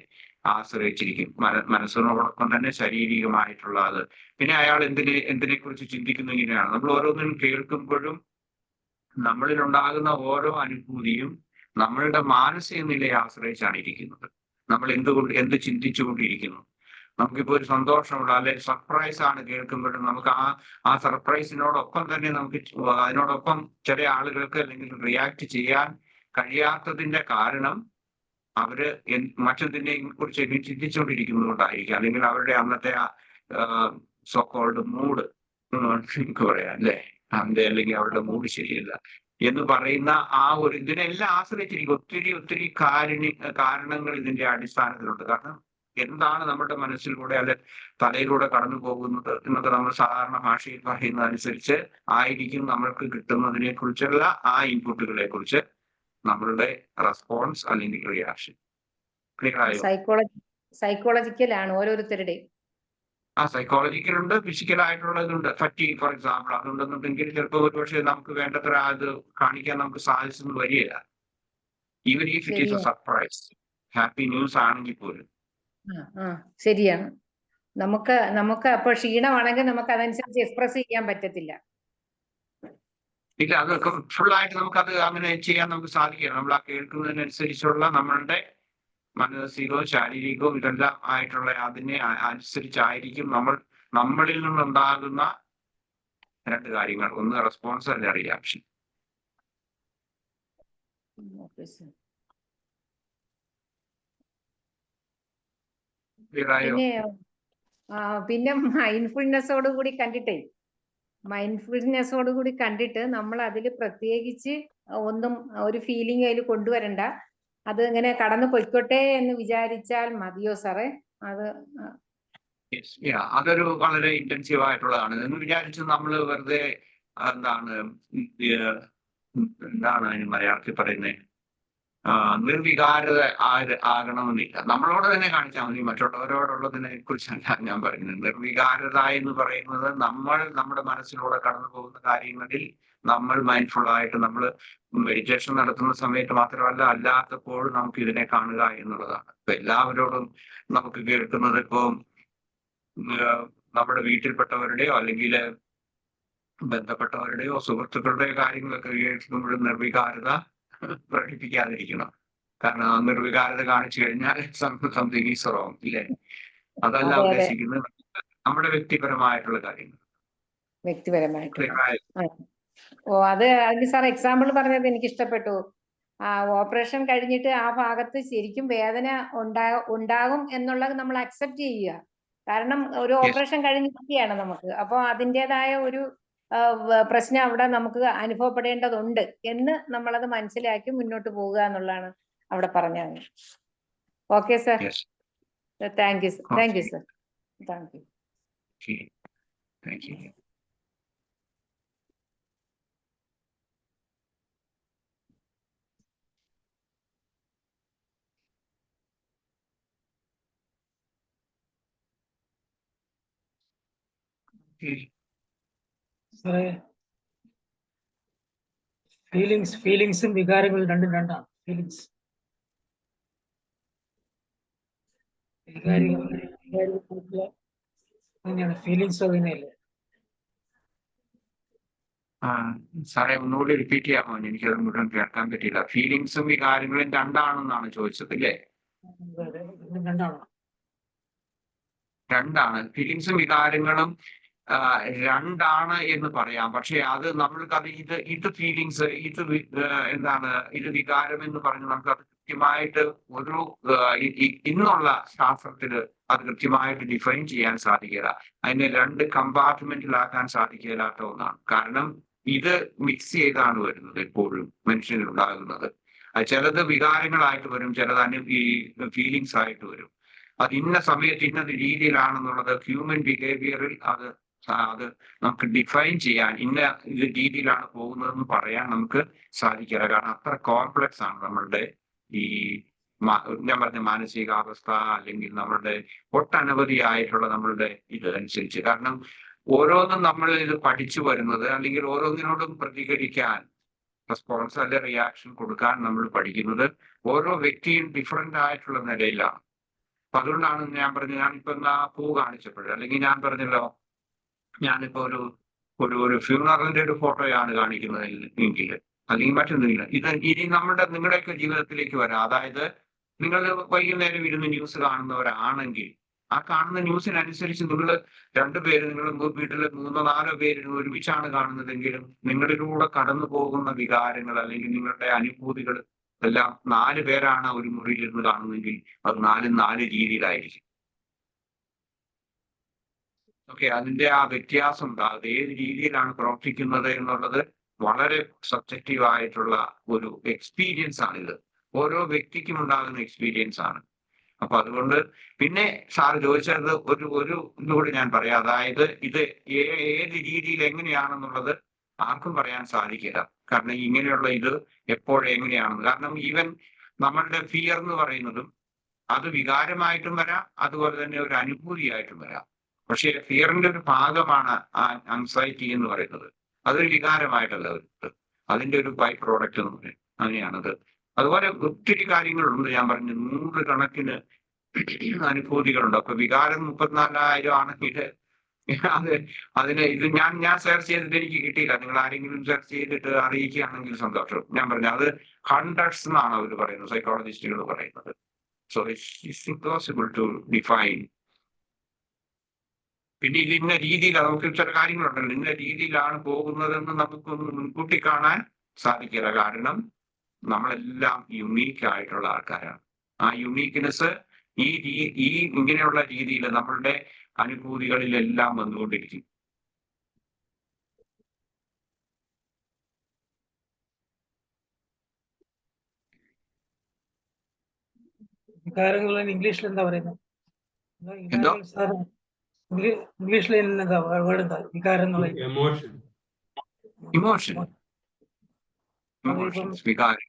ആശ്രയിച്ചിരിക്കും. മനസ്സിനോടൊപ്പം തന്നെ ശാരീരികമായിട്ടുള്ള അത്. പിന്നെ അയാൾ എന്തിനെ കുറിച്ച് ചിന്തിക്കുന്നു ഇങ്ങനെയാണ്. നമ്മൾ ഓരോന്നിനും കേൾക്കുമ്പോഴും നമ്മളിൽ ഉണ്ടാകുന്ന ഓരോ അനുഭൂതിയും നമ്മളുടെ മാനസിക നിലയെ ആശ്രയിച്ചാണ് ഇരിക്കുന്നത്. നമ്മൾ എന്ത് ചിന്തിച്ചുകൊണ്ടിരിക്കുന്നു. നമുക്കിപ്പോ ഒരു സന്തോഷമുള്ള അല്ലെങ്കിൽ സർപ്രൈസ് ആണ് കേൾക്കുമ്പോഴും നമുക്ക് ആ സർപ്രൈസിനോടൊപ്പം തന്നെ നമുക്ക് അതിനോടൊപ്പം ചില ആളുകൾക്ക് അല്ലെങ്കിൽ റിയാക്ട് ചെയ്യാൻ കഴിയാത്തതിന്റെ കാരണം അവര് മറ്റെന്തിനെയും കുറിച്ച് ചിന്തിച്ചുകൊണ്ടിരിക്കുന്നത് കൊണ്ടായിരിക്കും. അല്ലെങ്കിൽ അവരുടെ അന്നത്തെ സോക്കോൾഡ് മൂഡ് നമുക്ക് പറയാം അല്ലേ, അല്ലെങ്കിൽ അവരുടെ മൂഡ് ശരിയല്ല എന്ന് പറയുന്ന ആ ഒരു ഇതിനെല്ലാം ആശ്രയിച്ചിരിക്കും. ഒത്തിരി കാരണങ്ങൾ ഇതിന്റെ അടിസ്ഥാനത്തിലുണ്ട്. കാരണം എന്താണ് നമ്മുടെ മനസ്സിലൂടെ അല്ലെ തലയിലൂടെ കടന്നു പോകുന്നത് എന്നൊക്കെ നമ്മൾ സാധാരണ ഭാഷയിൽ പറയുന്നതനുസരിച്ച് ആയിരിക്കും നമ്മൾക്ക് കിട്ടുന്നതിനെ കുറിച്ചുള്ള ആ ഇൻപുട്ടുകളെ കുറിച്ച് നമ്മളുടെ റെസ്പോൺസ് അല്ലെങ്കിൽ റിയാക്ഷൻ. ക്ലിയർ ആയോ? സൈക്കോളജിക്കലാണ് ഓരോരുത്തരുടെയും. സൈക്കോളജിക്കൽ ഉണ്ട്, ഫിസിക്കൽ ആയിട്ടുള്ളതുണ്ട്. ഫറ്റീഗ് ഫോർ എക്സാമ്പിൾ അതുണ്ടെന്നുണ്ടെങ്കിൽ ചിലപ്പോൾ ഒരുപക്ഷെ നമുക്ക് വേണ്ടത്ര അത് കാണിക്കാൻ നമുക്ക് സാധിച്ചെന്ന് വരികയില്ല. Even if it is A surprise, happy news ആണെങ്കിൽ പോലും. ശരിയാണ്. നമുക്ക് അപ്പൊ ക്ഷീണമാണെങ്കിൽ നമുക്ക് അതനുസരിച്ച് എക്സ്പ്രസ് ചെയ്യാൻ പറ്റത്തില്ല. ഇല്ല, അതൊക്കെ ഫുള്ളായിട്ട് നമുക്കത് അങ്ങനെ ചെയ്യാൻ നമുക്ക് സാധിക്കില്ല. നമ്മൾ ആ കേൾക്കുന്നതിനനുസരിച്ചുള്ള നമ്മളുടെ മാനസികവും ശാരീരികവും ഇതെല്ലാം ആയിട്ടുള്ള അതിനെ അനുസരിച്ചായിരിക്കും നമ്മളിൽ നിന്നുണ്ടാകുന്ന രണ്ട് കാര്യങ്ങൾ. ഒന്ന് റെസ്പോൺസ്, അല്ലെ റിയാക്ഷൻ. പിന്നെ മൈൻഡ്ഫുൾനെസ്സോട് കൂടി കണ്ടിട്ട് നമ്മൾ അതിൽ പ്രത്യേകിച്ച് ഒന്നും ഒരു ഫീലിംഗ് അതിൽ കൊണ്ടുവരണ്ട. അത് ഇങ്ങനെ കടന്നു പൊയ്ക്കോട്ടെ എന്ന് വിചാരിച്ചാൽ മതിയോ സാറേ? അതൊരു വളരെ ഇന്റൻസീവ് ആയിട്ടുള്ളതാണ് എന്ന് വിചാരിച്ച് നമ്മൾ വെറുതെ എന്താണ് അതിന് മലയാളത്തിൽ പറയുന്നത് നിർവികാരത ആകണമെന്നില്ല. നമ്മളോട് തന്നെ കാണിച്ചാൽ മതി. മറ്റുള്ളവരോടുള്ളതിനെ കുറിച്ചല്ല ഞാൻ പറയുന്നത്. നിർവികാരത എന്ന് പറയുന്നത് നമ്മുടെ മനസ്സിലൂടെ കടന്നു പോകുന്ന കാര്യങ്ങളിൽ നമ്മൾ മൈൻഡ്ഫുൾ ആയിട്ട് നമ്മൾ മെഡിറ്റേഷൻ നടത്തുന്ന സമയത്ത് മാത്രമല്ല അല്ലാത്തപ്പോഴും നമുക്ക് ഇതിനെ കാണുക എന്നുള്ളതാണ്. ഇപ്പൊ എല്ലാവരോടും നമുക്ക് കേൾക്കുന്നത് ഇപ്പം നമ്മുടെ വീട്ടിൽപ്പെട്ടവരുടെയോ അല്ലെങ്കിൽ ബന്ധപ്പെട്ടവരുടെയോ സുഹൃത്തുക്കളുടെയോ കാര്യങ്ങളൊക്കെ കേൾക്കുമ്പോഴും നിർവികാരത പ്രകടിപ്പിക്കാതിരിക്കണം. കാരണം നിർവികാരത കാണിച്ചു കഴിഞ്ഞാൽ സംതിങ് ഈസ് റോങ്, ഇല്ലേ? അതല്ല ഉദ്ദേശിക്കുന്നത്. നമ്മുടെ വ്യക്തിപരമായിട്ടുള്ള കാര്യങ്ങൾ. അതിന് സാർ എക്സാമ്പിൾ പറഞ്ഞത് എനിക്ക് ഇഷ്ടപ്പെട്ടു. ഓപ്പറേഷൻ കഴിഞ്ഞിട്ട് ആ ഭാഗത്ത് ശരിക്കും വേദന ഉണ്ടാകും എന്നുള്ളത് നമ്മൾ അക്സെപ്റ്റ് ചെയ്യുക. കാരണം ഒരു ഓപ്പറേഷൻ കഴിഞ്ഞിരിക്കുകയാണ് നമുക്ക്. അപ്പോൾ അതിൻ്റെതായ ഒരു പ്രശ്നം അവിടെ നമുക്ക് അനുഭവപ്പെടേണ്ടതുണ്ട് എന്ന് നമ്മളത് മനസ്സിലാക്കി മുന്നോട്ട് പോവുക എന്നുള്ളതാണ് അവിടെ പറഞ്ഞത്. Okay sir, thank you sir. Thank you. ഫീലിങ്സും വികാരങ്ങളും രണ്ടും രണ്ടാണ്. ഫീലിങ്സ് അങ്ങനെയല്ലേ സാറേ? ഒന്നുകൂടി റിപ്പീറ്റ് ചെയ്യാമോ? എനിക്കത് മുഴുവൻ കേൾക്കാൻ പറ്റിയില്ല. ഫീലിങ്സും വികാരങ്ങളും രണ്ടാണെന്നാണ് ചോദിച്ചത്, അല്ലേ? രണ്ടാണ്. ഫീലിങ്സും വികാരങ്ങളും രണ്ടാണ് എന്ന് പറയാം. പക്ഷെ അത് നമ്മൾക്ക് ഇത് ഫീലിങ്സ് ഇത് വികാരം എന്ന് പറഞ്ഞ് നമുക്ക് അത് കൃത്യമായിട്ട് ഒരു ഇന്നുള്ള ശാസ്ത്രത്തില് അത് കൃത്യമായിട്ട് ഡിഫൈൻ ചെയ്യാൻ സാധിക്കില്ല. അതിനെ 2 കമ്പാർട്ട്മെന്റിലാക്കാൻ സാധിക്കില്ലാത്ത ഒന്നാണ്. കാരണം ഇത് മിക്സ് ചെയ്താണ് വരുന്നത് എപ്പോഴും മനുഷ്യനിൽ ഉണ്ടാകുന്നത്. അത് ചിലത് വികാരങ്ങളായിട്ട് വരും, ചിലത് ഈ ഫീലിങ്സ് ആയിട്ട് വരും. അത് ഇന്ന സമയത്ത് ഇന്ന രീതിയിലാണെന്നുള്ളത് ഹ്യൂമൻ ബിഹേവിയറിൽ അത് നമുക്ക് ഡിഫൈൻ ചെയ്യാൻ ഇന്ന രീതിയിലാണ് പോകുന്നതെന്ന് പറയാൻ നമുക്ക് സാധിക്കില്ല. കാരണം അത്ര കോംപ്ലക്സ് ആണ് നമ്മളുടെ ഈ ഞാൻ പറഞ്ഞ മാനസികാവസ്ഥ, അല്ലെങ്കിൽ നമ്മളുടെ ഒട്ടനവധിയായിട്ടുള്ള നമ്മളുടെ ഇത് അനുസരിച്ച്. കാരണം ഓരോന്നും നമ്മൾ ഇത് പഠിച്ചു വരുന്നത്, അല്ലെങ്കിൽ ഓരോന്നിനോടും പ്രതികരിക്കാൻ റെസ്പോൺസ് അല്ലെ റിയാക്ഷൻ കൊടുക്കാൻ നമ്മൾ പഠിക്കുന്നത് ഓരോ വ്യക്തിയും ഡിഫറെന്റ് ആയിട്ടുള്ള നിലയിലാണ്. അപ്പൊ അതുകൊണ്ടാണ് ഞാൻ പറഞ്ഞത്, ഞാനിപ്പോ പൂ കാണിച്ചപ്പോഴും, അല്ലെങ്കിൽ ഞാൻ പറഞ്ഞല്ലോ ഞാനിപ്പോ ഒരു ഫ്യൂണറലിന്റെ ഒരു ഫോട്ടോയാണ് കാണിക്കുന്നത് എങ്കിൽ, അല്ലെങ്കിൽ മറ്റൊന്നുമില്ല, ഇത് ഇനി നിങ്ങളുടെയൊക്കെ ജീവിതത്തിലേക്ക് വരാം. അതായത് നിങ്ങൾ വൈകുന്നേരം ഇരുന്ന് ന്യൂസ് കാണുന്നവരാണെങ്കിൽ ആ കാണുന്ന ന്യൂസിനനുസരിച്ച് നിങ്ങൾ 2 പേര്, നിങ്ങൾ വീട്ടിൽ 3-4 പേര് ഒരുമിച്ചാണ് കാണുന്നതെങ്കിലും നിങ്ങളിലൂടെ കടന്നു പോകുന്ന വികാരങ്ങൾ അല്ലെങ്കിൽ നിങ്ങളുടെ അനുഭൂതികൾ എല്ലാം 4 പേരാണ് ഒരു മുറിയിലിരുന്ന് കാണുന്നതെങ്കിൽ അത് 4 രീതിയിലായിരിക്കും. ഓക്കെ, അതിന്റെ ആ വ്യത്യാസം ഉണ്ടാകും. ഏത് രീതിയിലാണ് പ്രവർത്തിക്കുന്നത് എന്നുള്ളത് വളരെ സബ്ജക്റ്റീവ് ആയിട്ടുള്ള ഒരു എക്സ്പീരിയൻസ് ആണിത്. ഓരോ വ്യക്തിക്കും ഉണ്ടാകുന്ന എക്സ്പീരിയൻസ് ആണ്. അപ്പൊ അതുകൊണ്ട് പിന്നെ സാറ് ചോദിച്ചത് ഒരു ഇതുകൂടി ഞാൻ പറയാം. അതായത് ഇത് ഏത് രീതിയിൽ എങ്ങനെയാണെന്നുള്ളത് ആർക്കും പറയാൻ സാധിക്കില്ല. കാരണം ഇങ്ങനെയുള്ള ഇത് എപ്പോഴെങ്ങനെയാണെന്ന്. കാരണം ഈവൻ നമ്മളുടെ ഫിയർ എന്ന് പറയുന്നതും അത് വികാരമായിട്ടും വരാം, അതുപോലെ തന്നെ ഒരു അനുഭൂതിയായിട്ടും വരാം. പക്ഷേ ഫിയറിന്റെ ഒരു ഭാഗമാണ് ആൻസൈറ്റി എന്ന് പറയുന്നത്. അതൊരു വികാരമായിട്ടല്ല വരുന്നത്, അതിന്റെ ഒരു ബൈ പ്രോഡക്റ്റ് എന്ന് പറയും. അങ്ങനെയാണത്. അതുപോലെ ഒത്തിരി കാര്യങ്ങളുണ്ട്. ഞാൻ പറഞ്ഞു 100 കണക്കിന് അനുഭൂതികളുണ്ട്. അപ്പൊ വികാരം 34,000 ആണെങ്കിൽ ഇത് ഞാൻ സെർച്ച് ചെയ്തിട്ട് എനിക്ക് കിട്ടിയില്ല. നിങ്ങൾ ആരെങ്കിലും സെർച്ച് ചെയ്തിട്ട് അറിയിക്കുകയാണെങ്കിൽ സന്തോഷം. ഞാൻ പറഞ്ഞു അത് ഹൺഡ്രഡ്സ് എന്നാണ് അവർ പറയുന്നത്, സൈക്കോളജിസ്റ്റുകൾ പറയുന്നത്. So it's impossible to define. പിന്നെ ഇത് ഇന്ന രീതിയിൽ നമുക്ക് ചില കാര്യങ്ങളുണ്ടല്ലോ, ഇന്ന രീതിയിലാണ് പോകുന്നതെന്ന് നമുക്കൊന്ന് മുൻകൂട്ടി കാണാൻ സാധിക്കില്ല. കാരണം നമ്മളെല്ലാം യുണീക്ക് ആയിട്ടുള്ള ആൾക്കാരാണ്. ആ യുണീക്ക്നെസ് ഈ ഇങ്ങനെയുള്ള രീതിയിൽ നമ്മളുടെ അനുഭൂതികളിലെല്ലാം വന്നുകൊണ്ടിരിക്കും. വികാരങ്ങൾ ഇംഗ്ലീഷിൽ എന്താ പറയുന്നത്? എന്തോ ഇംഗ്ലീഷിൽ എന്താ വേർഡ് എന്താ വികാരം എന്നുള്ളത്? ഇമോഷൻ, വികാരം.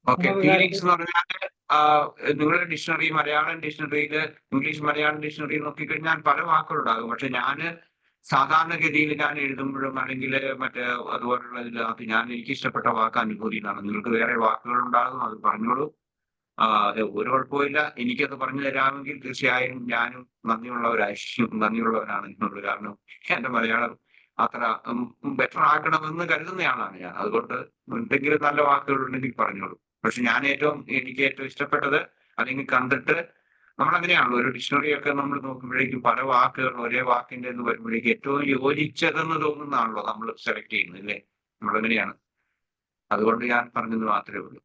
ഓക്കെ, ഫീലിങ്സ് എന്ന് പറഞ്ഞാൽ നിങ്ങളുടെ ഡിക്ഷണറി, മലയാളം ഡിക്ഷണറിയിൽ, ഇംഗ്ലീഷ് മലയാളം ഡിക്ഷണറി നോക്കിക്കഴിഞ്ഞാൽ പല വാക്കുകളുണ്ടാകും. പക്ഷെ സാധാരണഗതിയിൽ ഞാൻ എഴുതുമ്പോഴും അല്ലെങ്കിൽ അതുപോലുള്ള ഇതിനകത്ത് എനിക്ക് ഇഷ്ടപ്പെട്ട വാക്ക് അനുഭൂതി എന്നാണ്. നിങ്ങൾക്ക് വേറെ വാക്കുകൾ ഉണ്ടാകും, അത് പറഞ്ഞോളൂ. ഒരു കുഴപ്പമില്ല. എനിക്കത് പറഞ്ഞു തരാമെങ്കിൽ തീർച്ചയായും ഞാനും നന്ദിയുള്ളവരാണ് എന്നുള്ളത്. കാരണം എന്റെ മലയാളം അത്ര ബെറ്റർ ആക്കണമെന്ന് കരുതുന്നയാളാണ് ഞാൻ. അതുകൊണ്ട് എന്തെങ്കിലും നല്ല വാക്കുകൾ ഉണ്ടെങ്കിൽ പറഞ്ഞോളൂ. പക്ഷെ എനിക്ക് ഏറ്റവും ഇഷ്ടപ്പെട്ടത്, അല്ലെങ്കിൽ കണ്ടിട്ട് നമ്മളങ്ങനെയാണല്ലോ, ഒരു ഡിക്ഷണറി ഒക്കെ നമ്മൾ നോക്കുമ്പോഴേക്കും പല വാക്കുകൾ ഒരേ വാക്കിന്റെ എന്ന് വരുമ്പോഴേക്കും ഏറ്റവും യോജിച്ചതെന്ന് തോന്നുന്നതാണല്ലോ നമ്മൾ സെലക്ട് ചെയ്യുന്നത്, അല്ലേ? നമ്മളെങ്ങനെയാണ്. അതുകൊണ്ട് ഞാൻ പറഞ്ഞത് മാത്രമേ ഉള്ളൂ.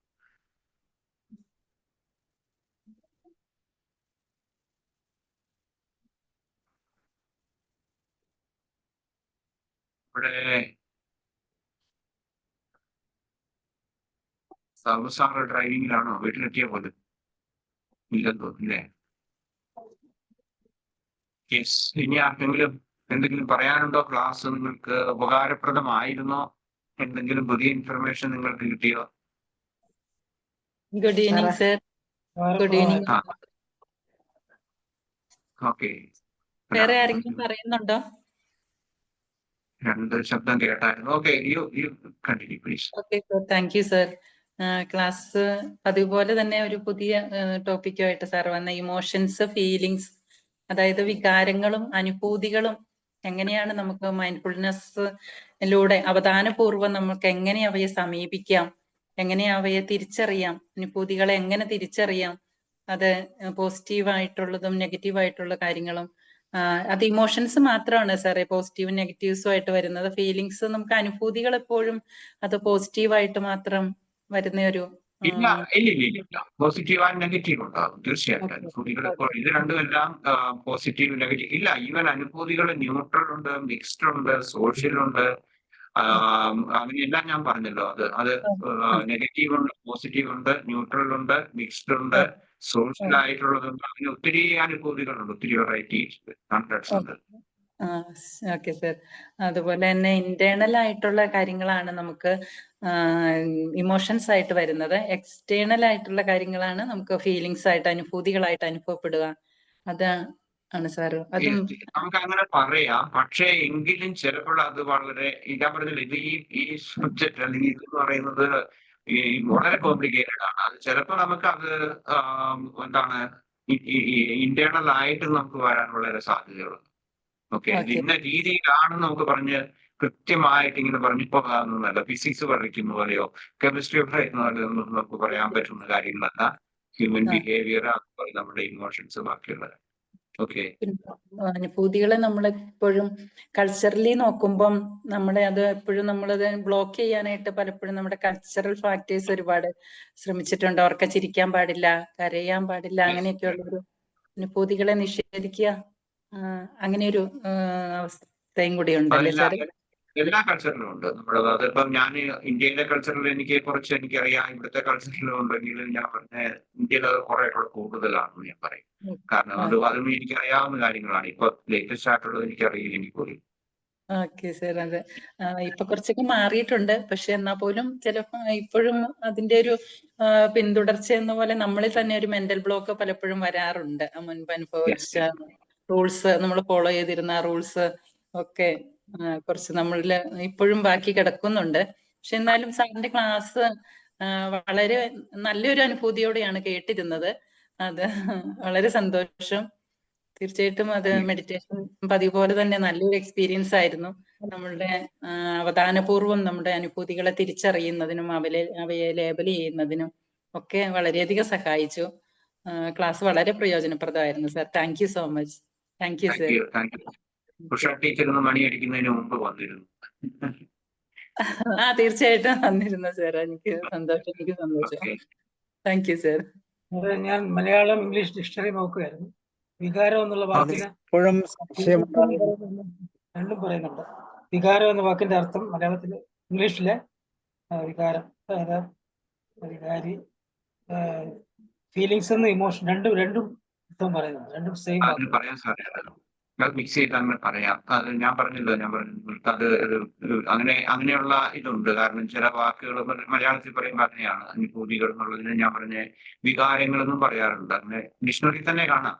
ഇവിടെ സാറ് ഡ്രൈവിംഗിലാണോ? വീട്ടിലെത്തിയ പോലെ ഇല്ലെന്ന് തോന്നുന്നില്ലേ? യെസ്. ഇനി ആർക്കെങ്കിലും എന്തെങ്കിലും പറയാനുണ്ടോ? ക്ലാസ് നിങ്ങൾക്ക് ഉപകാരപ്രദമായിരുന്നോ? എന്തെങ്കിലും പുതിയ ഇൻഫർമേഷൻ നിങ്ങൾക്ക് കിട്ടിയോ? Good evening sir. Good evening. Okay. വേറെ ആരെങ്കിലും പറയുന്നുണ്ടോ? 2 ശബ്ദം കേട്ടായിരുന്നു. Okay, you continue please. Okay sir, thank you sir. Class അതുപോലെ തന്നെ ഒരു പുതിയ ടോപ്പിക്കുമായിട്ട് സാർ വന്ന ഇമോഷൻസ്, ഫീലിങ്സ്, അതായത് വികാരങ്ങളും അനുഭൂതികളും എങ്ങനെയാണ് നമുക്ക് മൈൻഡ്ഫുൾനെസ്സിലൂടെ അവധാനപൂർവ്വം നമുക്ക് എങ്ങനെ അവയെ സമീപിക്കാം, എങ്ങനെ അവയെ തിരിച്ചറിയാം, അനുഭൂതികളെ എങ്ങനെ തിരിച്ചറിയാം, അത് പോസിറ്റീവായിട്ടുള്ളതും നെഗറ്റീവായിട്ടുള്ള കാര്യങ്ങളും. അത് ഇമോഷൻസ് മാത്രമാണ് സാറേ പോസിറ്റീവും നെഗറ്റീവ്സും ആയിട്ട് വരുന്നത്. ഫീലിങ്സ്, നമുക്ക് അനുഭൂതികൾ എപ്പോഴും അത് പോസിറ്റീവായിട്ട് മാത്രം വരുന്ന ഒരു ഇല്ല ഇല്ല ഇല്ല ഇല്ല പോസിറ്റീവ് ആൻഡ് നെഗറ്റീവ് ഉണ്ടാകും തീർച്ചയായിട്ടും. ഓക്കെ അനുഭൂതികൾ ഓക്കെ ഇത് രണ്ടുമെല്ലാം പോസിറ്റീവ് നെഗറ്റീവ് ഇല്ല. ഈവൻ അനുഭൂതികൾ ന്യൂട്രൽ ഉണ്ട്, മിക്സ്ഡ് ഉണ്ട്, സോഷ്യൽ ഉണ്ട്. അങ്ങനെയെല്ലാം ഞാൻ പറഞ്ഞല്ലോ. അത് നെഗറ്റീവ് ഉണ്ട്, പോസിറ്റീവ് ഉണ്ട്, ന്യൂട്രൽ ഉണ്ട്, മിക്സ്ഡ് ഉണ്ട്, സോഷ്യൽ ആയിട്ടുള്ളതുണ്ട്. അങ്ങനെ ഒത്തിരി അനുഭൂതികളുണ്ട്, ഒത്തിരി വെറൈറ്റീസ് കണ്ടക്ട്സ് ഉണ്ട്. Okay sir. അതുപോലെ തന്നെ ഇന്റേണൽ ആയിട്ടുള്ള കാര്യങ്ങളാണ് നമുക്ക് ഇമോഷൻസ് ആയിട്ട് വരുന്നത്. എക്സ്റ്റേണൽ ആയിട്ടുള്ള കാര്യങ്ങളാണ് നമുക്ക് ഫീലിങ്സ് ആയിട്ട്, അനുഭൂതികളായിട്ട് അനുഭവപ്പെടുക. അതാണ് സാർ. അതും നമുക്ക് അങ്ങനെ പറയാം. പക്ഷേ എങ്കിലും ചിലപ്പോൾ അത് വളരെ ഞാൻ പറഞ്ഞില്ല, ഇത് ഈ സബ്ജക്ട് അല്ലെങ്കിൽ ഇത് പറയുന്നത് ഈ വളരെ കോംപ്ലിക്കേറ്റഡ് ആണ്. അത് ചിലപ്പോൾ നമുക്ക് അത് എന്താണ് ഇന്റേണൽ ആയിട്ട് നമുക്ക് വരാൻ വളരെ സാധ്യതയുള്ളത്. ഓക്കെ, ഇന്ന രീതിയിലാണ് നമുക്ക് പറഞ്ഞ് കൃത്യമായിട്ട് ഇങ്ങനെ പറഞ്ഞു പോകാവുന്നതല്ല. ഫിസിക്സ് പഠിക്കുന്ന പോലെയോ കെമിസ്ട്രി പഠിക്കുന്ന പോലെയോ ഒന്നും നമുക്ക് പറയാൻ പറ്റുന്ന കാര്യങ്ങളല്ല. ഹ്യൂമൻ ബിഹേവിയർ, അതുപോലെ നമ്മുടെ ഇമോഷൻസ്, ബാക്കിയുള്ളത്. ഓക്കെ, അനുഭൂതികളെ നമ്മൾ എപ്പോഴും കൾച്ചറലി നോക്കുമ്പം നമ്മളെ അത് എപ്പോഴും നമ്മളത് ബ്ലോക്ക് ചെയ്യാനായിട്ട് പലപ്പോഴും നമ്മുടെ കൾച്ചറൽ ഫാക്ടേഴ്സ് ഒരുപാട് ശ്രമിച്ചിട്ടുണ്ട്. അവർക്ക് ചിരിക്കാൻ പാടില്ല, കരയാൻ പാടില്ല, അങ്ങനെയൊക്കെയുള്ളൊരു അനുഭൂതികളെ നിഷേധിക്കുക, അങ്ങനെ ഒരു അവസ്ഥയും കൂടി ഉണ്ടല്ലേ സാർ? എല്ലാ കൾച്ചറിലും ഉണ്ട്. നമ്മുടെ അതിപ്പം ഞാൻ ഇന്ത്യയിലെ കൾച്ചറിൽ എനിക്കറിയാം. ഇവിടുത്തെ കൾച്ചറിലും ഉണ്ടെങ്കിലും ഞാൻ പറഞ്ഞ ഇന്ത്യയിൽ അത് കുറെ കൂടെ കൂടുതലാണെന്ന് ഞാൻ പറയും. കാരണം അതും എനിക്കറിയാവുന്ന കാര്യങ്ങളാണ്. ഇപ്പൊ ലേറ്റസ്റ്റ് ആയിട്ടുള്ളത് എനിക്കറിയില്ല എനിക്ക് പോലും. Okay sir. അതെ, ഇപ്പൊ കുറച്ചൊക്കെ മാറിയിട്ടുണ്ട്. പക്ഷെ എന്നാ പോലും ചിലപ്പോ ഇപ്പോഴും അതിന്റെ ഒരു പിന്തുടർച്ച എന്ന പോലെ നമ്മളിൽ തന്നെ ഒരു മെന്റൽ ബ്ലോക്ക് പലപ്പോഴും വരാറുണ്ട്. മുൻപ് അനുഭവിച്ച റൂൾസ്, നമ്മൾ ഫോളോ ചെയ്തിരുന്ന റൂൾസ് ഒക്കെ കുറച്ച് നമ്മളിൽ ഇപ്പോഴും ബാക്കി കിടക്കുന്നുണ്ട്. പക്ഷെ എന്നാലും സാറിന്റെ ക്ലാസ് വളരെ നല്ലൊരു അനുഭൂതിയോടെയാണ് കേട്ടിരുന്നത്. അത് വളരെ സന്തോഷം. തീർച്ചയായിട്ടും അത് മെഡിറ്റേഷൻ പതിവ് പോലെ തന്നെ നല്ലൊരു എക്സ്പീരിയൻസ് ആയിരുന്നു. നമ്മളുടെ അവധാനപൂർവം നമ്മുടെ അനുഭൂതികളെ തിരിച്ചറിയുന്നതിനും അവയെ ലേബൽ ചെയ്യുന്നതിനും ഒക്കെ വളരെയധികം സഹായിച്ചു. ക്ലാസ് വളരെ പ്രയോജനപ്രദമായിരുന്നു sir. Thank you so much. Thank you sir. Teacher മണി അടിക്കുന്നതിന് മുമ്പ് വന്നിരുന്നു. തീർച്ചയായിട്ടും വന്നിരുന്നു സാർ. എനിക്ക് സന്തോഷം. Thank you sir. ഞാൻ മലയാളം ഇംഗ്ലീഷ് ഡിക്ഷണറി നോക്കുകയായിരുന്നു. വികാരം എന്നുള്ള വാക്കിന് രണ്ടും പറയുന്നുണ്ട്. വികാരം എന്ന വാക്കിന്റെ അർത്ഥം മലയാളത്തില്, ഇംഗ്ലീഷിലെ വികാരം, വികാരി, ഫീലിങ്സ് എന്ന ഇമോഷൻ, രണ്ടും അർത്ഥം പറയുന്നുണ്ട്. രണ്ടും സെയിം പറയാം സാറേ, മിക്സ് ചെയ്ത് അങ്ങനെ പറയാം. അത് ഞാൻ പറഞ്ഞില്ല, അത് അങ്ങനെയുള്ള ഇതുണ്ട്. കാരണം ചില വാക്കുകൾ മലയാളത്തിൽ പറയുമ്പോൾ അങ്ങനെയാണ്. അനുഭൂതികൾ എന്നുള്ളതിന് ഞാൻ പറഞ്ഞ വികാരങ്ങൾ എന്നും പറയാറുണ്ട്. അങ്ങനെ ഡിക്ഷണറി തന്നെ കാണാം.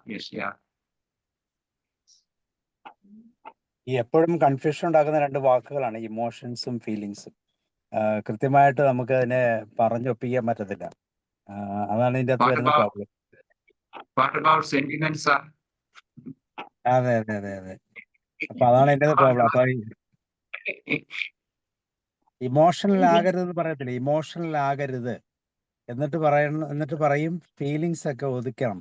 ഈ എപ്പോഴും കൺഫ്യൂഷൻ ഉണ്ടാക്കുന്ന രണ്ട് വാക്കുകളാണ് ഇമോഷൻസും ഫീലിങ്സും. കൃത്യമായിട്ട് നമുക്ക് അതിനെ പറഞ്ഞൊപ്പിക്കാൻ പറ്റത്തില്ല. അതാണ് ഇതിന്റെ അകത്ത് വരുന്ന പ്രോബ്ലം. അതെ അതെ അതെ അതെ. അപ്പൊ അതാണ് എന്റെ പ്രോബ്ലം. അപ്പൊ ഇമോഷണൽ ആകരുത് പറയത്തില്ല, ഇമോഷണൽ ആകരുത് എന്നിട്ട് പറയും ഫീലിങ്സ് ഒക്കെ ഒതുക്കണം,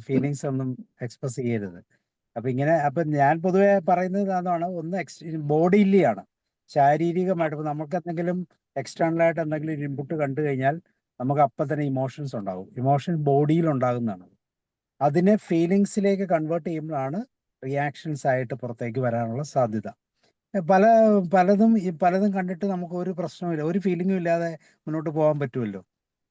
ഫീലിങ്സ് ഒന്നും എക്സ്പ്രസ് ചെയ്യരുത്. അപ്പൊ ഞാൻ പൊതുവെ പറയുന്നത് അതാണ്. ഒന്ന് ബോഡിയിലാണ്, ശാരീരികമായിട്ട്. ഇപ്പൊ നമുക്ക് എന്തെങ്കിലും എക്സ്റ്റേണൽ ആയിട്ട് എന്തെങ്കിലും ഇൻപുട്ട് കണ്ടു കഴിഞ്ഞാൽ നമുക്ക് അപ്പം തന്നെ ഇമോഷൻസ് ഉണ്ടാകും. ഇമോഷൻ ബോഡിയിൽ ഉണ്ടാകുന്നതാണ്. അതിനെ ഫീലിങ്സിലേക്ക് കൺവേർട്ട് ചെയ്യുമ്പോഴാണ് റിയാക്ഷൻസ് ആയിട്ട് പുറത്തേക്ക് വരാനുള്ള സാധ്യത. പലതും കണ്ടിട്ട് നമുക്ക് ഒരു പ്രശ്നമില്ല, ഒരു ഫീലിംഗും ഇല്ലാതെ മുന്നോട്ട് പോകാൻ പറ്റുമല്ലോ.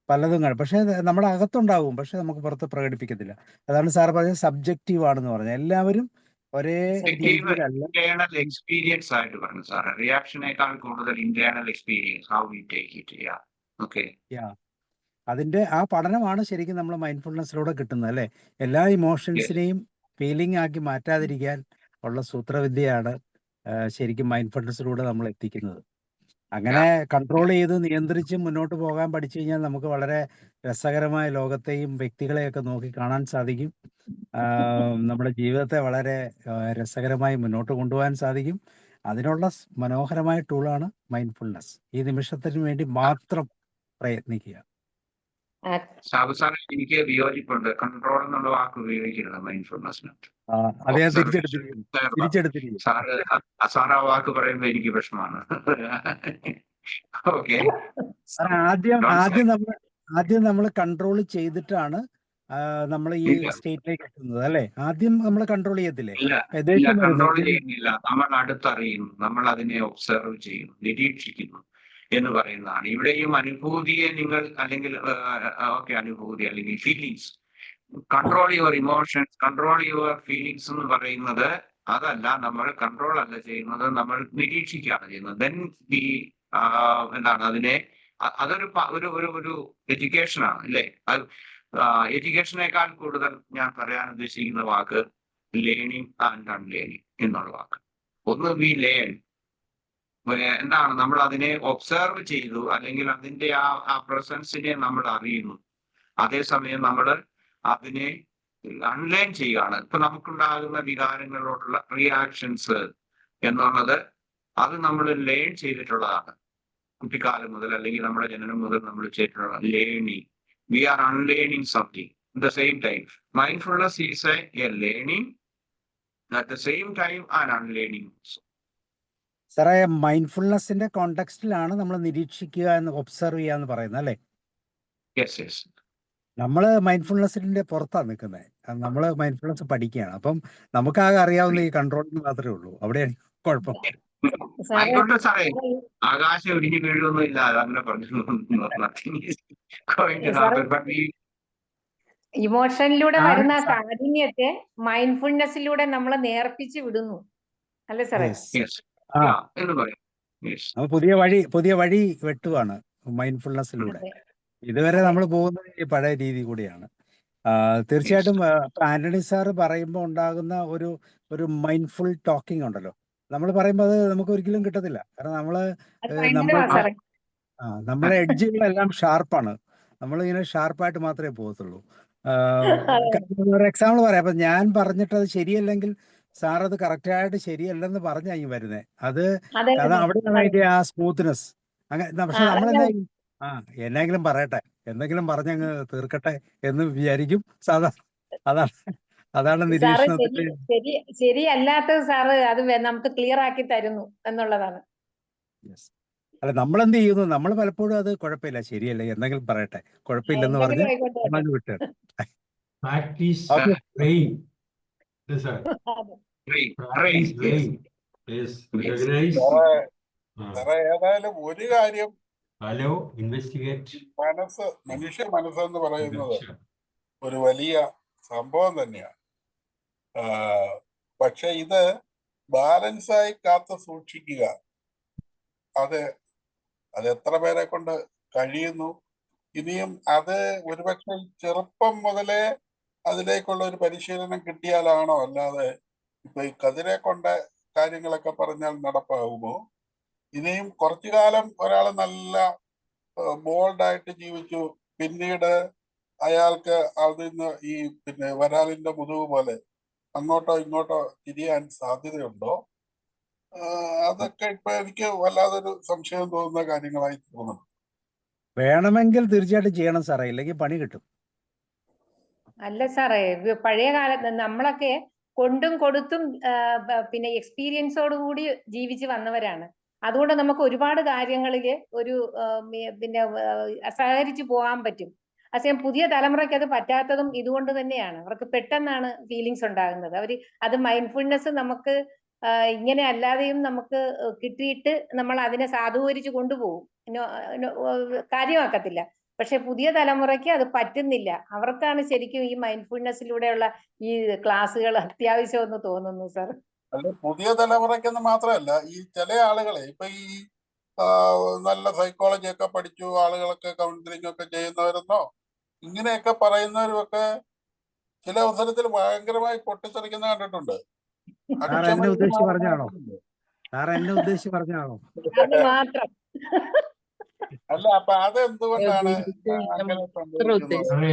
പലതും കാണും, പക്ഷെ നമ്മുടെ അകത്തുണ്ടാവും, പക്ഷെ നമുക്ക് പുറത്ത് പ്രകടിപ്പിക്കത്തില്ല. അതാണ് സാർ പറഞ്ഞത് സബ്ജക്റ്റീവ് ആണെന്ന് പറഞ്ഞത്. എല്ലാവരും ഒരേ രീതിയിലല്ല. എക്സ്പീരിയൻസ് ആയിട്ട് പറഞ്ഞു സാർ. റിയാക്ഷനേക്കാൾ കൂടുതൽ internal experience, how we take it. Okay, അതിന്റെ ആ പഠനമാണ് ശരിക്കും നമ്മൾ മൈൻഡ്ഫുൾനെസ്സിലൂടെ കിട്ടുന്നത്, അല്ലെ? എല്ലാ ഇമോഷൻസിനെയും ഫീലിംഗ് ആക്കി മാറ്റാതിരിക്കാൻ ഉള്ള സൂത്രവിദ്യയാണ് ശരിക്കും മൈൻഡ്ഫുൾനെസ്സിലൂടെ നമ്മൾ എത്തിക്കുന്നത്. അങ്ങനെ കൺട്രോൾ ചെയ്ത് നിയന്ത്രിച്ച് മുന്നോട്ട് പോകാൻ പഠിച്ചു കഴിഞ്ഞാൽ നമുക്ക് വളരെ രസകരമായ ലോകത്തെയും വ്യക്തികളെയൊക്കെ നോക്കി കാണാൻ സാധിക്കും. നമ്മുടെ ജീവിതത്തെ വളരെ രസകരമായി മുന്നോട്ട് കൊണ്ടുപോകാൻ സാധിക്കും. അതിനുള്ള മനോഹരമായ ടൂളാണ് മൈൻഡ്ഫുൾനെസ്. ഈ നിമിഷത്തിന് വേണ്ടി മാത്രം പ്രയത്നിക്കുക. എനിക്ക് വിയോജിപ്പുണ്ട്. കൺട്രോൾ എന്നുള്ള വാക്ക് ഉപയോഗിക്കരുത് മൈൻഡ്ഫുൾനെസ്സിനകത്ത്. തിരിച്ചെടുത്തിരിക്കും. സാറ് ആ വാക്ക് പറയുമ്പോൾ എനിക്ക് വിഷമാണ്. ഓക്കെ. സാർ ആദ്യം നമ്മൾ കൺട്രോൾ ചെയ്തിട്ടാണ് നമ്മൾ ഈ ഇല്ല സ്റ്റേറ്റിലേക്ക് എത്തുന്നത് അല്ലേ? ആദ്യം നമ്മൾ കൺട്രോൾ ചെയ്യത്തില്ലേ? ഇല്ല ദേഷ്യം കൺട്രോൾ വരുന്നു. ചെയ്യുന്നില്ല. നമ്മൾ അടുത്തറിയുന്നു, നമ്മൾ അതിനെ ഒബ്സർവ് ചെയ്യുന്നു, നിരീക്ഷിക്കുന്നു എന്ന് പറയുന്നതാണ്. ഇവിടെയും അനുഭൂതിയെ നിങ്ങൾ അല്ലെങ്കിൽ ഓക്കെ അനുഭൂതി അല്ലെങ്കിൽ feelings, control your emotions, control your feelings എന്ന് പറയുന്നത് അതല്ല. നമ്മൾ കൺട്രോൾ അല്ല ചെയ്യുന്നത്, നമ്മൾ നിരീക്ഷിക്കുകയാണ് ചെയ്യുന്നത്. ദെൻ ഈ എന്താണ് അതിനെ അതൊരു ഒരു എഡ്യൂക്കേഷനാണ് അല്ലേ? അത് എഡ്യൂക്കേഷനേക്കാൾ കൂടുതൽ ഞാൻ പറയാൻ ഉദ്ദേശിക്കുന്ന വാക്ക് ലേണിംഗ് ആൻഡ് അൺലേണിംഗ് എന്നുള്ള വാക്ക്. ഒന്ന് വി ലേൺ, എന്താണ് നമ്മൾ അതിനെ ഒബ്സർവ് ചെയ്തു അല്ലെങ്കിൽ അതിന്റെ ആ പ്രസൻസിനെ നമ്മൾ അറിയുന്നു. അതേസമയം നമ്മൾ അതിനെ അൺലേൺ ചെയ്യുകയാണ്. ഇപ്പൊ നമുക്കുണ്ടാകുന്ന വികാരങ്ങളോടുള്ള റിയാക്ഷൻസ് എന്നുള്ളത് അത് നമ്മൾ ലേൺ ചെയ്തിട്ടുള്ളതാണ്. കുട്ടിക്കാലം മുതൽ അല്ലെങ്കിൽ നമ്മുടെ ജനനം മുതൽ നമ്മൾ ചെയ്തിട്ടുള്ള learning. We are unlearning something at the same time. Mindfulness is a learning at the same time and unlearning also. സാറേ, മൈൻഡ്ഫുൾനെസിന്റെ കോണ്ടെക്സ്റ്റിലാണ് നമ്മൾ നിരീക്ഷിക്കുക എന്ന് ഒബ്സർവ് ചെയ്യുക എന്ന് പറയുന്നത് അല്ലേ? Yes. നമ്മൾ മൈൻഡ്ഫുൾനെസിന്റെ പുറത്താണ് നിൽക്കുന്നത്. നമ്മൾ മൈൻഡ്ഫുൾനെസ് പഠിക്കുകയാണ്. അപ്പം നമുക്കാകെ അറിയാവുന്ന ഈ കൺട്രോളിങ് മാത്രമേ ഉള്ളൂ. അവിടെയാണ് കുഴപ്പം. ആയിക്കോട്ടെ സാറേ, ആകാശം ഒടിഞ്ഞു വീഴൊന്നും ഇല്ല, അതങ്ങനെ പറഞ്ഞു. ഇമോഷനിലൂടെ വരുന്ന കാഠിന്യത്തെ മൈൻഡ്ഫുൾനെസ്സിലൂടെ നമ്മൾ നേർപ്പിച്ച് വിടുന്നു അല്ലേ സാറേ? പുതിയ വഴി വെട്ടുവാണ് മൈൻഡ്ഫുൾനെസ്സിലൂടെ. ഇതുവരെ നമ്മൾ പോകുന്നത് ഈ പഴയ രീതി കൂടിയാണ്. തീർച്ചയായിട്ടും ആന്റണി സാറ് പറയുമ്പോൾ ഉണ്ടാകുന്ന ഒരു മൈൻഡ്ഫുൾ ടോക്കിംഗ് ഉണ്ടല്ലോ, നമ്മൾ പറയുമ്പോൾ അത് നമുക്ക് ഒരിക്കലും കിട്ടത്തില്ല. കാരണം നമ്മളെ എഡ്ജുകളെല്ലാം ഷാർപ്പാണ്. നമ്മളിങ്ങനെ ഷാർപ്പായിട്ട് മാത്രമേ പോകത്തുള്ളൂ. ഒരു എക്സാമ്പിൾ പറയാം. അപ്പൊ ഞാൻ പറഞ്ഞിട്ട് അത് ശരിയല്ലെങ്കിൽ സാർ അത് കറക്റ്റായിട്ട് ശരിയല്ലെന്ന് പറഞ്ഞായി വരുന്നേ. അത് അവിടെയാണ് അതിന്റെ ആ സ്മൂത്ത്നെസ്. അങ്ങനെ പക്ഷെ എന്നെങ്കിലും പറയട്ടെ, എന്തെങ്കിലും പറഞ്ഞങ്ങ് തീർക്കട്ടെ എന്ന് വിചാരിക്കും സാധാരണ. അതാണ് നിരീക്ഷണത്തിന്റെ ശരിയല്ലാത്തത് സാറ് അത് നമുക്ക് ക്ലിയർ ആക്കി തരുന്നു എന്നുള്ളതാണ്. അല്ല, നമ്മളെന്ത് ചെയ്യുന്നു? നമ്മൾ പലപ്പോഴും അത് കുഴപ്പമില്ല, ശരിയല്ല, എന്തെങ്കിലും പറയട്ടെ, കുഴപ്പമില്ലെന്ന് പറഞ്ഞ് വിട്ടു. ഏതായാലും ഒരു കാര്യം, മനുഷ്യ മനസ്സെന്ന് പറയുന്നത് ഒരു വലിയ സംഭവം തന്നെയാണ്. പക്ഷെ ഇത് ബാലൻസായി കാത്തു സൂക്ഷിക്കുക, അത് എത്ര പേരെ കൊണ്ട് കഴിയുന്നു? ഇനിയും അത് ഒരുപക്ഷെ ചെറുപ്പം മുതലേ അതിലേക്കുള്ള ഒരു പരിശീലനം കിട്ടിയാലാണോ? അല്ലാതെ ഇപ്പൊ ഈ കതിരെ കൊണ്ട കാര്യങ്ങളൊക്കെ പറഞ്ഞാൽ നടപ്പാകുമോ? ഇനിയും കുറച്ചു കാലം ഒരാൾ നല്ല ബോൾഡായിട്ട് ജീവിച്ചു, പിന്നീട് അയാൾക്ക് അതിന്ന് ഈ വരാലിന്റെ മുതുക് പോലെ അങ്ങോട്ടോ ഇങ്ങോട്ടോ തിരിയാൻ സാധ്യതയുണ്ടോ? അതൊക്കെ ഇപ്പൊ എനിക്ക് വല്ലാതൊരു സംശയം തോന്നുന്ന കാര്യങ്ങളായി തോന്നുന്നു. വേണമെങ്കിൽ തീർച്ചയായിട്ടും ചെയ്യണം സാറേ, ഇല്ലെങ്കിൽ പണി കിട്ടും. അല്ല സാറേ, പഴയ കാലത്ത് നമ്മളൊക്കെ കൊണ്ടും കൊടുത്തും പിന്നെ എക്സ്പീരിയൻസോടുകൂടി ജീവിച്ച് വന്നവരാണ്. അതുകൊണ്ട് നമുക്ക് ഒരുപാട് കാര്യങ്ങളില് പിന്നെ സഹകരിച്ചു പോകാൻ പറ്റും. അതേസമയം പുതിയ തലമുറയ്ക്ക് അത് പറ്റാത്തതും ഇതുകൊണ്ട് തന്നെയാണ്. അവർക്ക് പെട്ടെന്നാണ് ഫീലിങ്സ് ഉണ്ടാകുന്നത്. അത് മൈൻഡ്ഫുൾനെസ് നമുക്ക് ഇങ്ങനെ അല്ലാതെയും നമുക്ക് കിട്ടിയിട്ട് നമ്മൾ അതിനെ സാധൂകരിച്ച് കൊണ്ടുപോകും, കാര്യമാക്കത്തില്ല. പക്ഷെ പുതിയ തലമുറയ്ക്ക് അത് പറ്റുന്നില്ല. അവർക്കാണ് ശരിക്കും ഈ മൈൻഡ്ഫുൾനെസ്സിലൂടെയുള്ള ഈ ക്ലാസ്സുകൾ അത്യാവശ്യം എന്ന് തോന്നുന്നു സാർ. അല്ല, പുതിയ തലമുറയ്ക്കെന്ന് മാത്രമല്ല, ഈ ചില ആളുകളെ ഇപ്പൊ ഈ നല്ല സൈക്കോളജി ഒക്കെ പഠിച്ചു ആളുകളൊക്കെ കൗൺസിലിംഗ് ഒക്കെ ചെയ്യുന്നവരെന്നോ ഇങ്ങനെയൊക്കെ പറയുന്നവരുമൊക്കെ ചില അവസരത്തിൽ ഭയങ്കരമായി പൊട്ടിത്തെറിക്കുന്ന കണ്ടിട്ടുണ്ട്. എന്നെ ഉദ്ദേശിച്ച് പറഞ്ഞാണോ? മാത്രം അല്ല, അപ്പൊ അതെന്തുകൊണ്ടാണ് അങ്ങനെ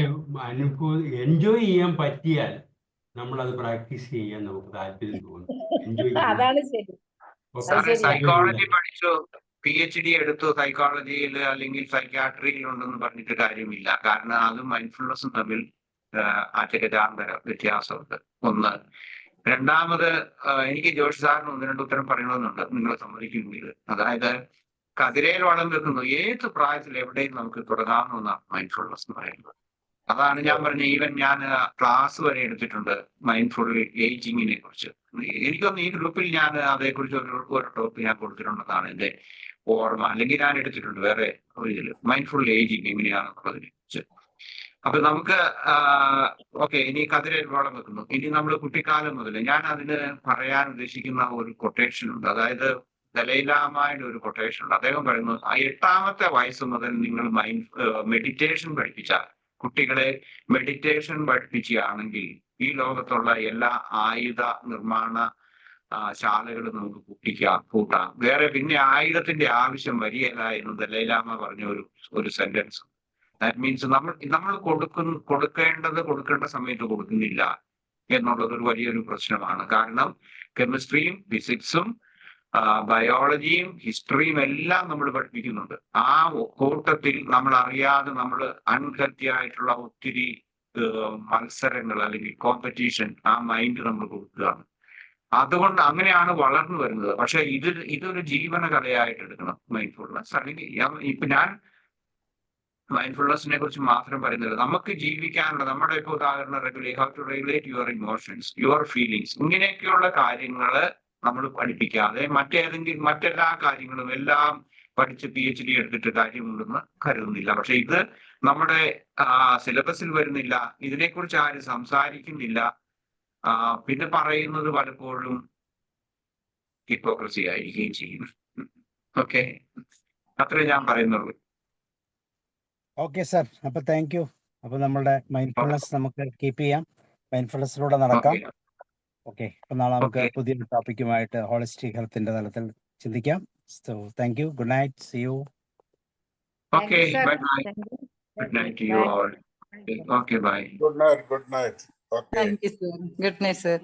അനുഭൂതി എൻജോയ് ചെയ്യാൻ പറ്റിയാൽ നമ്മൾ അത് പ്രാക്ടീസ് ചെയ്യാൻ നമുക്ക് താല്പര്യം തോന്നും. അതാണ് ശരി. സൈക്കോളജി പഠിച്ചു, PhD എടുത്തു സൈക്കോളജിയിൽ അല്ലെങ്കിൽ സൈക്യാട്രിയിൽ ഉണ്ടെന്ന് പറഞ്ഞിട്ട് കാര്യമില്ല. കാരണം അതും മൈൻഡ്ഫുൾനെസ്സും തമ്മിൽ ആചാരാന്തര വ്യത്യാസമുണ്ട്. ഒന്ന്. രണ്ടാമത്, എനിക്ക് ജോഷി സാറിന് ഒന്ന് രണ്ട് ഉത്തരം പറയണമെന്നുണ്ട്, നിങ്ങൾ സമ്മതിക്കുമെങ്കിൽ. അതായത് കതിരയിൽ വളം വെക്കുന്നു. ഏത് പ്രായത്തിൽ എവിടെയും നമുക്ക് തുടങ്ങാവുന്നതാണ് മൈൻഡ്ഫുൾനെസ് എന്ന് പറയുന്നത്. അതാണ് ഞാൻ പറഞ്ഞ, ഈവൻ ഞാൻ ക്ലാസ് വരെ എടുത്തിട്ടുണ്ട് മൈൻഡ്ഫുൾ ഏജിങ്ങിനെ കുറിച്ച്. എനിക്കൊന്ന് ഈ ഗ്രൂപ്പിൽ ഞാൻ അതേക്കുറിച്ച് ഒരു ടോപ്പിക് ഞാൻ കൊടുത്തിട്ടുണ്ടെന്നാണ് എന്റെ ഓർമ്മ, അല്ലെങ്കിൽ ഞാൻ എടുത്തിട്ടുണ്ട് വേറെ ഒരു ഇതിൽ മൈൻഡ്ഫുൾ ഏജിങ് എങ്ങനെയാണെന്നുള്ളതിനെ കുറിച്ച്. അപ്പൊ നമുക്ക് ഓക്കെ, ഇനി കതിരയിൽ വളം വെക്കുന്നു. ഇനി നമ്മൾ കുട്ടിക്കാലം മുതൽ ഞാൻ അതിന് പറയാൻ ഉദ്ദേശിക്കുന്ന ഒരു കൊട്ടേഷൻ ഉണ്ട്. അതായത് ദലൈലാമയുടെ ഒരു കൊട്ടേഷൻ ഉണ്ട്. അദ്ദേഹം പറയുന്നു, 8ാമത്തെ വയസ്സ് മുതൽ നിങ്ങൾ മെഡിറ്റേഷൻ പഠിപ്പിച്ചാൽ, കുട്ടികളെ മെഡിറ്റേഷൻ പഠിപ്പിക്കുകയാണെങ്കിൽ ഈ ലോകത്തുള്ള എല്ലാ ആയുധ നിർമ്മാണ ശാലകളും നമുക്ക് കൂട്ടാം. വേറെ പിന്നെ ആയുധത്തിന്റെ ആവശ്യം വരികയില്ല എന്ന് ദലൈലാമ പറഞ്ഞ ഒരു സെന്റൻസ്. ദാറ്റ് മീൻസ് നമ്മൾ കൊടുക്കേണ്ട സമയത്ത് കൊടുക്കുന്നില്ല എന്നുള്ളത് ഒരു വലിയൊരു പ്രശ്നമാണ്. കാരണം കെമിസ്ട്രിയും ഫിസിക്സും ബയോളജിയും ഹിസ്റ്ററിയും എല്ലാം നമ്മൾ പഠിപ്പിക്കുന്നുണ്ട്. ആ കൂട്ടത്തിൽ നമ്മൾ അറിയാതെ നമ്മൾ അൺഹെൽത്തി ആയിട്ടുള്ള ഒത്തിരി മത്സരങ്ങൾ അല്ലെങ്കിൽ കോമ്പറ്റീഷൻ ആ മൈൻഡ് നമ്മൾ കൊടുക്കുകയാണ്. അതുകൊണ്ട് അങ്ങനെയാണ് വളർന്നു വരുന്നത്. പക്ഷെ ഇതൊരു ജീവന കലയായിട്ട് എടുക്കണം മൈൻഡ്ഫുൾനെസ്. അല്ലെങ്കിൽ ഇപ്പൊ ഞാൻ മൈൻഡ്ഫുൾനെസിനെ കുറിച്ച് മാത്രം പറയുന്നില്ല, നമുക്ക് ജീവിക്കാനുള്ള നമ്മുടെ ഇപ്പോൾ ഉദാഹരണം regulate your emotions, your feelings, ഇങ്ങനെയൊക്കെയുള്ള കാര്യങ്ങള് നമ്മൾ പഠിപ്പിക്കാതെ മറ്റെല്ലാ കാര്യങ്ങളും എല്ലാം പഠിച്ച് PhD എടുത്തിട്ട് കാര്യമുണ്ടെന്ന് കരുതുന്നില്ല. പക്ഷെ ഇത് നമ്മുടെ സിലബസിൽ വരുന്നില്ല, ഇതിനെക്കുറിച്ച് ആരും സംസാരിക്കുന്നില്ല. പിന്നെ പറയുന്നത് പലപ്പോഴും ഹിപ്പോക്രസി ആയിരിക്കുകയും ചെയ്യും. ഓക്കെ, അത്രേ ഞാൻ പറയുന്നുള്ളൂ. ഓക്കെ സാർ, അപ്പൊ താങ്ക് യു. അപ്പൊ നമ്മളുടെ മൈൻഡ്ഫുൾനെസ് നമുക്ക് കീപ്പ് ചെയ്യാം, മൈൻഡ്ഫുൾനെസ്സിലൂടെ നടക്കാം. ഓക്കെ, അപ്പൊ നാളെ നമുക്ക് പുതിയൊരു ടോപ്പിക്കുമായിട്ട് ഹോളിസ്റ്റിക് ഹെൽത്തിന്റെ തലത്തിൽ ചിന്തിക്കാം. So thank you, good night, see you. Okay, bye bye, good night to you all. Okay, bye. Good night. Okay. Thank you, sir. Good night, sir.